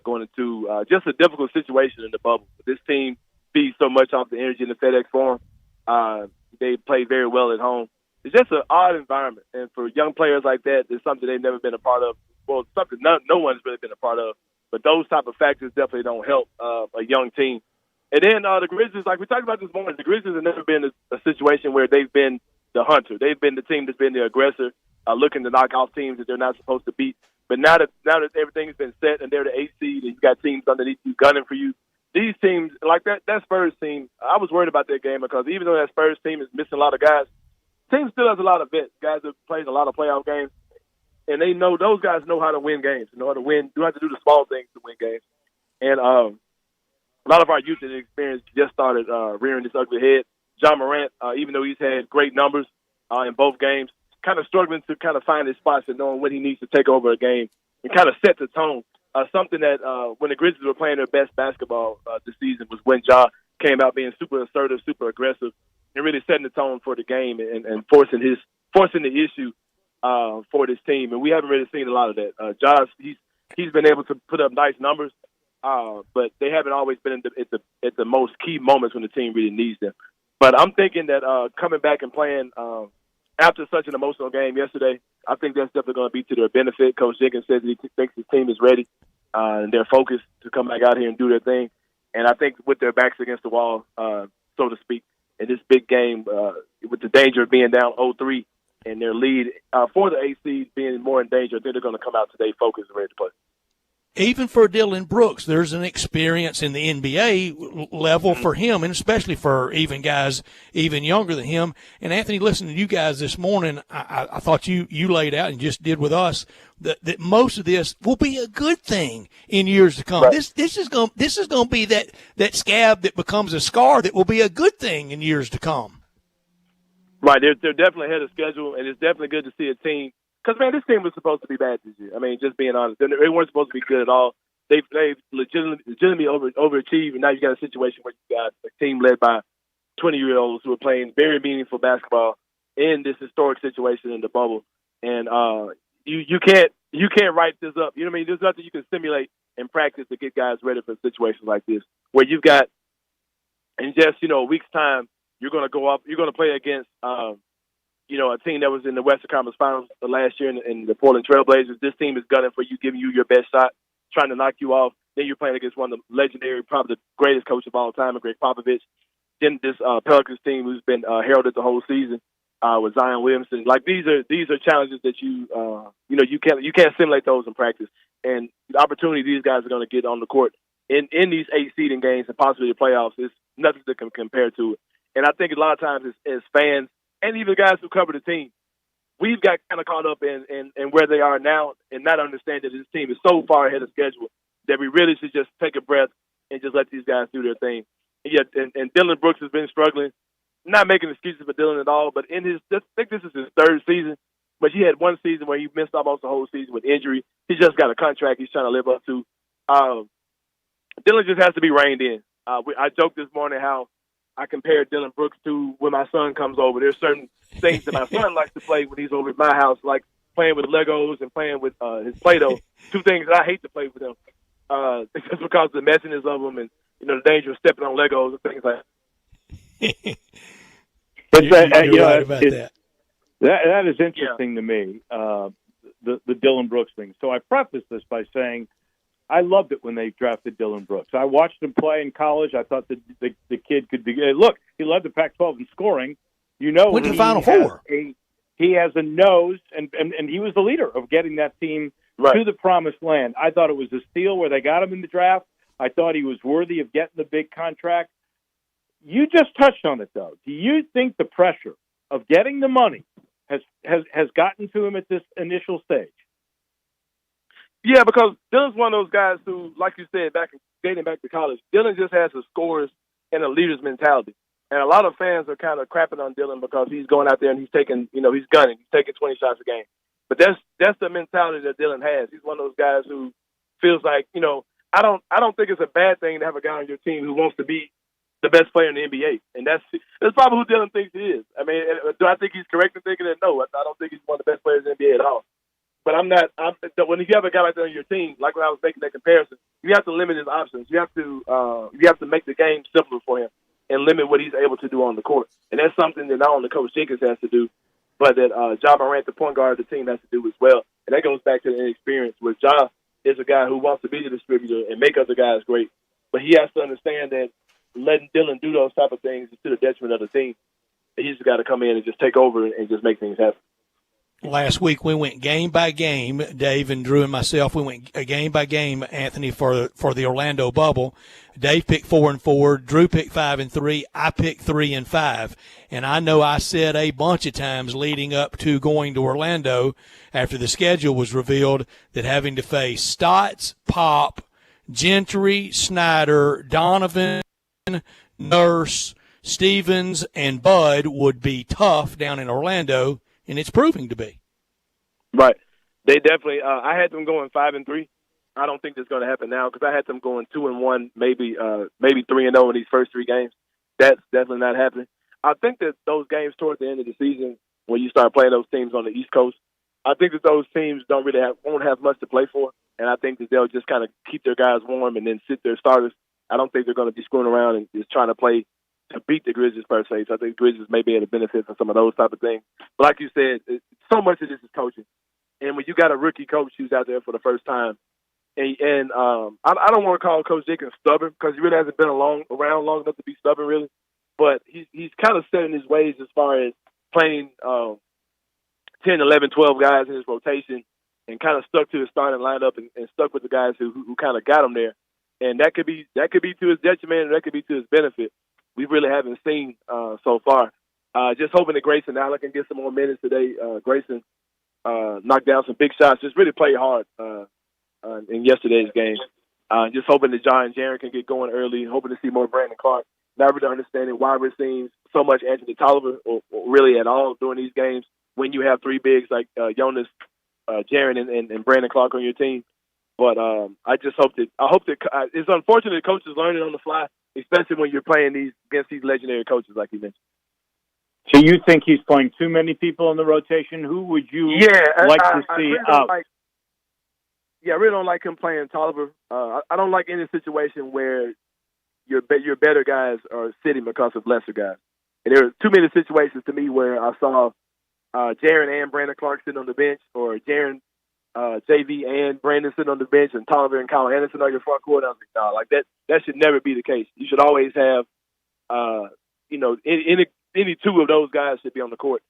going into just a difficult situation in the bubble. This team feeds so much off the energy in the FedEx Forum. They play very well at home. It's just an odd environment, and for young players like that, it's something they've never been a part of. Well, something no one's really been a part of. But those type of factors definitely don't help a young team. And then the Grizzlies, like we talked about this morning, the Grizzlies have never been a situation where they've been the hunter. They've been the team that's been the aggressor, looking to knock off teams that they're not supposed to beat. But now that everything's been set and they're the 8th seed and you got teams underneath you gunning for you, these teams, like that Spurs team, I was worried about that game because even though that Spurs team is missing a lot of guys, the team still has a lot of vets, guys that played a lot of playoff games. And they know those guys know how to win games, know how to win. You have to do the small things to win games. And a lot of our youth and experience just started rearing this ugly head. John Morant, even though he's had great numbers in both games, kind of struggling to kind of find his spots and knowing when he needs to take over a game and kind of set the tone. Something that when the Grizzlies were playing their best basketball this season was when Ja came out being super assertive, super aggressive, and really setting the tone for the game and forcing the issue for this team. And we haven't really seen a lot of that. Josh, he's been able to put up nice numbers, but they haven't always been at the most key moments when the team really needs them. But I'm thinking that coming back and playing after such an emotional game yesterday, I think that's definitely going to be to their benefit. Coach Jenkins says that he thinks his team is ready and they're focused to come back out here and do their thing. And I think with their backs against the wall, so to speak, in this big game, with the danger of being down 0-3 and their lead for the 8th seed being more in danger, I think they're going to come out today focused and ready to play. Even for Dylan Brooks, there's an experience in the NBA level for him, and especially for even guys even younger than him. And, Anthony, listening to you guys this morning, I thought you laid out and just did with us that most of this will be a good thing in years to come. Right. This is going to be that scab that becomes a scar that will be a good thing in years to come. Right. They're definitely ahead of schedule, and it's definitely good to see a team. Because, man, this team was supposed to be bad this year. I mean, just being honest. They weren't supposed to be good at all. They've legitimately overachieved, and now you got a situation where you got a team led by 20-year-olds who are playing very meaningful basketball in this historic situation in the bubble. And you can't write this up. You know what I mean? There's nothing you can simulate in practice to get guys ready for situations like this, where you've got, in just, a week's time, you're going to go up, you're going to play against a team that was in the Western Conference Finals last year in the Portland Trailblazers. This team is gunning for you, giving you your best shot, trying to knock you off. Then you're playing against one of the legendary, probably the greatest coach of all time, Greg Popovich. Then this Pelicans team who's been heralded the whole season with Zion Williamson. Like these are challenges that you can't simulate those in practice. And the opportunity these guys are going to get on the court in these 8 seeding games and possibly the playoffs is nothing to compare to it. And I think a lot of times as fans and even guys who cover the team, we've got kind of caught up in where they are now and not understand that this team is so far ahead of schedule that we really should just take a breath and just let these guys do their thing. And Dylan Brooks has been struggling, not making excuses for Dylan at all, but I think this is his 3rd season, but he had one season where he missed almost the whole season with injury. He just got a contract he's trying to live up to. Dylan just has to be reined in. I joked this morning how I compared Dylan Brooks to when my son comes over. There's certain things that my son likes to play when he's over at my house, like playing with Legos and playing with his Play-Doh. 2 things that I hate to play with him just because of the messiness of them and the danger of stepping on Legos and things like that. You're right about that. That is interesting to me, the Dylan Brooks thing. So I preface this by saying I loved it when they drafted Dylan Brooks. I watched him play in college. I thought the kid could be – look, he led the Pac-12 in scoring. Went to the Final Four. He has a nose, and he was the leader of getting that team to the promised land. I thought it was a steal where they got him in the draft. I thought he was worthy of getting the big contract. You just touched on it, though. Do you think the pressure of getting the money has gotten to him at this initial stage? Yeah, because Dylan's one of those guys who, like you said, dating back to college, Dylan just has a scorer's and a leader's mentality. And a lot of fans are kind of crapping on Dylan because he's going out there and he's taking, he's gunning. He's taking 20 shots a game. But that's the mentality that Dylan has. He's one of those guys who feels like, I don't think it's a bad thing to have a guy on your team who wants to be the best player in the NBA. And that's probably who Dylan thinks he is. I mean, do I think he's correct in thinking that? No, I don't think he's one of the best players in the NBA at all. But when you have a guy like that on your team, like when I was making that comparison, you have to limit his options. You have to make the game simpler for him and limit what he's able to do on the court. And that's something that not only Coach Jenkins has to do, but that Ja Morant, the point guard of the team, has to do as well. And that goes back to the inexperience, where Ja is a guy who wants to be the distributor and make other guys great. But he has to understand that letting Dylan do those type of things is to the detriment of the team. He's just got to come in and just take over and just make things happen. Last week we went game by game, Dave and Drew and myself. We went game by game, Anthony, for the Orlando bubble. Dave picked 4 and 4. Drew picked 5 and 3. I picked 3 and 5. And I know I said a bunch of times leading up to going to Orlando after the schedule was revealed that having to face Stotts, Pop, Gentry, Snyder, Donovan, Nurse, Stevens, and Bud would be tough down in Orlando. And it's proving to be. Right. They definitely. I had them going 5 and 3. I don't think that's going to happen now because I had them going 2 and 1, maybe 3 and 0 in these first 3 games. That's definitely not happening. I think that those games toward the end of the season, when you start playing those teams on the East Coast, I think that those teams won't have much to play for, and I think that they'll just kind of keep their guys warm and then sit their starters. I don't think they're going to be screwing around and just trying to play to beat the Grizzlies per se. So I think Grizzlies may be able to benefit from some of those type of things. But like you said, so much of this is coaching. And when you got a rookie coach who's out there for the first time, I don't want to call Coach Jenkins stubborn because he really hasn't been around long enough to be stubborn, really. But he's kind of set in his ways as far as playing 10, 11, 12 guys in his rotation and kind of stuck to his starting lineup and stuck with the guys who kind of got him there. And that could be to his detriment and that could be to his benefit. We really haven't seen so far. Just hoping that Grayson Allen can get some more minutes today. Grayson knocked down some big shots, just really played hard in yesterday's game. Just hoping that John Jaren can get going early, hoping to see more Brandon Clark. Not really understanding why we're seeing so much Anthony Tolliver or really at all during these games when you have 3 bigs like Jonas, Jaren, and Brandon Clark on your team. But I hope that it's unfortunate that coaches learning on the fly, especially when you're playing against these legendary coaches like you mentioned. So you think he's playing too many people in the rotation? Who would you like to see out? I really don't like him playing Tolliver. I don't like any situation where your better guys are sitting because of lesser guys. And there are too many situations to me where I saw Jaron and Brandon Clark sitting on the bench, or Jaron, JV and Brandon sitting on the bench, and Tolliver and Kyle Anderson on your front court. I was like, no, like that should never be the case. You should always have, any two of those guys should be on the court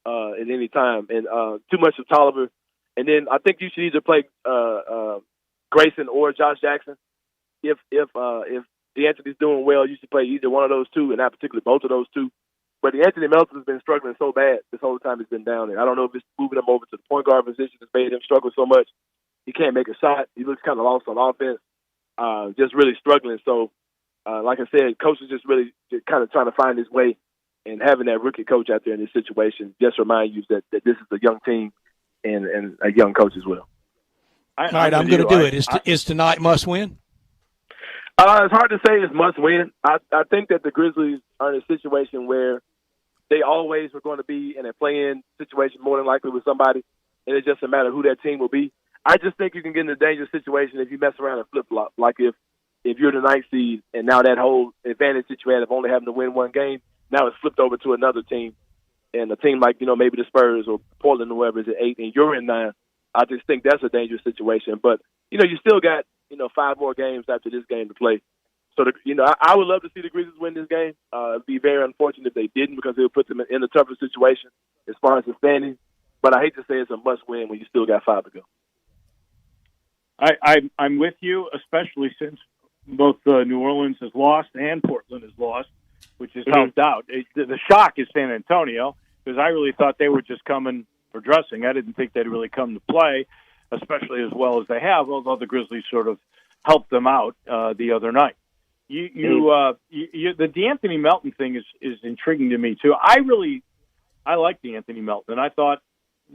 at any time, and too much of Tolliver. And then I think you should either play Grayson or Josh Jackson. If DeAnthony's doing well, you should play either one of those two, and not particularly both of those two. But DeAnthony Melton's been struggling so bad this whole time he's been down there. I don't know if it's moving him over to the point guard position that's made him struggle so much. He can't make a shot. He looks kind of lost on offense, just really struggling. So, like I said, coach is just really kind of trying to find his way, and having that rookie coach out there in this situation just remind you that this is a young team and a young coach as well. All right, I'm going to do it. Is tonight must win? It's hard to say it's must win. I think that the Grizzlies are in a situation where they always were going to be in a play-in situation more than likely with somebody, and it's just a matter of who that team will be. I just think you can get in a dangerous situation if you mess around and flip-flop. Like if you're the ninth seed and now that whole advantage that you had of only having to win one game, now it's flipped over to another team. And a team like, maybe the Spurs or Portland or whoever is at 8 and you're in 9, I just think that's a dangerous situation. But, you still got, 5 more games after this game to play. So, I would love to see the Grizzlies win this game. It'd be very unfortunate if they didn't, because it would put them in a tougher situation as far as the standings. But I hate to say it's a must-win when you still got 5 to go. I'm with you, especially since both New Orleans has lost and Portland has lost, which has helped out. The shock is San Antonio, because I really thought they were just coming for dressing. I didn't think they'd really come to play, especially as well as they have, although the Grizzlies sort of helped them out the other night. The DeAnthony Melton thing is intriguing to me too. I like DeAnthony Melton. I thought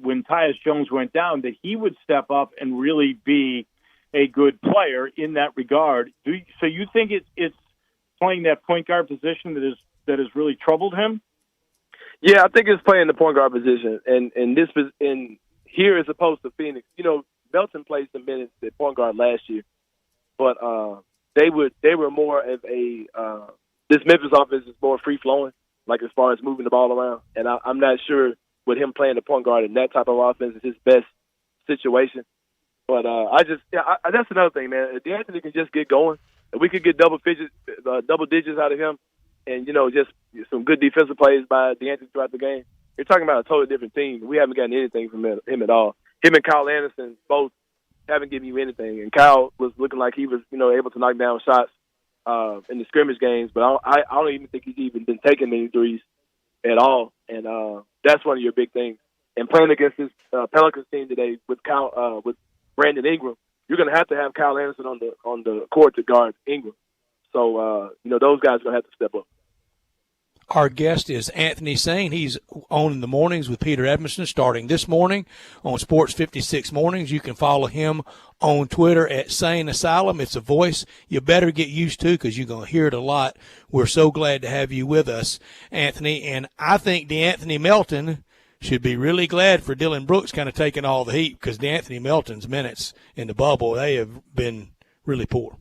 when Tyus Jones went down that he would step up and really be a good player in that regard. So you think it's playing that point guard position that has really troubled him? Yeah, I think it's playing the point guard position, and here as opposed to Phoenix. Melton played some minutes at point guard last year, but they were more of a this Memphis offense is more free flowing, like as far as moving the ball around. And I'm not sure with him playing the point guard in that type of offense is his best situation. But that's another thing, man. If DeAnthony can just get going, if we could get double digits out of him, and just some good defensive plays by DeAnthony throughout the game, you're talking about a totally different team. We haven't gotten anything from him at all. Him and Kyle Anderson both haven't given you anything. And Kyle was looking like he was, able to knock down shots in the scrimmage games, but I don't even think he's even been taking any threes at all. And that's one of your big things. And playing against this Pelicans team today with with Brandon Ingram, you're going to have Kyle Anderson on the court to guard Ingram. So those guys are going to have to step up. Our guest is Anthony Sane. He's on in the mornings with Peter Edmondson starting this morning on Sports 56 Mornings. You can follow him on Twitter at Sane Asylum. It's a voice you better get used to because you're going to hear it a lot. We're so glad to have you with us, Anthony. And I think DeAnthony Melton should be really glad for Dylan Brooks kind of taking all the heat, because DeAnthony Melton's minutes in the bubble, they have been really poor.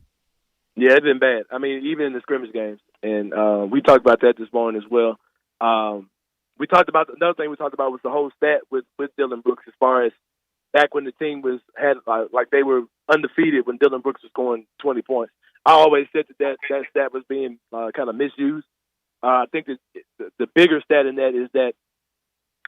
Yeah, it's been bad. I mean, even in the scrimmage games. And we talked about that this morning as well. Another thing we talked about was the whole stat with Dylan Brooks, as far as back when the team had they were undefeated when Dylan Brooks was scoring 20 points. I always said that stat was being kind of misused. I think that the bigger stat in that is that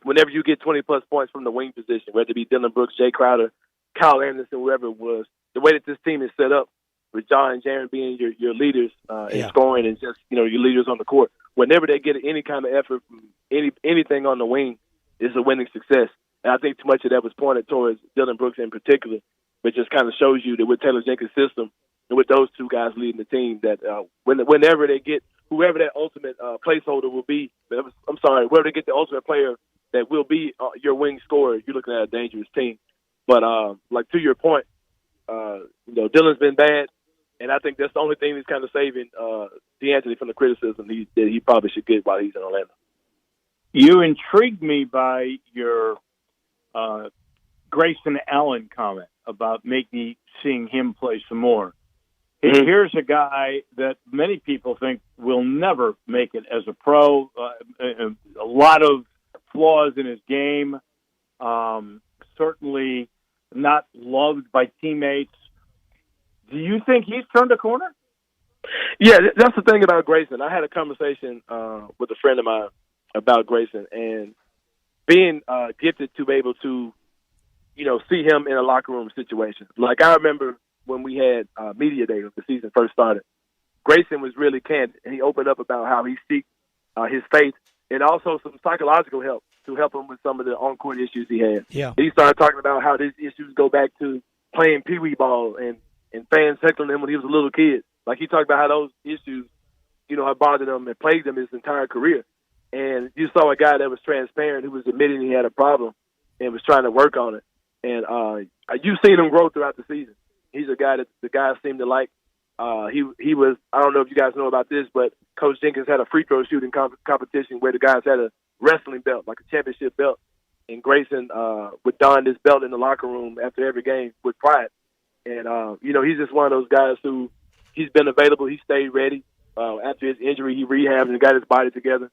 whenever you get 20-plus points from the wing position, whether it be Dylan Brooks, Jay Crowder, Kyle Anderson, whoever it was, the way that this team is set up, with John and Jaren being your leaders in scoring and just, your leaders on the court, whenever they get any kind of effort from anything on the wing, is a winning success. And I think too much of that was pointed towards Dylan Brooks in particular, but just kind of shows you that with Taylor Jenkins' system and with those two guys leading the team, that whenever they get whoever that ultimate placeholder will be, wherever they get the ultimate player that will be your wing scorer, you're looking at a dangerous team. But to your point, Dylan's been bad. And I think that's the only thing that's kind of saving DeAnthony from the criticism that he probably should get while he's in Orlando. You intrigued me by your Grayson Allen comment about seeing him play some more. Mm-hmm. Here's a guy that many people think will never make it as a pro. A lot of flaws in his game. Certainly not loved by teammates. Do you think he's turned a corner? Yeah, that's the thing about Grayson. I had a conversation with a friend of mine about Grayson, and being gifted to be able to, see him in a locker room situation. Like, I remember when we had media day when the season first started, Grayson was really candid, and he opened up about how he seeks his faith and also some psychological help to help him with some of the on-court issues he had. Yeah. He started talking about how these issues go back to playing peewee ball and fans heckling him when he was a little kid. Like, he talked about how those issues, have bothered him and plagued him his entire career. And you saw a guy that was transparent, who was admitting he had a problem and was trying to work on it. And you've seen him grow throughout the season. He's a guy that the guys seem to like. He was, I don't know if you guys know about this, but Coach Jenkins had a free throw shooting competition where the guys had a wrestling belt, like a championship belt. And Grayson would don this belt in the locker room after every game with pride. And, he's just one of those guys who he's been available. He stayed ready. After his injury, he rehabbed and got his body together.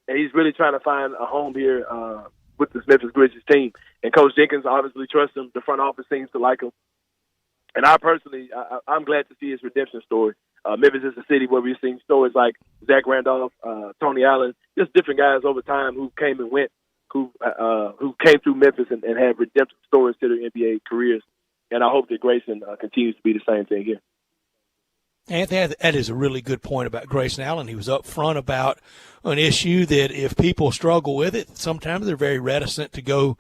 And he's really trying to find a home here with the Memphis Grizzlies team. And Coach Jenkins obviously trusts him. The front office seems to like him. And I personally, I'm glad to see his redemption story. Memphis is a city where we've seen stories like Zach Randolph, Tony Allen, just different guys over time who came and went, who came through Memphis and had redemptive stories to their NBA careers. And I hope that Grayson continues to be the same thing here. Anthony, that is a really good point about Grayson Allen. He was up front about an issue that if people struggle with it, sometimes they're very reticent to go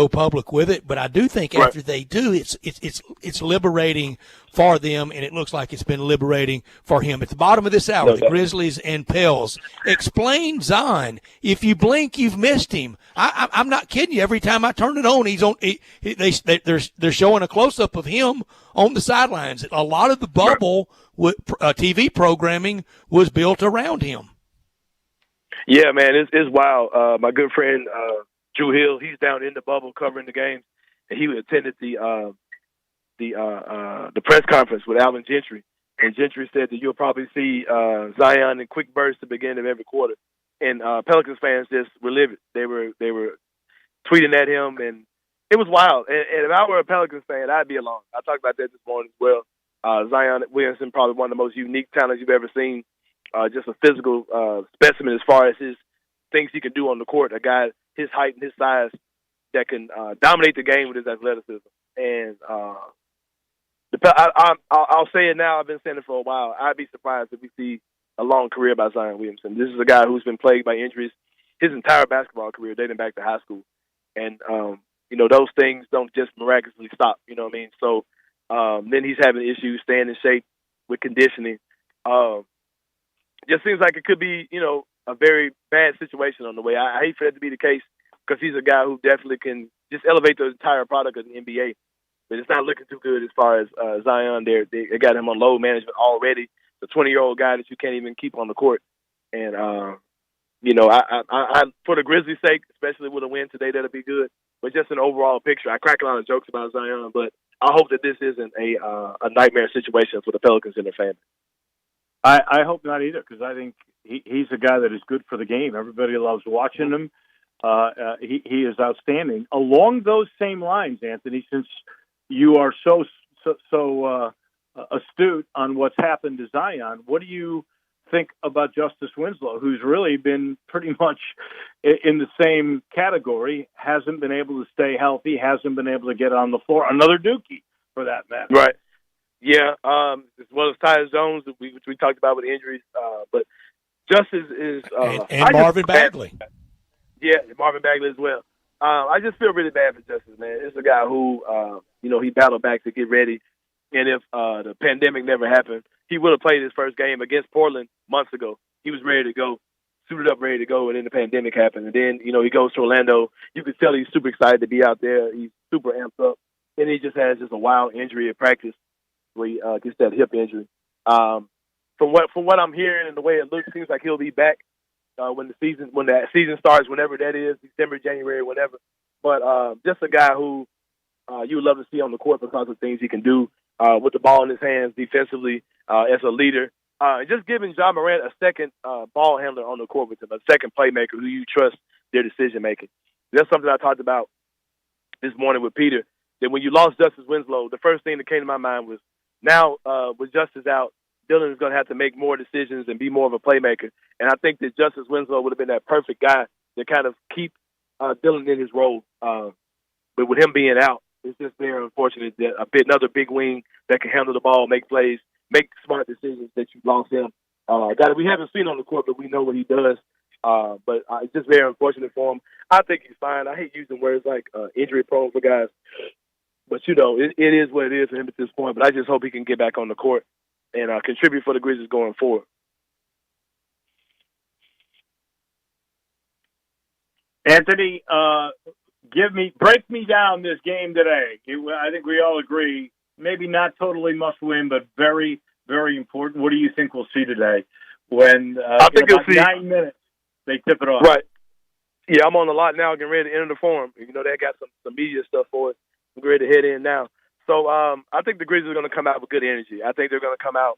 public with it. But I do think after they do, it's liberating for them, and it looks like it's been liberating for him. At the bottom of this hour, the Grizzlies and Pels. Explain Zion. If you blink, you've missed him. I'm not kidding you. Every time I turn it on, he's on. They're showing a close up of him on the sidelines. A lot of the bubble TV programming was built around him. Yeah, man, it's wild. My good friend Drew Hill, he's down in the bubble covering the games, and he attended the press conference with Alvin Gentry. And Gentry said that you'll probably see Zion in quick bursts at the beginning of every quarter. And Pelicans fans just were livid. They were tweeting at him, and it was wild. And if I were a Pelicans fan, I'd be alarmed. I talked about that this morning as well. Zion Williamson, probably one of the most unique talents you've ever seen. Just a physical specimen as far as his things he can do on the court. A guy his height and his size that can dominate the game with his athleticism. And I'll say it now. I've been saying it for a while. I'd be surprised if we see a long career by Zion Williamson. This is a guy who's been plagued by injuries his entire basketball career, dating back to high school. And, those things don't just miraculously stop. You know what I mean? So then he's having issues staying in shape with conditioning. Just seems like it could be, a very bad situation on the way. I hate for that to be the case because he's a guy who definitely can just elevate the entire product of the NBA. But it's not looking too good as far as Zion. They got him on load management already. The 20-year-old guy that you can't even keep on the court. And, I for the Grizzlies' sake, especially with a win today, that'll be good. But just an overall picture, I crack a lot of jokes about Zion, but I hope that this isn't a nightmare situation for the Pelicans and their fans. I hope not either, because I think he's a guy that is good for the game. Everybody loves watching him. He is outstanding. Along those same lines, Anthony, since you are so astute on what's happened to Zion, what do you think about Justice Winslow, who's really been pretty much in the same category, hasn't been able to stay healthy, hasn't been able to get on the floor? Another Dookie, for that matter. Right. Yeah, as well as Tyus Jones, which we talked about with injuries. But Justice is and Marvin Bagley. Yeah, Marvin Bagley as well. I just feel really bad for Justice, man. It's a guy who, he battled back to get ready. And if the pandemic never happened, he would have played his first game against Portland months ago. He was ready to go, suited up, ready to go, and then the pandemic happened. And then, he goes to Orlando. You could tell he's super excited to be out there. He's super amped up. And he just has a wild injury at practice where he gets that hip injury. From what I'm hearing and the way it looks, seems like he'll be back when the season starts, whenever that is, December, January, whatever. But just a guy who you would love to see on the court because of things he can do with the ball in his hands defensively as a leader. Just giving John Morant a second ball handler on the court with him, a second playmaker who you trust their decision making. That's something I talked about this morning with Peter. That when you lost Justice Winslow, the first thing that came to my mind was now with Justice out, Dylan is going to have to make more decisions and be more of a playmaker. And I think that Justice Winslow would have been that perfect guy to kind of keep Dylan in his role. But with him being out, it's just very unfortunate that another big wing that can handle the ball, make plays, make smart decisions that you lost him. Guy that we haven't seen on the court, but we know what he does. But it's just very unfortunate for him. I think he's fine. I hate using words like injury prone for guys. But, you know, it is what it is for him at this point. But I just hope he can get back on the court and contribute for the Grizzlies going forward. Anthony, break me down this game today. I think we all agree, maybe not totally must win, but very, very important. What do you think we'll see today when I think in about you'll see 9 minutes they tip it off? Right. Yeah, I'm on the lot now, getting ready to enter the forum. You know, they got some media stuff for it. I'm ready to head in now. So I think the Grizzlies are going to come out with good energy. I think they're going to come out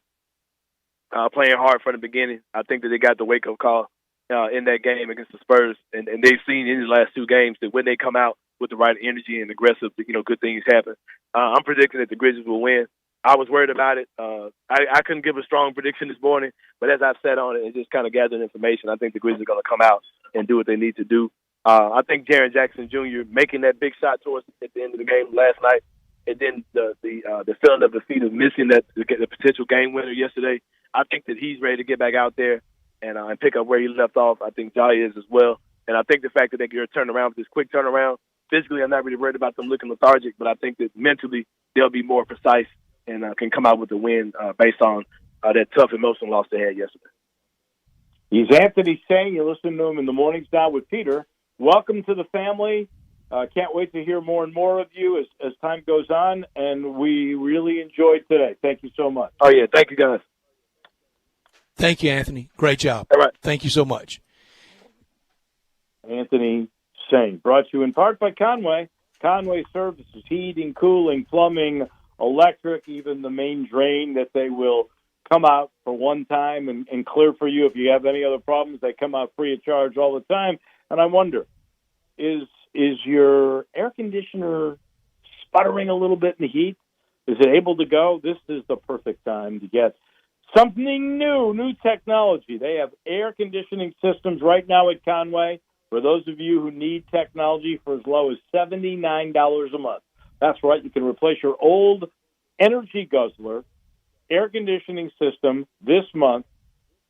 playing hard from the beginning. I think that they got the wake-up call in that game against the Spurs, and they've seen in the last two games that when they come out with the right energy and aggressive, you know, good things happen. I'm predicting that the Grizzlies will win. I was worried about it. I couldn't give a strong prediction this morning, but as I've sat on it and just kind of gathered information, I think the Grizzlies are going to come out and do what they need to do. I think Jaren Jackson Jr. making that big shot towards at the end of the game last night, and then the feeling of defeat of missing the potential game winner yesterday. I think that he's ready to get back out there and pick up where he left off. I think Jai is as well, and I think the fact that they get a turnaround with this quick turnaround. Physically, I'm not really worried about them looking lethargic, but I think that mentally they'll be more precise and can come out with the win based on that tough emotional loss they had yesterday. He's Anthony Sane. You listen to him in the mornings now with Peter. Welcome to the family. Can't wait to hear more and more of you as time goes on, and we really enjoyed today. Thank you so much. Oh, yeah. Thank you, guys. Thank you, Anthony. Great job. All right. Thank you so much. Anthony Sane, brought to you in part by Conway. Conway Services, heating, cooling, plumbing, electric, even the main drain that they will come out for one time and clear for you. If you have any other problems, they come out free of charge all the time. And I wonder, is your air conditioner sputtering a little bit in the heat? Is it able to go? This is the perfect time to get something new technology. They have air conditioning systems right now at Conway for those of you who need technology for as low as $79 a month. That's right. You can replace your old energy guzzler air conditioning system this month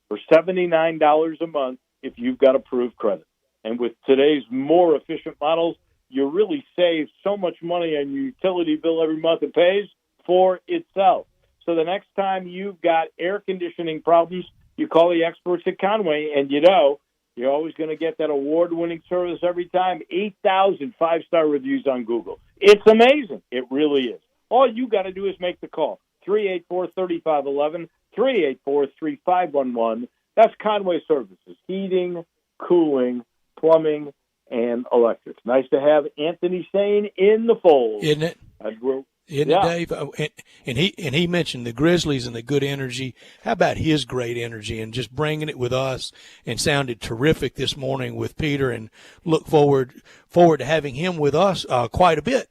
for $79 a month if you've got approved credit. And with today's more efficient models, you really save so much money on your utility bill every month. It pays for itself. So the next time you've got air conditioning problems, you call the experts at Conway, and you know you're always going to get that award-winning service every time. 8,000 five-star reviews on Google. It's amazing. It really is. All you got to do is make the call. 384-3511, 384-3511. That's Conway Services, heating, cooling, plumbing, and electric. Nice to have Anthony Sane in the fold. Isn't it? Isn't Yeah. it, Dave? And he mentioned the Grizzlies and the good energy. How about his great energy and just bringing it with us, and sounded terrific this morning with Peter, and look forward to having him with us quite a bit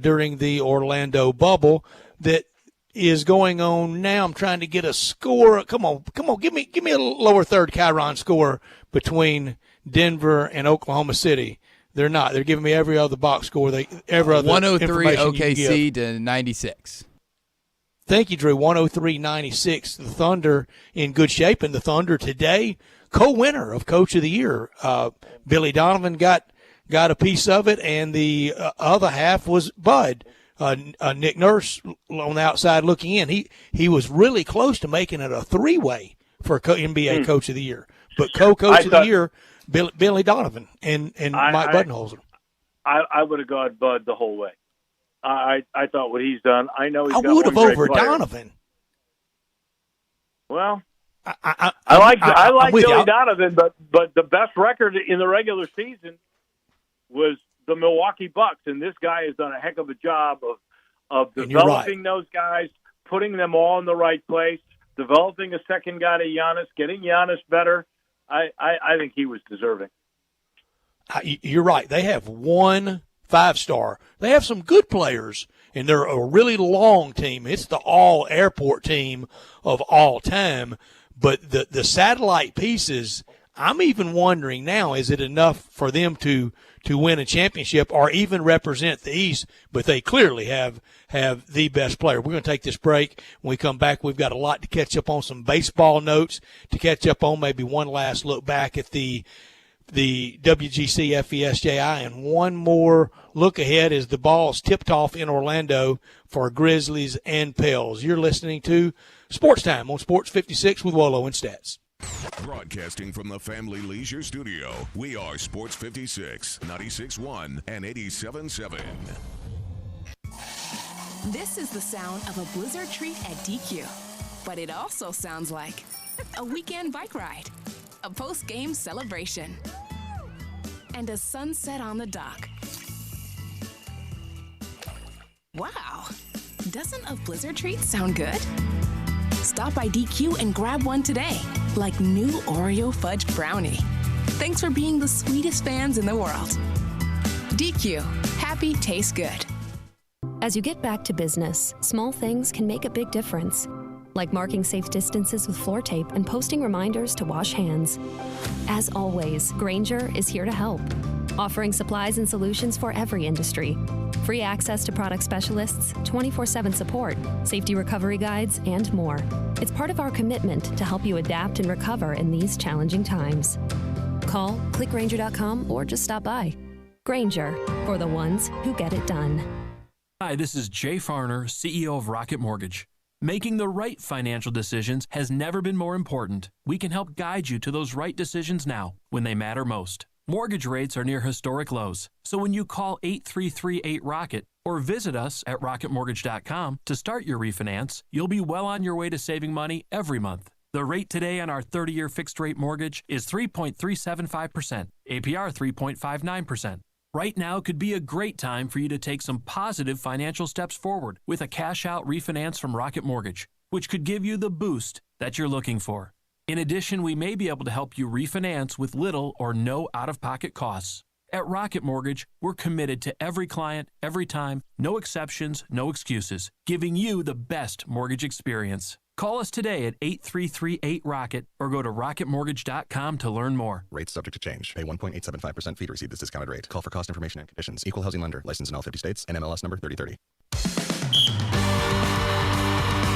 during the Orlando bubble that is going on now. I'm trying to get a score. Come on, give me a lower third Chiron score between Denver and Oklahoma City. They're not. They're giving me every other box score. Every other 103 information OKC to 96. Thank you, Drew. 103-96. The Thunder in good shape, and the Thunder today co-winner of Coach of the Year. Billy Donovan got a piece of it, and the other half was Bud. Nick Nurse on the outside looking in. He was really close to making it a three-way for NBA Coach of the Year, but co-coach of the year. Billy Donovan and Mike Budenholzer. I would have gone Bud the whole way. I thought what he's done. I know he's got would have one great over player. Donovan. Well, I like Billy Donovan, but the best record in the regular season was the Milwaukee Bucks, and this guy has done a heck of a job of developing those guys, putting them all in the right place, developing a second guy to Giannis, getting Giannis better. I think he was deserving. you're right. They have one 5-star. They have some good players, and they're a really long team. It's the all-airport team of all time. But the satellite pieces, I'm even wondering now, is it enough for them to win a championship or even represent the East? But they clearly have the best player. We're going to take this break. When we come back, we've got a lot to catch up on, some baseball notes to catch up on, maybe one last look back at the WGC FESJI, and one more look ahead as the ball's tipped off in Orlando for Grizzlies and Pels. You're listening to Sports Time on Sports 56 with Wolo and Stats. Broadcasting from the Family Leisure Studio, we are Sports 56, 96.1 and 87.7. This is the sound of a blizzard treat at DQ, but it also sounds like a weekend bike ride, a post-game celebration, and a sunset on the dock. Wow, doesn't a blizzard treat sound good? Stop by DQ and grab one today, like new Oreo fudge brownie. Thanks for being the sweetest fans in the world. DQ, happy tastes good. As you get back to business, small things can make a big difference. Like marking safe distances with floor tape and posting reminders to wash hands. As always, Grainger is here to help, offering supplies and solutions for every industry. Free access to product specialists, 24/7 support, safety recovery guides, and more. It's part of our commitment to help you adapt and recover in these challenging times. Call, click Grainger.com, or just stop by. Grainger, for the ones who get it done. Hi, this is Jay Farner, CEO of Rocket Mortgage. Making the right financial decisions has never been more important. We can help guide you to those right decisions now, when they matter most. Mortgage rates are near historic lows, so when you call 8338-ROCKET or visit us at rocketmortgage.com to start your refinance, you'll be well on your way to saving money every month. The rate today on our 30-year fixed-rate mortgage is 3.375%, APR 3.59%. Right now could be a great time for you to take some positive financial steps forward with a cash-out refinance from Rocket Mortgage, which could give you the boost that you're looking for. In addition, we may be able to help you refinance with little or no out-of-pocket costs. At Rocket Mortgage, we're committed to every client, every time, no exceptions, no excuses, giving you the best mortgage experience. Call us today at 8338-ROCKET or go to rocketmortgage.com to learn more. Rates subject to change. Pay 1.875% fee to receive this discounted rate. Call for cost information and conditions. Equal housing lender. Licensed in all 50 states. NMLS number 3030.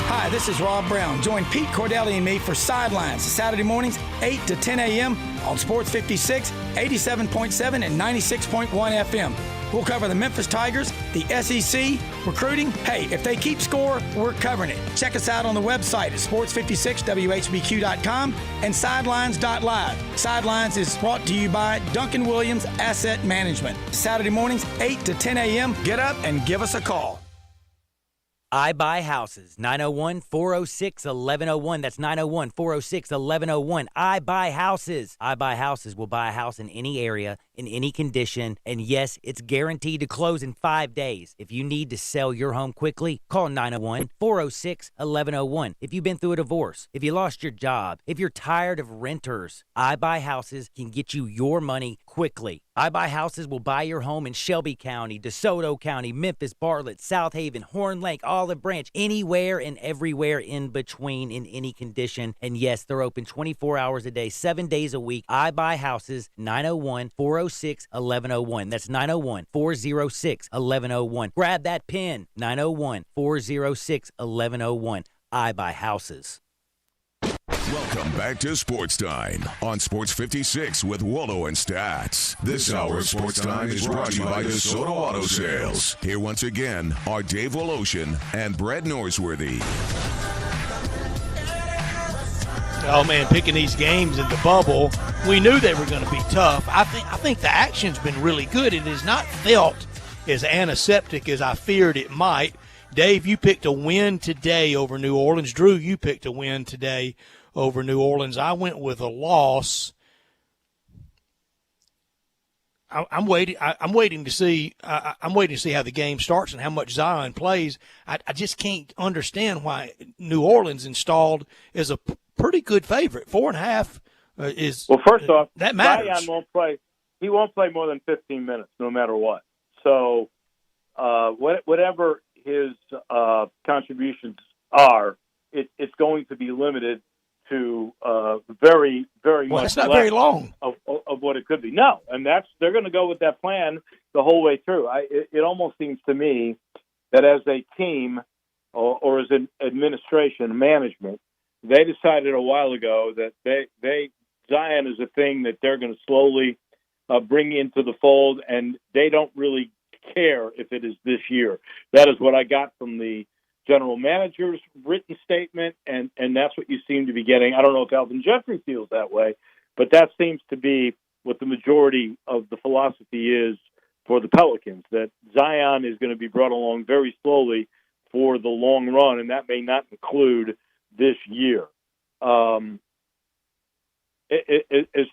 Hi, this is Rob Brown. Join Pete Cordelli and me for Sidelines Saturday mornings, 8 to 10 a.m. on Sports 56, 87.7, and 96.1 FM. We'll cover the Memphis Tigers, the SEC, recruiting. Hey, if they keep score, we're covering it. Check us out on the website at sports56whbq.com and sidelines.live. Sidelines is brought to you by Duncan Williams Asset Management. Saturday mornings, 8 to 10 a.m. Get up and give us a call. I Buy Houses, 901-406-1101. That's 901-406-1101. I Buy Houses. I Buy Houses will buy a house in any area, in any condition, and yes, it's guaranteed to close in 5 days. If you need to sell your home quickly, call 901-406-1101. If you've been through a divorce, if you lost your job, if you're tired of renters, I Buy Houses can get you your money quickly. I Buy Houses will buy your home in Shelby County, DeSoto County, Memphis, Bartlett, South Haven, Horn Lake, Olive Branch, anywhere and everywhere in between in any condition. And yes, they're open 24 hours a day, 7 days a week. I Buy Houses, 901-406-1101. That's 901-406-1101. Grab that pen, 901-406-1101. I Buy Houses. Welcome back to Sports Time on Sports 56 with Wolo and Stats. This hour of Sports Time is brought to you by DeSoto Auto Sales. Here once again are Dave Woloshin and Brett Norsworthy. Oh man, picking these games in the bubble, we knew they were going to be tough. I think the action's been really good. It has not felt as antiseptic as I feared it might. Dave, you picked a win today over New Orleans. Drew, you picked a win today over New Orleans. I went with a loss. I'm waiting to see how the game starts and how much Zion plays. I just can't understand why New Orleans installed as a pretty good favorite. 4.5 is well. First off, that matters. Zion won't play. he won't play more than 15 minutes, no matter what. So whatever his contributions are, it's going to be limited to very, very much it's not less very long of what it could be. No, and they're going to go with that plan the whole way through. It almost seems to me that as a team or as an administration, management, they decided a while ago that Zion is a thing that they're going to slowly bring into the fold, and they don't really care if it is this year. That is what I got from the general manager's written statement, and that's what you seem to be getting. I don't know if Alvin Jeffrey feels that way, but that seems to be what the majority of the philosophy is for the Pelicans, that Zion is going to be brought along very slowly for the long run, and that may not include this year. As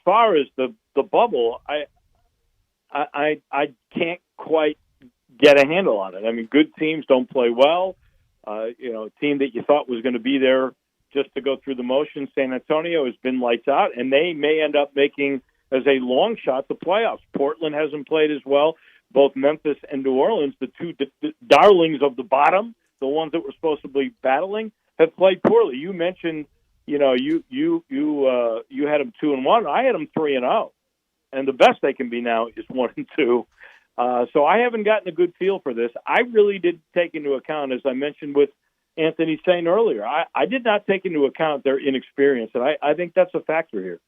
far as the bubble, I can't quite get a handle on it. I mean, good teams don't play well. A team that you thought was going to be there just to go through the motions, San Antonio, has been lights out, and they may end up making, as a long shot, the playoffs. Portland hasn't played as well. Both Memphis and New Orleans, the two darlings of the bottom, the ones that were supposed to be battling, have played poorly. You mentioned, you had them 2-1. I had them 3-0, and the best they can be now is 1-2. So I haven't gotten a good feel for this. I really did take into account, as I mentioned with Anthony saying earlier, I did not take into account their inexperience, and I think that's a factor here.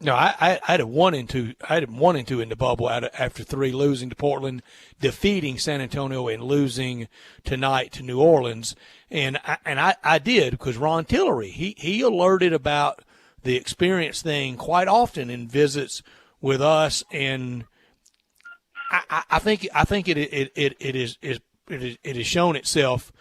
No, I had a 1-2. I had 1-2 in the bubble after 3, losing to Portland, defeating San Antonio, and losing tonight to New Orleans. And I did, because Ron Tillery, he alerted about the experience thing quite often in visits with us, and I think it has shown itself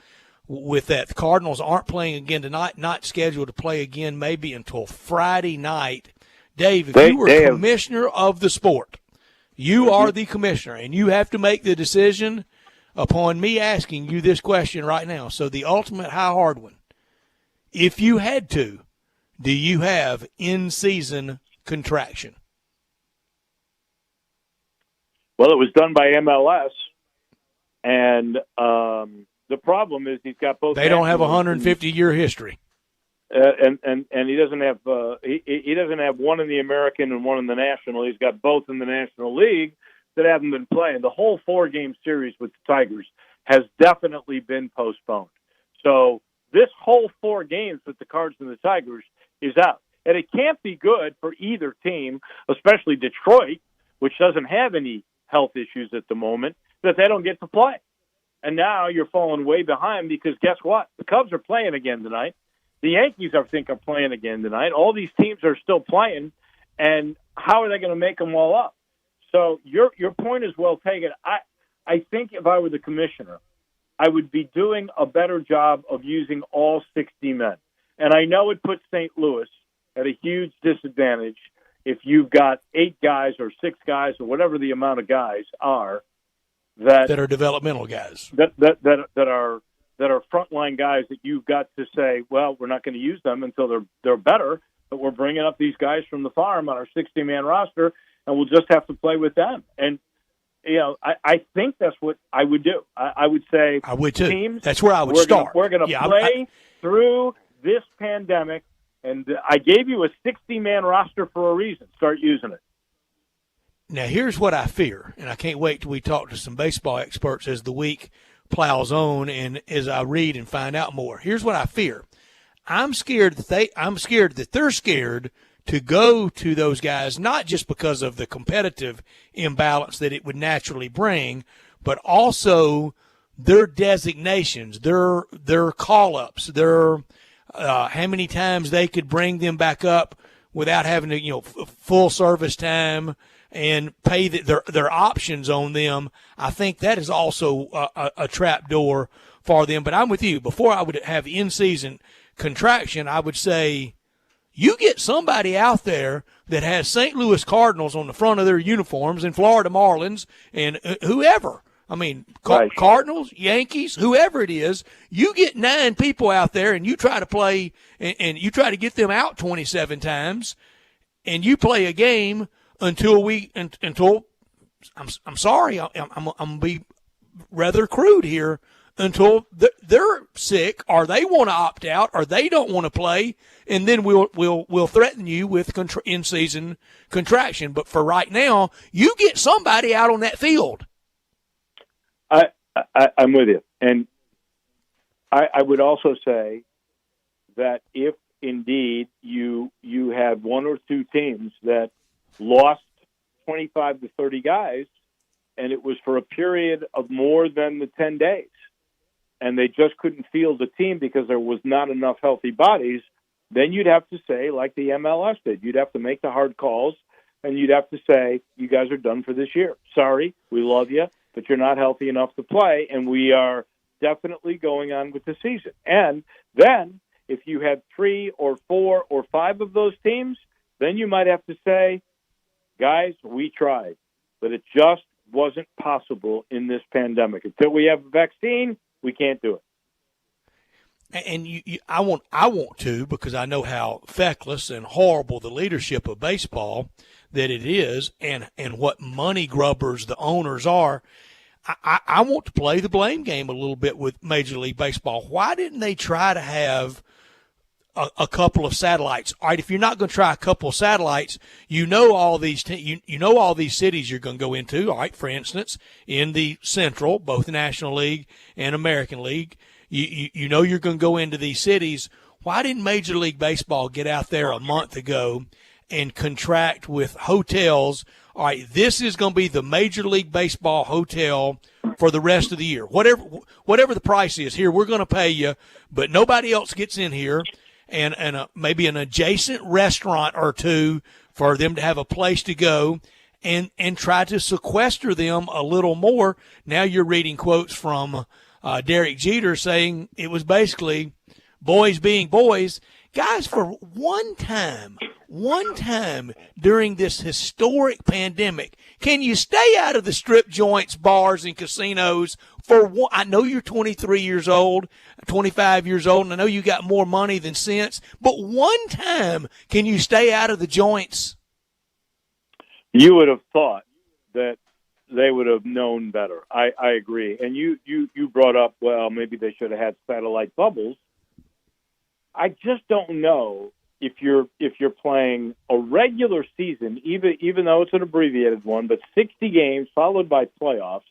with that. The Cardinals aren't playing again tonight, not scheduled to play again maybe until Friday night. Dave, if you were commissioner of the sport, you are the commissioner, and you have to make the decision upon me asking you this question right now. So the ultimate high-hard one, if you had to, do you have in-season contraction? Well, it was done by MLS, and the problem is he's got both. They don't have a 150-year history. And he doesn't have he doesn't have one in the American and one in the National. He's got both in the National League that haven't been playing. The whole 4-game series with the Tigers has definitely been postponed. So this whole 4 games with the Cards and the Tigers is out, and it can't be good for either team, especially Detroit, which doesn't have any health issues at the moment, that they don't get to play. And now you're falling way behind, because guess what? The Cubs are playing again tonight. The Yankees, I think, are playing again tonight. All these teams are still playing, and how are they going to make them all up? So your point is well taken. I think if I were the commissioner, I would be doing a better job of using all 60 men. And I know it puts St. Louis at a huge disadvantage if you've got 8 guys or 6 guys or whatever the amount of guys are that are developmental guys that are frontline guys that you've got to say, well, we're not going to use them until they're better, but we're bringing up these guys from the farm on our 60-man roster, and we'll just have to play with them. And I think that's what I would do. I would say, I would too. Teams, that's where I would start. We're going to play through this pandemic, and I gave you a 60-man roster for a reason. Start using it. Now, here's what I fear, and I can't wait till we talk to some baseball experts as the week plows on and as I read and find out more. Here's what I fear. I'm scared that they're scared to go to those guys, not just because of the competitive imbalance that it would naturally bring, but also their designations, their call-ups, their how many times they could bring them back up without having to, full service time and pay their options on them. I think that is also a trap door for them. But I'm with you. Before I would have in-season contraction, I would say you get somebody out there that has St. Louis Cardinals on the front of their uniforms and Florida Marlins and whoever. I mean, Cardinals, Yankees, whoever it is, you get 9 people out there and you try to play and you try to get them out 27 times, and you play a game until I'm sorry, I'm gonna be rather crude here, until they're sick or they want to opt out or they don't want to play, and then we'll threaten you with in-season contraction. But for right now, you get somebody out on that field. I'm with you, and I would also say that if indeed you had one or two teams that lost 25 to 30 guys, and it was for a period of more than the 10 days, and they just couldn't field the team because there was not enough healthy bodies, then you'd have to say, like the MLS did, you'd have to make the hard calls, and you'd have to say, you guys are done for this year. Sorry, we love you, but you're not healthy enough to play, and we are definitely going on with the season. And then if you had 3 or 4 or 5 of those teams, then you might have to say, guys, we tried, but it just wasn't possible in this pandemic. Until we have a vaccine, we can't do it. And I want to, because I know how feckless and horrible the leadership of baseball that it is, and what money grubbers the owners are. I want to play the blame game a little bit with Major League Baseball. Why didn't they try to have a couple of satellites? All right, if you're not going to try a couple of satellites, you know all these cities you're going to go into. All right, for instance, in the Central, both National League and American League, you know you're going to go into these cities. Why didn't Major League Baseball get out there a month ago and contract with hotels? All right, this is going to be the Major League Baseball hotel for the rest of the year. Whatever the price is here, we're going to pay you, but nobody else gets in here. And maybe an adjacent restaurant or two for them to have a place to go, and try to sequester them a little more. Now you're reading quotes from Derek Jeter saying it was basically boys being boys. Guys, for one time during this historic pandemic, can you stay out of the strip joints, bars, and casinos for one? I know you're 23 years old, 25 years old, and I know you got more money than sense, but one time, can you stay out of the joints? You would have thought that they would have known better. I agree. And you brought up, well, maybe they should have had satellite bubbles. I just don't know if you're playing a regular season, even though it's an abbreviated one, but 60 games followed by playoffs.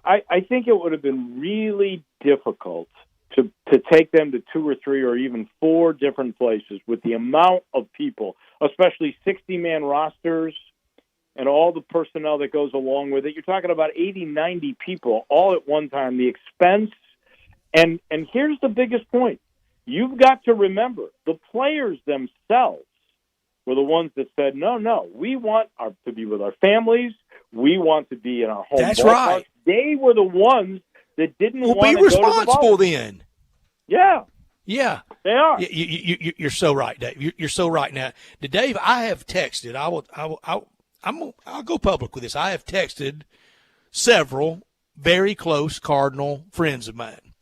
I think it would have been really difficult to take them to 2 or 3 or even 4 different places with the amount of people, especially 60-man rosters and all the personnel that goes along with it. You're talking about 80, 90 people all at one time, the expense. And here's the biggest point. You've got to remember, the players themselves were the ones that said, no, we want to be with our families. We want to be in our home. That's right. They were the ones that didn't want to be go responsible to the then. Yeah. Yeah. They are. You're so right, Dave. You're so right. Now, Dave, I have texted. I'll go public with this. I have texted several very close Cardinal friends of mine,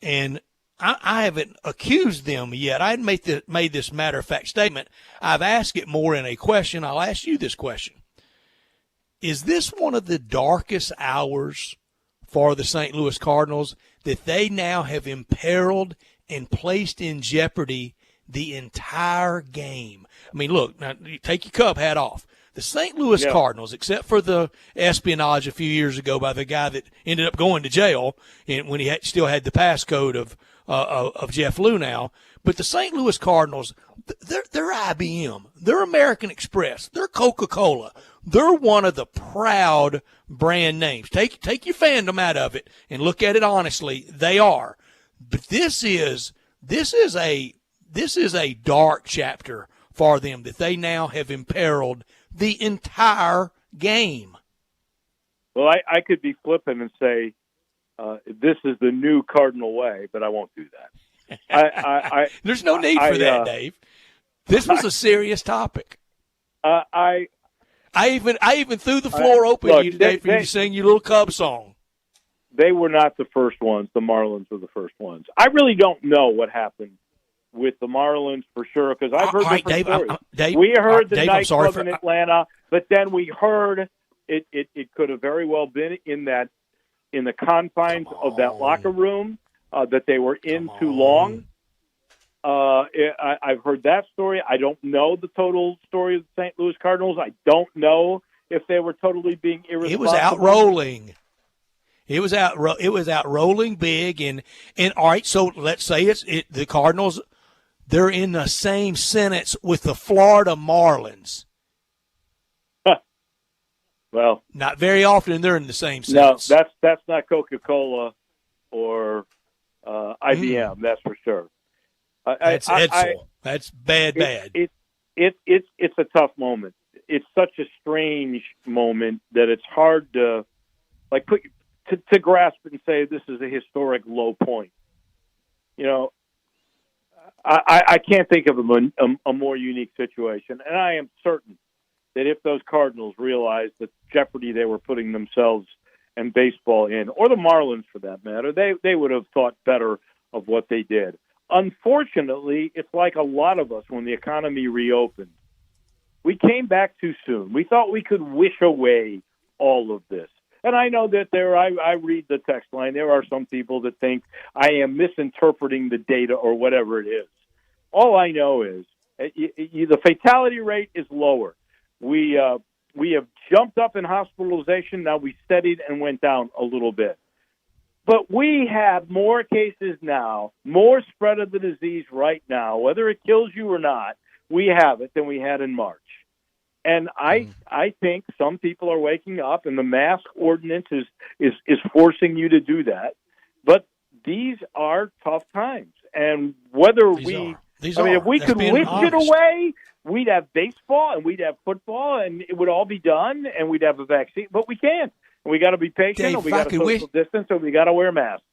and I haven't accused them yet. I hadn't made this matter-of-fact statement. I've asked it more in a question. I'll ask you this question. Is this one of the darkest hours for the St. Louis Cardinals, that they now have imperiled and placed in jeopardy the entire game? I mean, look, now take your Cub hat off. The St. Louis Cardinals, except for the espionage a few years ago by the guy that ended up going to jail when he still had the passcode of Jeff Lunau, but the St. Louis Cardinals, they're IBM, they're American Express, they're Coca-Cola, they're one of the proud brand names. Take your fandom out of it and look at it honestly. They are, but this is a dark chapter for them, that they now have imperiled the entire game. Well, I could be flippant and say this is the new Cardinal way, but I won't do that. There's no need for that, Dave. This was a serious topic. I even threw the floor open to you today for you to sing your little Cub song. They were not the first ones. The Marlins were the first ones. I really don't know what happened with the Marlins for sure, because I've heard different Dave, stories. Dave, we heard the Dave, nightclub in Atlanta, but then we heard it could have very well been in the confines of that locker room that they were in too long. I've heard that story. I don't know the total story of the St. Louis Cardinals. I don't know if they were totally being irresponsible. It was out rolling. It was out rolling big, and all right. So let's say the Cardinals. They're in the same sentence with the Florida Marlins. Well, not very often they're in the same sentence. No, that's not Coca-Cola or IBM. That's for sure. That's Edsel. That's bad. It's a tough moment. It's such a strange moment that it's hard to to grasp and say this is a historic low point. You know, I can't think of a more unique situation, and I am certain that if those Cardinals realized the jeopardy they were putting themselves and baseball in, or the Marlins for that matter, they would have thought better of what they did. Unfortunately, it's like a lot of us when the economy reopened. We came back too soon. We thought we could wish away all of this. And I know that I read the text line. There are some people that think I am misinterpreting the data or whatever it is. All I know is the fatality rate is lower. We have jumped up in hospitalization. Now we steadied and went down a little bit. But we have more cases now, more spread of the disease right now, whether it kills you or not, we have it than we had in March. And I think some people are waking up, and the mask ordinance is forcing you to do that. But these are tough times. And whether if we could wish it away, we'd have baseball and we'd have football and it would all be done and we'd have a vaccine. But we can't. And we got to be patient, Dave, and we got to social distance, and we got to wear masks.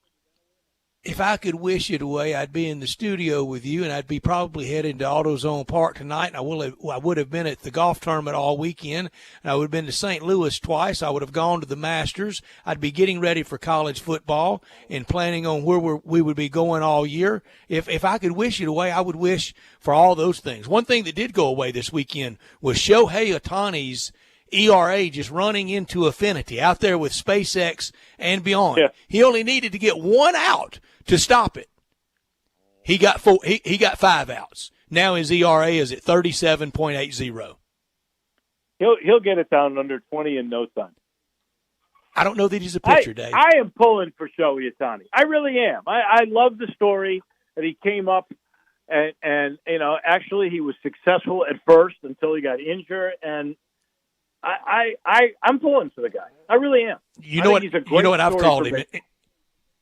If I could wish it away, I'd be in the studio with you, and I'd be probably heading to AutoZone Park tonight. And I would have been at the golf tournament all weekend. And I would have been to St. Louis twice. I would have gone to the Masters. I'd be getting ready for college football and planning on where we would be going all year. If I could wish it away, I would wish for all those things. One thing that did go away this weekend was Shohei Ohtani's ERA just running into infinity out there with SpaceX and beyond. Yeah. He only needed to get one out to stop it. He got 5 outs. Now his ERA is at 37.80. He'll get it down under 20 in no time. I don't know that he's a pitcher, Dave. I am pulling for Shohei Ohtani. I really am. I love the story that he came up and actually he was successful at first until he got injured, and I'm pulling for the guy. I really am. You know what I've called him?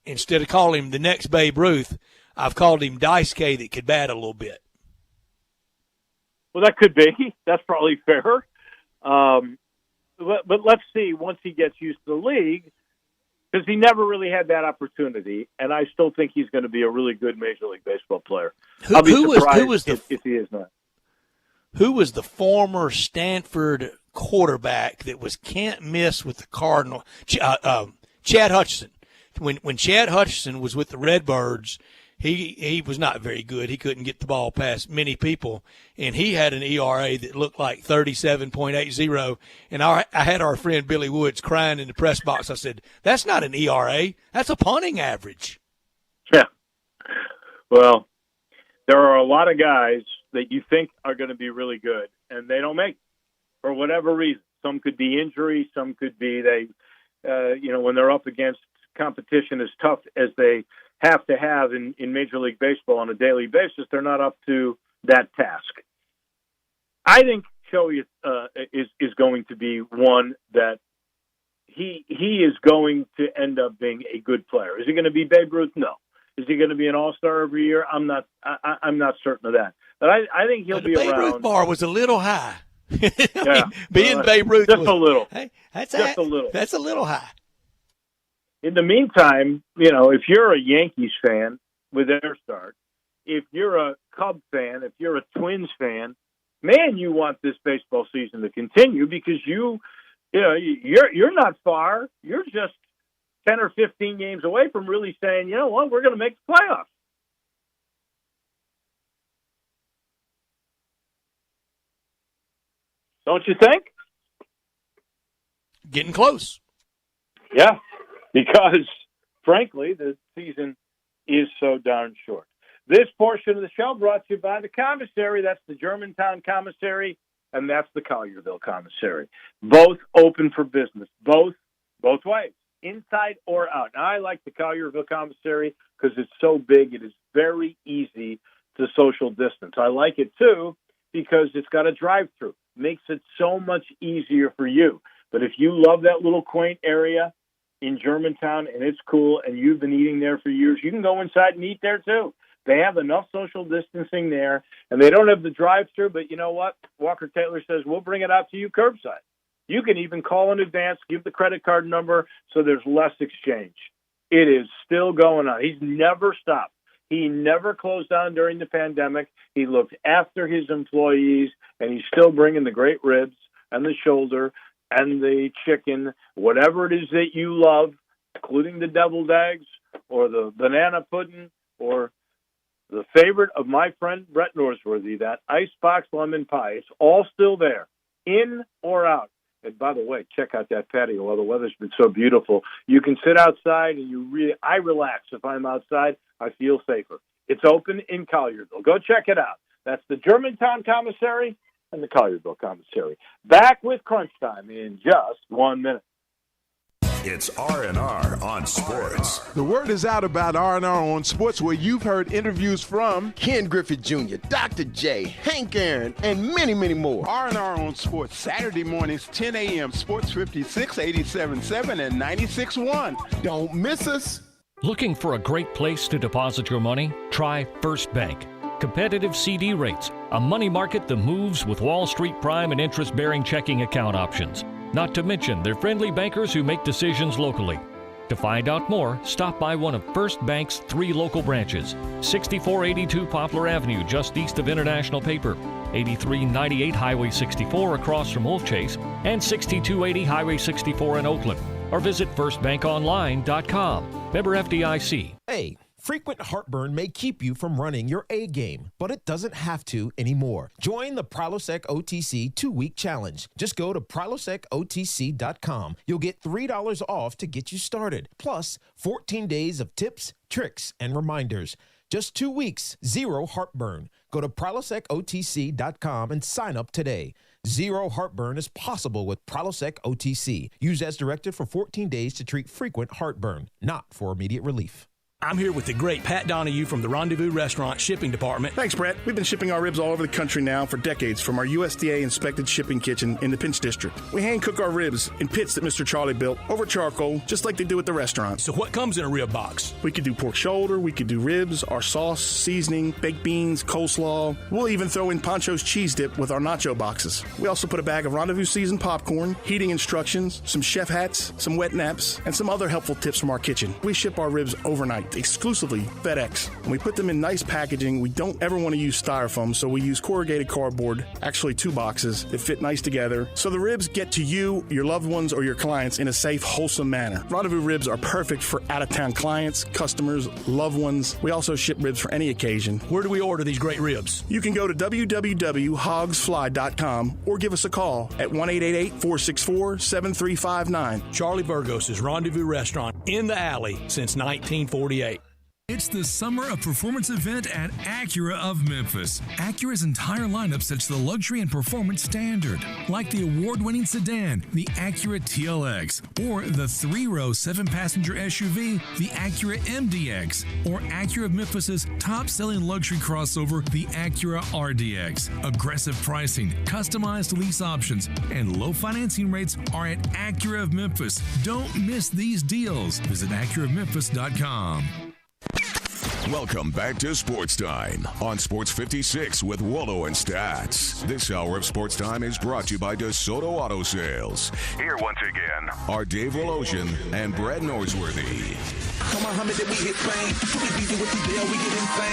Instead of calling him the next Babe Ruth, I've called him Dice K that could bat a little bit. Well, that could be. That's probably fair. But let's see once he gets used to the league, because he never really had that opportunity, and I still think he's going to be a really good Major League Baseball player. I'll be surprised if he is not. Who was the former Stanford quarterback that was can't miss with the Cardinal? Chad Hutchinson. When Chad Hutchinson was with the Redbirds, he was not very good. He couldn't get the ball past many people, and he had an ERA that looked like 37.80. And I had our friend Billy Woods crying in the press box. I said, "That's not an ERA. That's a punting average." Yeah. Well, there are a lot of guys that you think are going to be really good, and they don't make it for whatever reason. Some could be injury. Some could be when they're up against competition as tough as they have to have in Major League Baseball on a daily basis, they're not up to that task. I think Shohei is going to be one that he is going to end up being a good player. Is he going to be Babe Ruth? No. Is he going to be an all-star every year? I'm not certain of that. But I think he'll be around. The Babe Ruth bar was a little high. Being Babe Ruth just a little. Hey, a little. That's a little high. In the meantime, if you're a Yankees fan with their start, if you're a Cub fan, if you're a Twins fan, man, you want this baseball season to continue because you're not far. You're just 10 or 15 games away from really saying, you know what, we're going to make the playoffs. Don't you think? Getting close. Yeah, because, frankly, the season is so darn short. This portion of the show brought to you by the commissary. That's the Germantown commissary, and that's the Collierville commissary. Both open for business, both ways, inside or out. Now, I like the Collierville commissary because it's so big. It is very easy to social distance. I like it, too, because it's got a drive-through. Makes it so much easier for you. But if you love that little quaint area in Germantown and it's cool and you've been eating there for years, you can go inside and eat there, too. They have enough social distancing there, and they don't have the drive-through, but you know what? Walker Taylor says, we'll bring it out to you curbside. You can even call in advance, give the credit card number, so there's less exchange. It is still going on. He's never stopped. He never closed down during the pandemic. He looked after his employees, and he's still bringing the great ribs and the shoulder and the chicken, whatever it is that you love, including the deviled eggs or the banana pudding or the favorite of my friend Brett Norsworthy, that icebox lemon pie. It's all still there, in or out. And by the way, check out that patio. Well, the weather's been so beautiful. You can sit outside, and I relax. If I'm outside, I feel safer. It's open in Collierville. Go check it out. That's the Germantown Commissary and the Collierville Commissary. Back with Crunch Time in just 1 minute. It's R&R on Sports. The word is out about R&R on Sports, where you've heard interviews from Ken Griffith Jr., Dr. J, Hank Aaron, and many, many more. R&R on Sports, Saturday mornings, 10 a.m., Sports 56, 87.7, and 96.1. Don't miss us. Looking for a great place to deposit your money? Try First Bank. Competitive CD rates, a money market that moves with Wall Street prime and interest-bearing checking account options. Not to mention their friendly bankers who make decisions locally. To find out more, stop by one of First Bank's 3 local branches. 6482 Poplar Avenue, just east of International Paper. 8398 Highway 64 across from Wolf Chase. And 6280 Highway 64 in Oakland. Or visit firstbankonline.com. Member FDIC. Hey. Frequent heartburn may keep you from running your A game, but it doesn't have to anymore. Join the Prilosec OTC 2-week challenge. Just go to prilosecotc.com. You'll get $3 off to get you started, plus 14 days of tips, tricks, and reminders. Just 2 weeks, 0 heartburn. Go to prilosecotc.com and sign up today. 0 heartburn is possible with Prilosec OTC. Use as directed for 14 days to treat frequent heartburn, not for immediate relief. I'm here with the great Pat Donahue from the Rendezvous Restaurant Shipping Department. Thanks, Brett. We've been shipping our ribs all over the country now for decades from our USDA-inspected shipping kitchen in the Pinch District. We hand-cook our ribs in pits that Mr. Charlie built over charcoal, just like they do at the restaurant. So what comes in a rib box? We could do pork shoulder, we could do ribs, our sauce, seasoning, baked beans, coleslaw. We'll even throw in Pancho's cheese dip with our nacho boxes. We also put a bag of Rendezvous seasoned popcorn, heating instructions, some chef hats, some wet naps, and some other helpful tips from our kitchen. We ship our ribs overnight, exclusively FedEx. And we put them in nice packaging. We don't ever want to use styrofoam, so we use corrugated cardboard, actually 2 boxes that fit nice together, so the ribs get to you, your loved ones, or your clients in a safe, wholesome manner. Rendezvous ribs are perfect for out-of-town clients, customers, loved ones. We also ship ribs for any occasion. Where do we order these great ribs? You can go to www.hogsfly.com or give us a call at 1-888-464-7359. Charlie Burgos' Rendezvous Restaurant in the alley since 1948. It's the Summer of Performance event at Acura of Memphis. Acura's entire lineup sets the luxury and performance standard, like the award-winning sedan, the Acura TLX, or the 3-row 7-passenger SUV, the Acura MDX, or Acura of Memphis's top-selling luxury crossover, the Acura RDX. Aggressive pricing, customized lease options, and low financing rates are at Acura of Memphis. Don't miss these deals. Visit AcuraofMemphis.com. Welcome back to Sports Time on Sports 56 with Wallo and Stats. This hour of Sports Time is brought to you by DeSoto Auto Sales. Here once again are Dave Voloshin and Brad Norsworthy.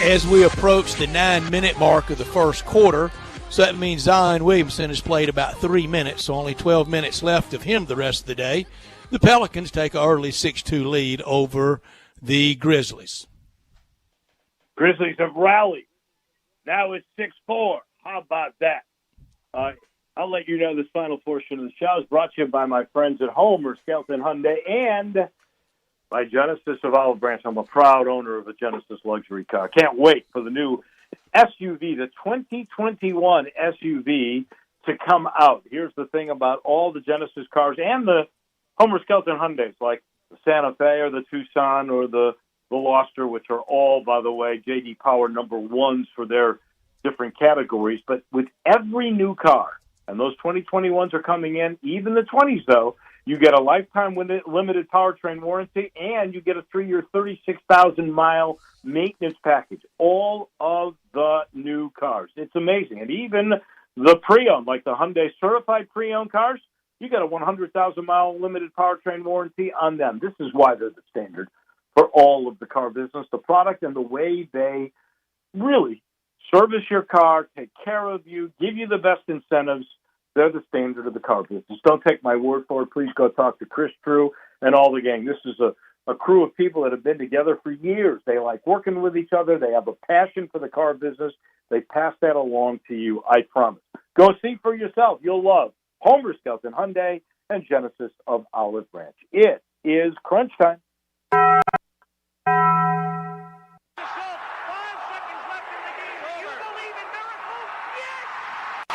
As we approach the 9-minute mark of the first quarter, so that means Zion Williamson has played about 3 minutes, so only 12 minutes left of him the rest of the day. The Pelicans take an early 6-2 lead over the Grizzlies. Grizzlies have rallied. Now it's 6-4. How about that? I'll let you know this final portion of the show is brought to you by my friends at Homer Skelton Hyundai and by Genesis of Olive Branch. I'm a proud owner of a Genesis luxury car. Can't wait for the new SUV, the 2021 SUV, to come out. Here's the thing about all the Genesis cars and the Homer Skelton Hyundais, like the Santa Fe or the Tucson or the Veloster, which are all, by the way, J.D. Power number ones for their different categories. But with every new car, and those 2021s are coming in, even the 20s, though, you get a lifetime limited powertrain warranty, and you get a 3-year, 36,000-mile maintenance package. All of the new cars. It's amazing. And even the pre-owned, like the Hyundai certified pre-owned cars, you get a 100,000-mile limited powertrain warranty on them. This is why they're the standard for all of the car business. The product and the way they really service your car, take care of you, give you the best incentives. They're the standard of the car business. Don't take my word for it. Please go talk to Chris Drew and all the gang. This is a crew of people that have been together for years. They like working with each other. They have a passion for the car business. They pass that along to you, I promise. Go see for yourself. You'll love Homer Skelton Hyundai and Genesis of Olive Branch. It is crunch time.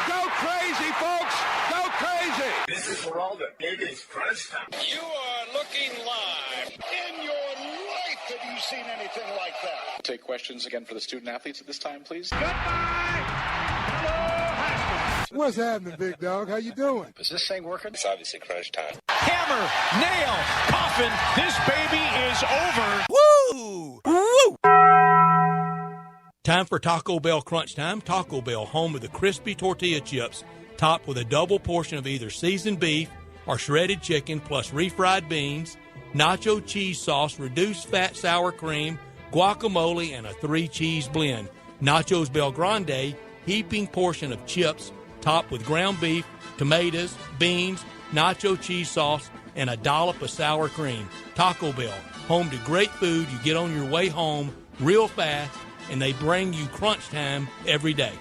Go crazy, folks! Go crazy! This is for all the biggest crunch time. You are looking live. In your life have you seen anything like that? Take questions again for the student athletes at this time, please. What's happening, big dog? How you doing? Is this thing working? It's obviously crunch time. Hammer, nail, coffin. This baby is over. Woo! Woo! Time for Taco Bell Crunch Time. Taco Bell, home of the crispy tortilla chips, topped with a double portion of either seasoned beef or shredded chicken, plus refried beans, nacho cheese sauce, reduced fat sour cream, guacamole, and a 3-cheese blend. Nachos Bel Grande, heaping portion of chips, topped with ground beef, tomatoes, beans, nacho cheese sauce, and a dollop of sour cream. Taco Bell, home to great food you get on your way home real fast, and they bring you crunch time every day.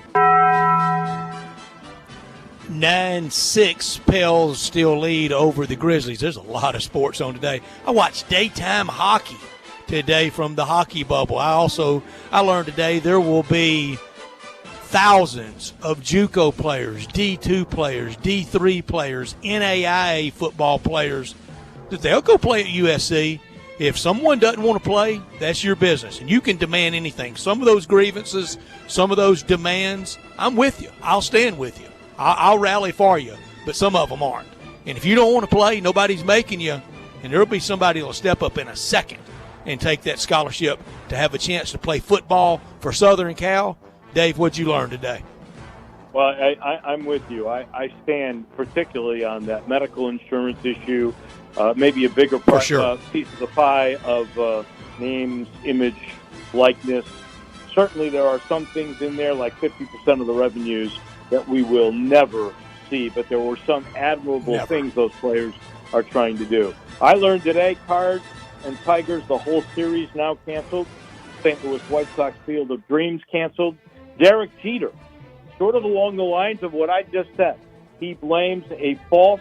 9-6 Pels still lead over the Grizzlies. There's a lot of sports on today. I watched daytime hockey today from the hockey bubble. I learned today there will be thousands of JUCO players, D2 players, D3 players, NAIA football players that they'll go play at USC. If someone doesn't want to play, that's your business, and you can demand anything. Some of those grievances, some of those demands, I'm with you. I'll stand with you. I'll rally for you, but some of them aren't. And if you don't want to play, nobody's making you, and there'll be somebody that will step up in a second and take that scholarship to have a chance to play football for Southern Cal. Dave, what'd you learn today? Well, I'm with you. I stand particularly on that medical insurance issue. Maybe a bigger piece of the pie of names, image, likeness. Certainly there are some things in there, like 50% of the revenues, that we will never see. But there were some admirable things those players are trying to do. I learned today, Cards and Tigers, the whole series now canceled. St. Louis White Sox Field of Dreams canceled. Derek Jeter, sort of along the lines of what I just said, he blames a false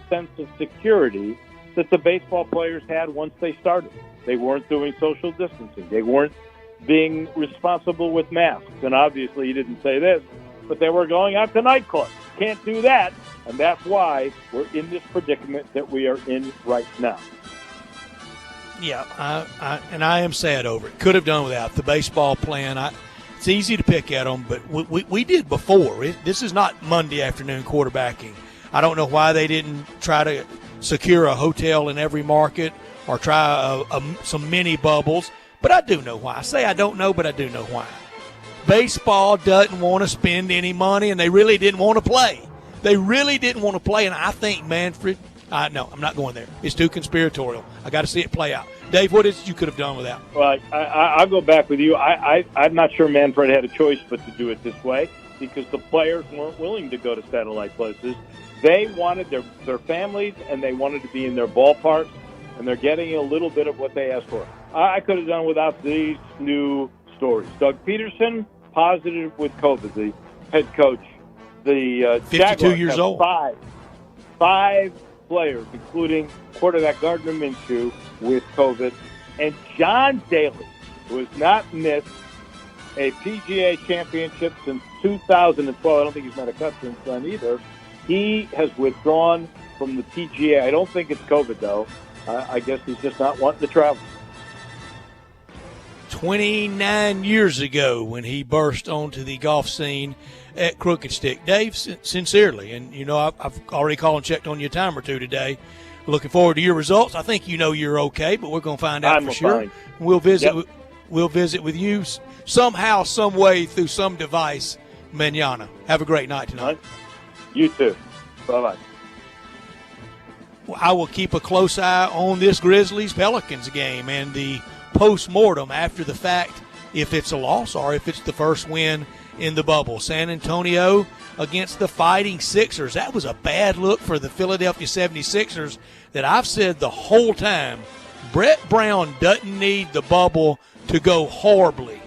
sense of security that the baseball players had once they started. They weren't doing social distancing. They weren't being responsible with masks. And obviously he didn't say this, but they were going out to nightclubs. Can't do that. And that's why we're in this predicament that we are in right now. Yeah, I am sad over it. Could have done without the baseball plan. It's easy to pick at them, but we did before. This is not Monday afternoon quarterbacking. I don't know why they didn't try to secure a hotel in every market or try some mini bubbles, but I do know why. I say I don't know, but I do know why. Baseball doesn't want to spend any money, and they really didn't want to play. They really didn't want to play, and I think Manfred – no, I'm not going there. It's too conspiratorial. I got to see it play out. Dave, what is it you could have done without? Well, I'll go back with you. I'm not sure Manfred had a choice but to do it this way because the players weren't willing to go to satellite places. They wanted their families, and they wanted to be in their ballparks, and they're getting a little bit of what they asked for. I could have done without these new stories. Doug Peterson, positive with COVID, the head coach the 52 Jaguars years have old. Five players, including quarterback Gardner Minshew with COVID, and John Daly, who has not missed a PGA championship since 2012. I don't think he's made a cut since then either. He has withdrawn from the PGA. I don't think it's COVID, though. I guess he's just not wanting to travel. 29 years ago when he burst onto the golf scene at Crooked Stick. Dave, sincerely, and you know I've already called and checked on you a time or two today. Looking forward to your results. I think you know you're okay, but we're going to find out for sure. Fine. We'll visit. Yep. We'll visit with you somehow, some way, through some device. Mañana. Have a great night tonight. You too. Bye-bye. I will keep a close eye on this Grizzlies-Pelicans game and the post-mortem after the fact, if it's a loss or if it's the first win in the bubble. San Antonio against the Fighting Sixers. That was a bad look for the Philadelphia 76ers that I've said the whole time. Brett Brown doesn't need the bubble to go horribly.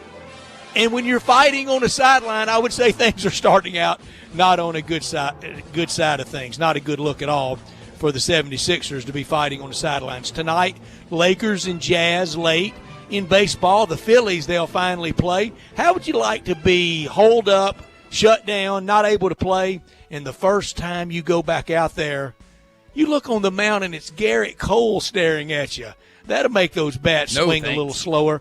And when you're fighting on the sideline, I would say things are starting out not on a good side of things. Not a good look at all for the 76ers to be fighting on the sidelines. Tonight, Lakers and Jazz late. In baseball, the Phillies, they'll finally play. How would you like to be holed up, shut down, not able to play, and the first time you go back out there, you look on the mound and it's Garrett Cole staring at you? That'll make those bats swing a little slower.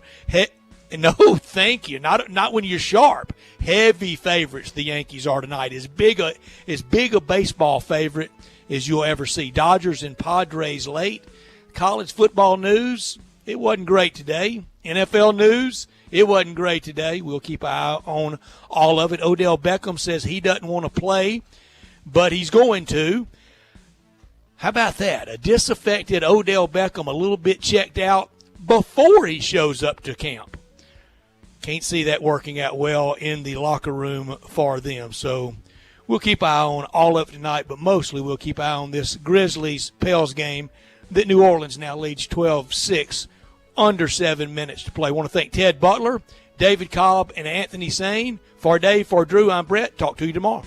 No, thank you. Not when you're sharp. Heavy favorites the Yankees are tonight. As big a baseball favorite as you'll ever see. Dodgers and Padres late. College football news, it wasn't great today. NFL news, it wasn't great today. We'll keep an eye on all of it. Odell Beckham says he doesn't want to play, but he's going to. How about that? A disaffected Odell Beckham, a little bit checked out before he shows up to camp. Can't see that working out well in the locker room for them. So we'll keep an eye on all of it tonight, but mostly we'll keep an eye on this Grizzlies-Pels game that New Orleans now leads 12-6, under 7 minutes to play. I want to thank Ted Butler, David Cobb, and Anthony Sane. For Dave, for Drew, I'm Brett. Talk to you tomorrow.